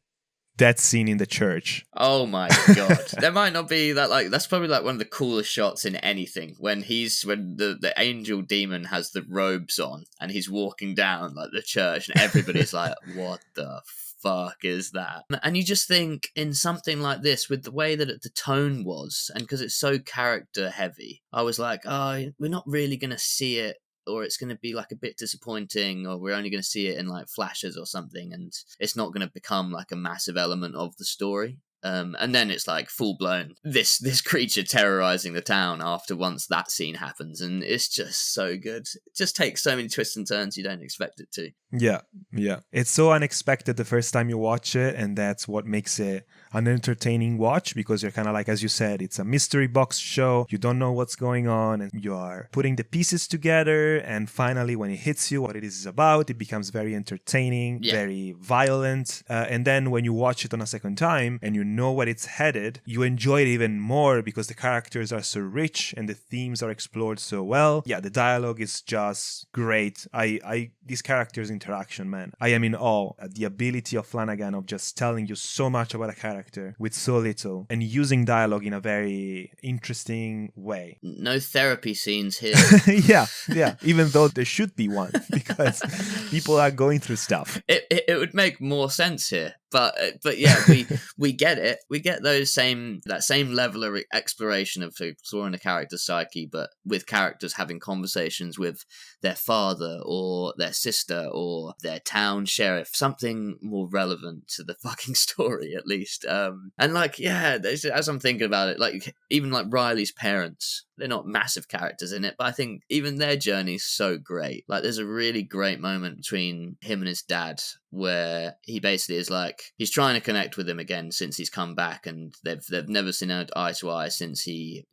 that scene in the church. Oh my god. There might not be that, that's probably one of the coolest shots in anything, when the angel demon has the robes on and he's walking down the church, and everybody's like, what the fuck is that? And you just think, in something like this, with the way that the tone was, and because it's so character heavy, I was like, oh, we're not really going to see it, or it's going to be a bit disappointing, or we're only going to see it in flashes or something, and it's not going to become a massive element of the story. And then it's full blown this creature terrorizing the town once that scene happens, and it's just so good. It just takes so many twists and turns you don't expect it to. Yeah. It's so unexpected the first time you watch it, and that's what makes it an entertaining watch, because you're kind of as you said, it's a mystery box show. You don't know what's going on, and you are putting the pieces together, and finally when it hits you what it is about, it becomes very entertaining, very violent, and then when you watch it on a second time and you know where it's headed, you enjoy it even more because the characters are so rich and the themes are explored so well. The dialogue is just great. These characters' interaction, man, I am in awe at the ability of Flanagan of just telling you so much about a character with so little, and using dialogue in a very interesting way. No therapy scenes here. yeah, even though there should be one, because people are going through stuff. It would make more sense here. But we get it. We get that same level of exploration of exploring a character's psyche, but with characters having conversations with their father or their sister or their town sheriff, something more relevant to the fucking story, at least. And as I'm thinking about it, even Riley's parents, they're not massive characters in it, but I think even their journey's so great. There's a really great moment between him and his dad where he basically is like, he's trying to connect with him again since he's come back, and they've never seen eye to eye since he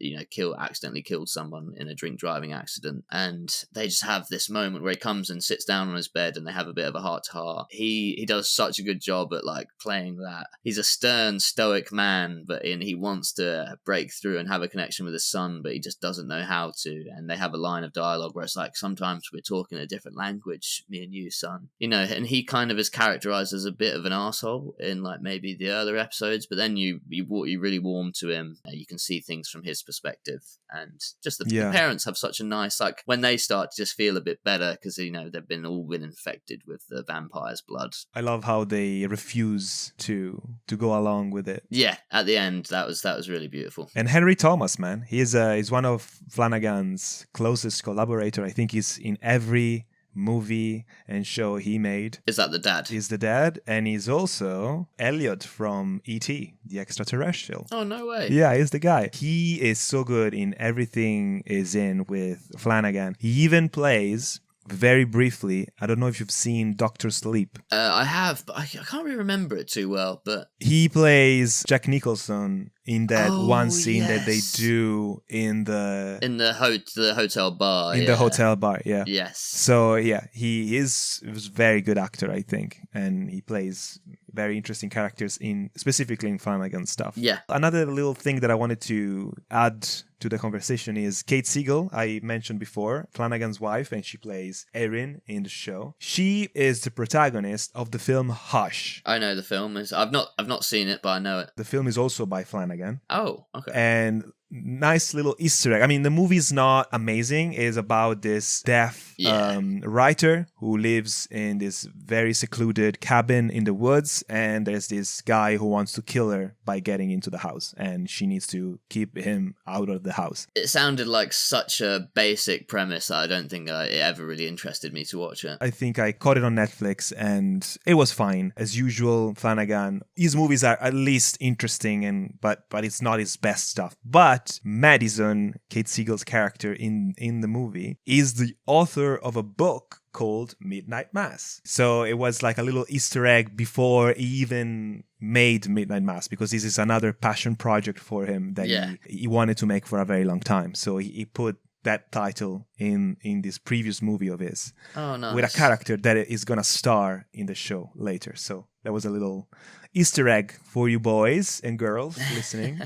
accidentally killed someone in a drink driving accident, and they just have this moment where he comes and sits down on his bed and they have a bit of a heart to heart. He does such a good job at like playing that. He's a stern, stoic man, and he wants to break through and have a connection with his son, but he just doesn't know how to. And they have a line of dialogue where it's like, sometimes we're talking a different language, me and you, son. And he kind of is characterized as a bit of an asshole in like maybe the earlier episodes, but then you really warm to him. You can see things from his perspective, and just the parents have such a nice, like, when they start to just feel a bit better because they've been infected with the vampire's blood. I love how they refuse to go along with it. Yeah, at the end, that was really beautiful. And Henry Thomas, man, he's one of Flanagan's closest collaborator. I think he's in every movie and show he made. Is that the dad? He's the dad, and he's also Elliot from E.T., the extraterrestrial. Oh, no way. Yeah, he's the guy. He is so good in everything is in with Flanagan. He even plays, very briefly, I don't know if you've seen Dr. Sleep. I have, but I can't really remember it too well. But he plays Jack Nicholson in that one scene yes. that they do in the hotel bar. In the hotel bar, yeah. Yes. So yeah, he was a very good actor, I think, and he plays very interesting characters specifically in Flanagan stuff. Yeah. Another little thing that I wanted to add to the conversation is Kate Siegel, I mentioned before, Flanagan's wife, and she plays Erin in the show. She is the protagonist of the film Hush. I know the film is. I've not seen it, but I know it. The film is also by Flanagan. Oh, okay. And nice little Easter egg. I mean, the movie's not amazing. It's about this deaf writer who lives in this very secluded cabin in the woods, and there's this guy who wants to kill her by getting into the house, and she needs to keep him out of the house. It sounded like such a basic premise that I don't think it ever really interested me to watch it. I think I caught it on Netflix, and it was fine. As usual, Flanagan, his movies are at least interesting, but it's not his best stuff. But Madison, Kate Siegel's character in the movie, is the author of a book called Midnight Mass. So it was like a little Easter egg before he even made Midnight Mass, because this is another passion project for him that he wanted to make for a very long time. So he put that title in this previous movie of his. Oh, nice. With a character that is going to star in the show later. So that was a little Easter egg for you boys and girls listening.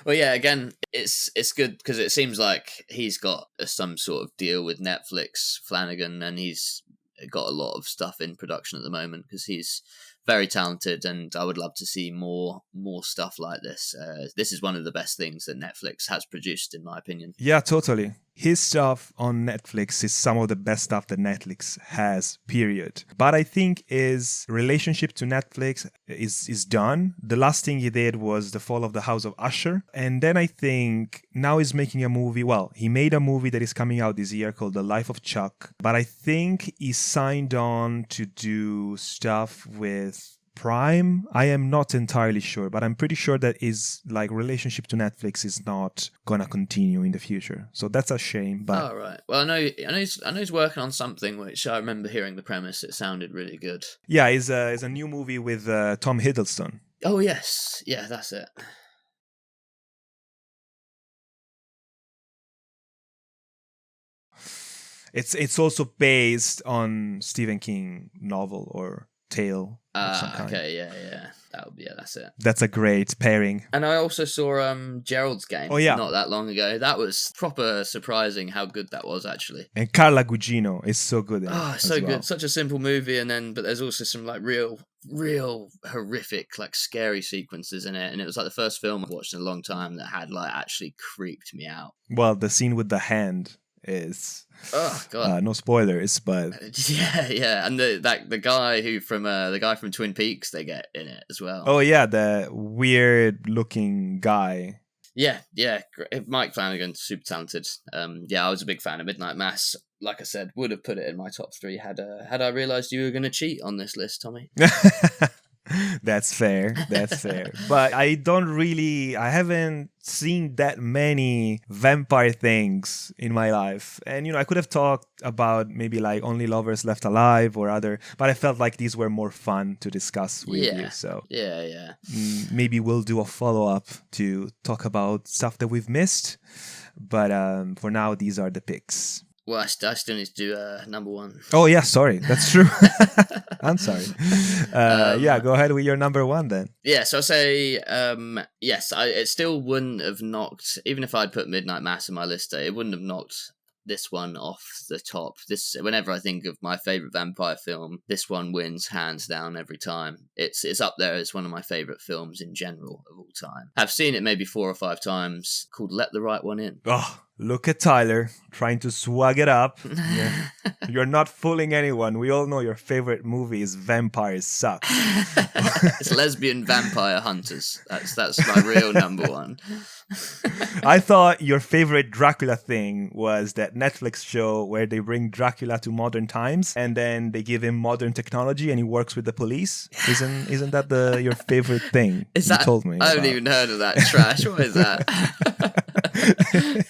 Well, yeah, again, it's good because it seems like he's got some sort of deal with Netflix, Flanagan, and he's got a lot of stuff in production at the moment because he's very talented, and I would love to see more stuff like this. This is one of the best things that Netflix has produced, in my opinion. Yeah, totally. His stuff on Netflix is some of the best stuff that Netflix has, period. But I think his relationship to Netflix is done. The last thing he did was The Fall of the House of Usher. And then I think now he's making a movie. Well, he made a movie that is coming out this year called The Life of Chuck. But I think he signed on to do stuff with Prime. I am not entirely sure, but I'm pretty sure that his relationship to Netflix is not gonna continue in the future. So that's a shame. But right. Well, I know he's working on something which I remember hearing the premise. It sounded really good. Yeah, it's a new movie with Tom Hiddleston. Oh yes, yeah, that's it. It's also based on Stephen King novel or tale of some kind. Okay, yeah. That's it. That's a great pairing. And I also saw Gerald's Game not that long ago. That was proper surprising how good that was, actually. And Carla Gugino is so good in it. So good. Such a simple movie, but there's also some real horrific, scary sequences in it. And it was the first film I've watched in a long time that had actually creeped me out. Well, the scene with the hand is God. No spoilers, but yeah, and the guy from Twin Peaks they get in it as well. Oh yeah, the weird looking guy. Yeah, Mike Flanagan, super talented. I was a big fan of Midnight Mass. Like I said, would have put it in my top 3 had I realised you were going to cheat on this list, Tommy. That's fair. That's fair. But I haven't seen that many vampire things in my life. And, I could have talked about maybe like Only Lovers Left Alive or other, but I felt like these were more fun to discuss with you. So yeah. Maybe we'll do a follow-up to talk about stuff that we've missed. But for now, these are the picks. Well, I still need to do number one. Oh, yeah, sorry. That's true. I'm sorry. Go ahead with your number one then. Yeah, so I'll say, yes, it still wouldn't have knocked, even if I'd put Midnight Mass in my list, it wouldn't have knocked this one off the top. Whenever I think of my favourite vampire film, this one wins hands down every time. It's up there as one of my favourite films in general of all time. I've seen it maybe 4 or 5 times, called Let the Right One In. Oh, look at Tyler trying to swag it up. Yeah. You're not fooling anyone. We all know your favorite movie is Vampires Suck. It's Lesbian Vampire Hunters. That's my real number one. I thought your favorite Dracula thing was that Netflix show where they bring Dracula to modern times and then they give him modern technology and he works with the police. Isn't that your favorite thing? You told me. I haven't even heard of that trash. What is that?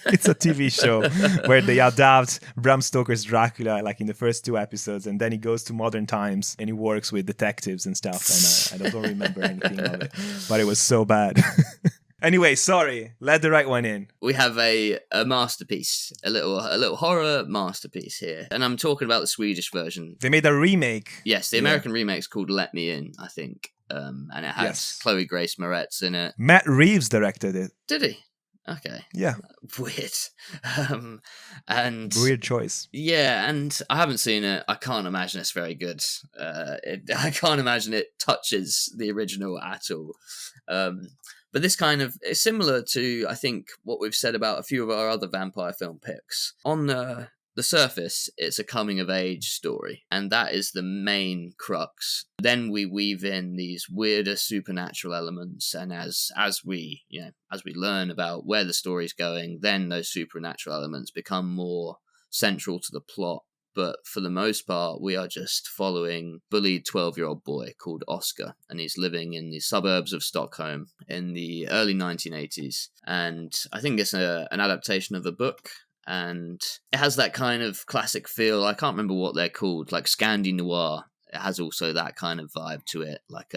It's a TV show where they adapt Bram Stoker's Dracula like in the first 2 episodes, and then he goes to modern times and he works with detectives and stuff. And I don't remember anything of it, but it was so bad. Anyway, sorry. Let the right one in. We have a masterpiece, a little horror masterpiece here, and I'm talking about the Swedish version. They made a remake. Yes, the American remake's called Let Me In, I think, and it has Chloe Grace Moretz in it. Matt Reeves directed it. Did he? Okay. Yeah. Weird. And weird choice. Yeah, and I haven't seen it. I can't imagine it's very good. I can't imagine it touches the original at all. But this kind of is similar to, I think, what we've said about a few of our other vampire film picks. On the surface, it's a coming-of-age story, and that is the main crux. Then we weave in these weirder supernatural elements, and as we learn about where the story's going, then those supernatural elements become more central to the plot. But for the most part, we are just following bullied 12-year-old boy called Oscar, and he's living in the suburbs of Stockholm in the early 1980s. And I think it's an adaptation of a book, and it has that kind of classic feel. I can't remember what they're called, like Scandi Noir. It has also that kind of vibe to it, like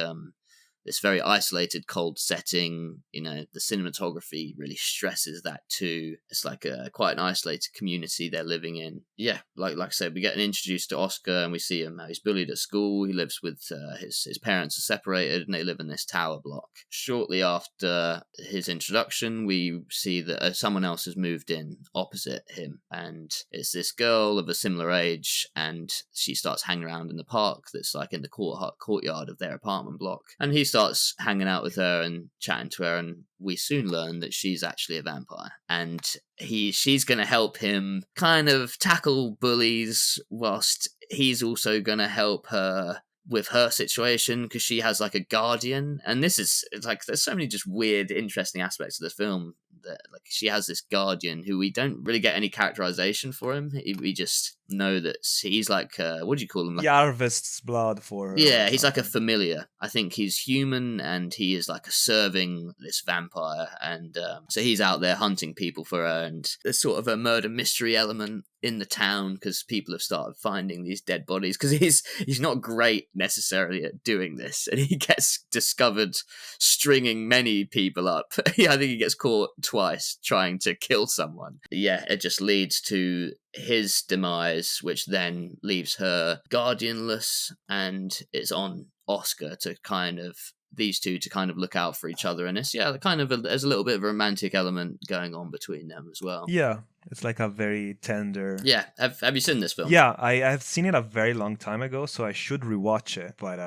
this very isolated, cold setting. The cinematography really stresses that too. It's like quite an isolated community they're living in. Yeah, like I said, we get introduced to Oscar, and we see him how he's bullied at school. He lives with his parents are separated, and they live in this tower block. Shortly after his introduction, we see that someone else has moved in opposite him, and it's this girl of a similar age, and she starts hanging around in the park that's like in the courtyard of their apartment block, and he starts hanging out with her and chatting to her, and we soon learn that she's actually a vampire, and she's going to help him kind of tackle bullies, whilst he's also going to help her with her situation, because she has like a guardian. And this is, it's like, there's so many just weird, interesting aspects of the film, that like she has this guardian who we don't really get any characterization for him. We just know that he's like, what do you call him? Like, harvests blood for her. Yeah, he's like a familiar. I think he's human, and he is like serving this vampire, and so he's out there hunting people for her, and there's sort of a murder mystery element in the town because people have started finding these dead bodies, because he's not great necessarily at doing this, and he gets discovered stringing many people up. I think he gets caught twice trying to kill someone. Yeah, it just leads to his demise, which then leaves her guardianless, and it's on Oscar to kind of these two to kind of look out for each other, and it's there's a little bit of a romantic element going on between them as well. Yeah, it's like a very tender. Yeah, have you seen this film? Yeah, I've seen it a very long time ago, so I should rewatch it. But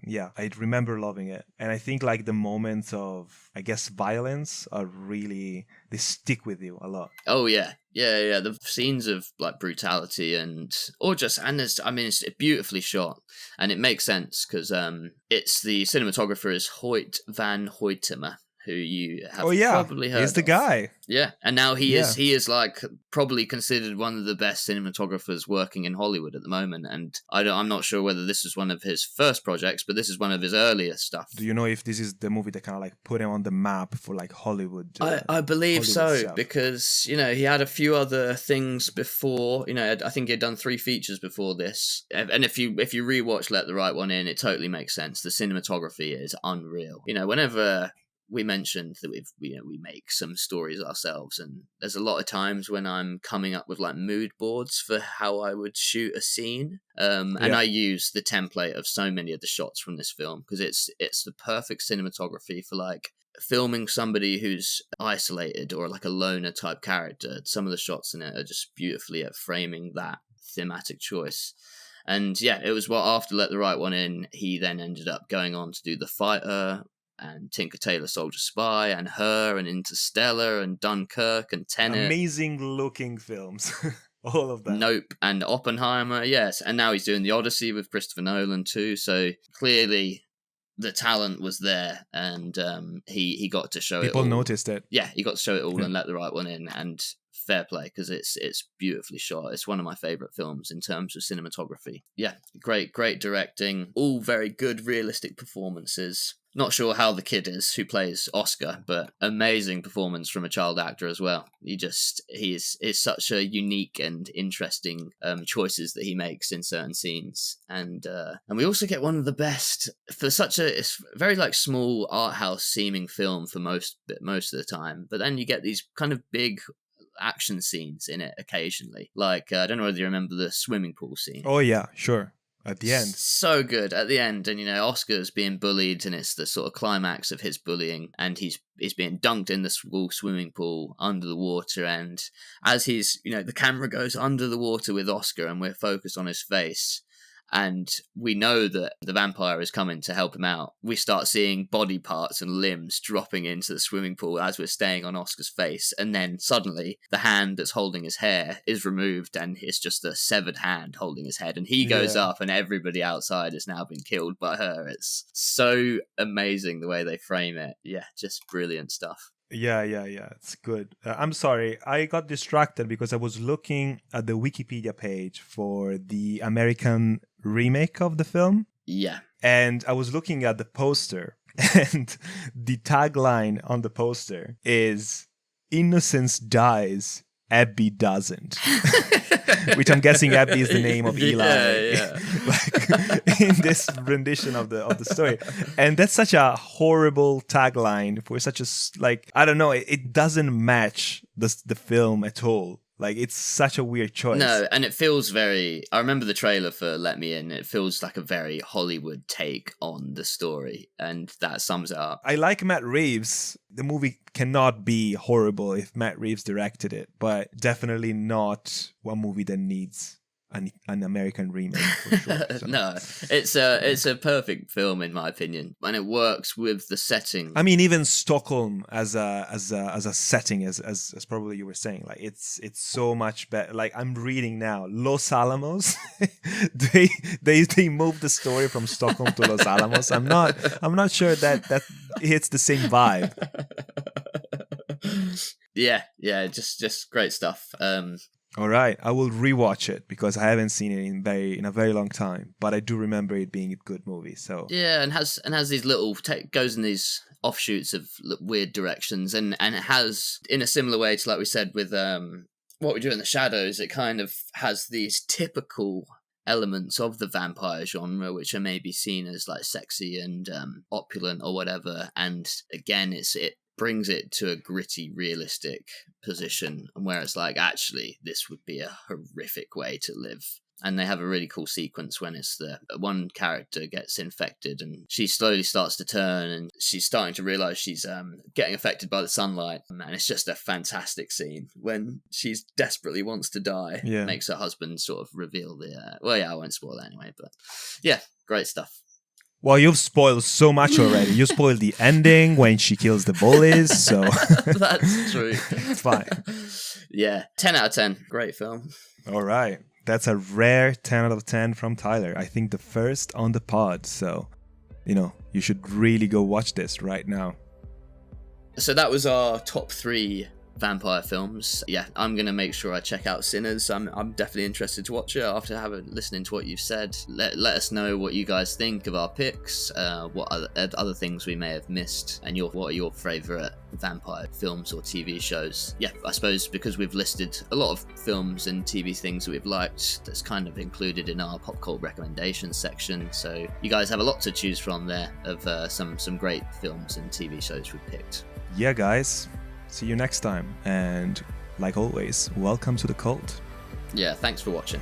yeah, I remember loving it, and I think like the moments of, I guess, violence are really, they stick with you a lot. Oh yeah. The scenes of like brutality it's beautifully shot, and it makes sense because it's the cinematographer is Hoyt van Hoytema, who you have probably heard he's the of. guy. Yeah, and now he is like probably considered one of the best cinematographers working in Hollywood at the moment. And I'm not sure whether this is one of his first projects, but this is one of his earlier stuff. Do you know if this is the movie that kind of like put him on the map for like Hollywood? I believe Hollywood so, stuff? because he had a few other things before. I think he had done 3 features before this, and if you rewatch Let the Right One In, it totally makes sense. The cinematography is unreal. Whenever we mentioned that we make some stories ourselves, and there's a lot of times when I'm coming up with like mood boards for how I would shoot a scene, and I use the template of so many of the shots from this film because it's the perfect cinematography for like filming somebody who's isolated or like a loner type character. Some of the shots in it are just beautifully at framing that thematic choice. And it was after Let the Right One In, he then ended up going on to do The Fighter and Tinker Tailor Soldier Spy and Her and Interstellar and Dunkirk and Tenet. Amazing looking films. All of them. Nope and Oppenheimer, yes. And now he's doing The Odyssey with Christopher Nolan too. So clearly the talent was there, and he got to show it all. People noticed it. Yeah, he got to show it all and Let the Right One In, and fair play, because it's beautifully shot. It's one of my favourite films in terms of cinematography. Yeah, great directing, all very good realistic performances. Not sure how the kid is who plays Oscar, but amazing performance from a child actor as well. He is such a unique and interesting choices that he makes in certain scenes, and we also get one of the best for it's very like small art house seeming film for most of the time, but then you get these kind of big action scenes in it occasionally. Like I don't know whether you remember the swimming pool scene. Oh yeah, sure. At the end. So good at the end. And, Oscar's being bullied, and it's the sort of climax of his bullying, and he's being dunked in the school swimming pool under the water. And as he's, the camera goes under the water with Oscar, and we're focused on his face, and we know that the vampire is coming to help him out. We start seeing body parts and limbs dropping into the swimming pool as we're staying on Oscar's face. And then suddenly the hand that's holding his hair is removed, and it's just a severed hand holding his head. And he goes up, and everybody outside has now been killed by her. It's so amazing the way they frame it. Yeah, just brilliant stuff. Yeah, it's good. I'm sorry, I got distracted because I was looking at the Wikipedia page for the American remake of the film. Yeah. And I was looking at the poster, and the tagline on the poster is "Innocence dies, Abby doesn't." Which I'm guessing Abby is the name of Eli. Yeah. Like in this rendition of the story. And that's such a horrible tagline for such a, like, I don't know, it doesn't match the film at all. Like, it's such a weird choice. No, and it feels very... I remember the trailer for Let Me In. It feels like a very Hollywood take on the story, and that sums it up. I like Matt Reeves. The movie cannot be horrible if Matt Reeves directed it, but definitely not one movie that needs an American remake, for sure. So. No, it's a perfect film in my opinion, and it works with the setting. I mean, even Stockholm as a setting, as probably you were saying, like it's so much better. Like I'm reading now, Los Alamos. they moved the story from Stockholm to Los Alamos. I'm not sure that hits the same vibe. Yeah, just great stuff. All right, I will rewatch it because I haven't seen it in a very long time, but I do remember it being a good movie. So yeah, and has these little goes in these offshoots of weird directions, and it has, in a similar way to like we said with What We Do in the Shadows, it kind of has these typical elements of the vampire genre, which are maybe seen as like sexy and opulent or whatever, and again it brings it to a gritty, realistic position, where it's like, actually, this would be a horrific way to live. And they have a really cool sequence when it's the one character gets infected, and she slowly starts to turn, and she's starting to realize she's getting affected by the sunlight. And it's just a fantastic scene when she desperately wants to die. Yeah. Makes her husband sort of reveal the... I won't spoil that anyway, but yeah, great stuff. Well, you've spoiled so much already. You spoiled the ending when she kills the bullies, so... That's true. It's fine. Yeah, 10 out of 10. Great film. All right. That's a rare 10 out of 10 from Tyler. I think the first on the pod, so, you should really go watch this right now. So that was our top 3 vampire films. Yeah, I'm gonna make sure I check out Sinners. I'm definitely interested to watch it after listening to what you've said. Let us know what you guys think of our picks, what other things we may have missed, and what are your favourite vampire films or TV shows. Yeah, I suppose because we've listed a lot of films and TV things that we've liked, that's kind of included in our pop cult recommendations section. So you guys have a lot to choose from there of some great films and TV shows we've picked. Yeah, guys. See you next time, and like always, welcome to the cult. Yeah, thanks for watching.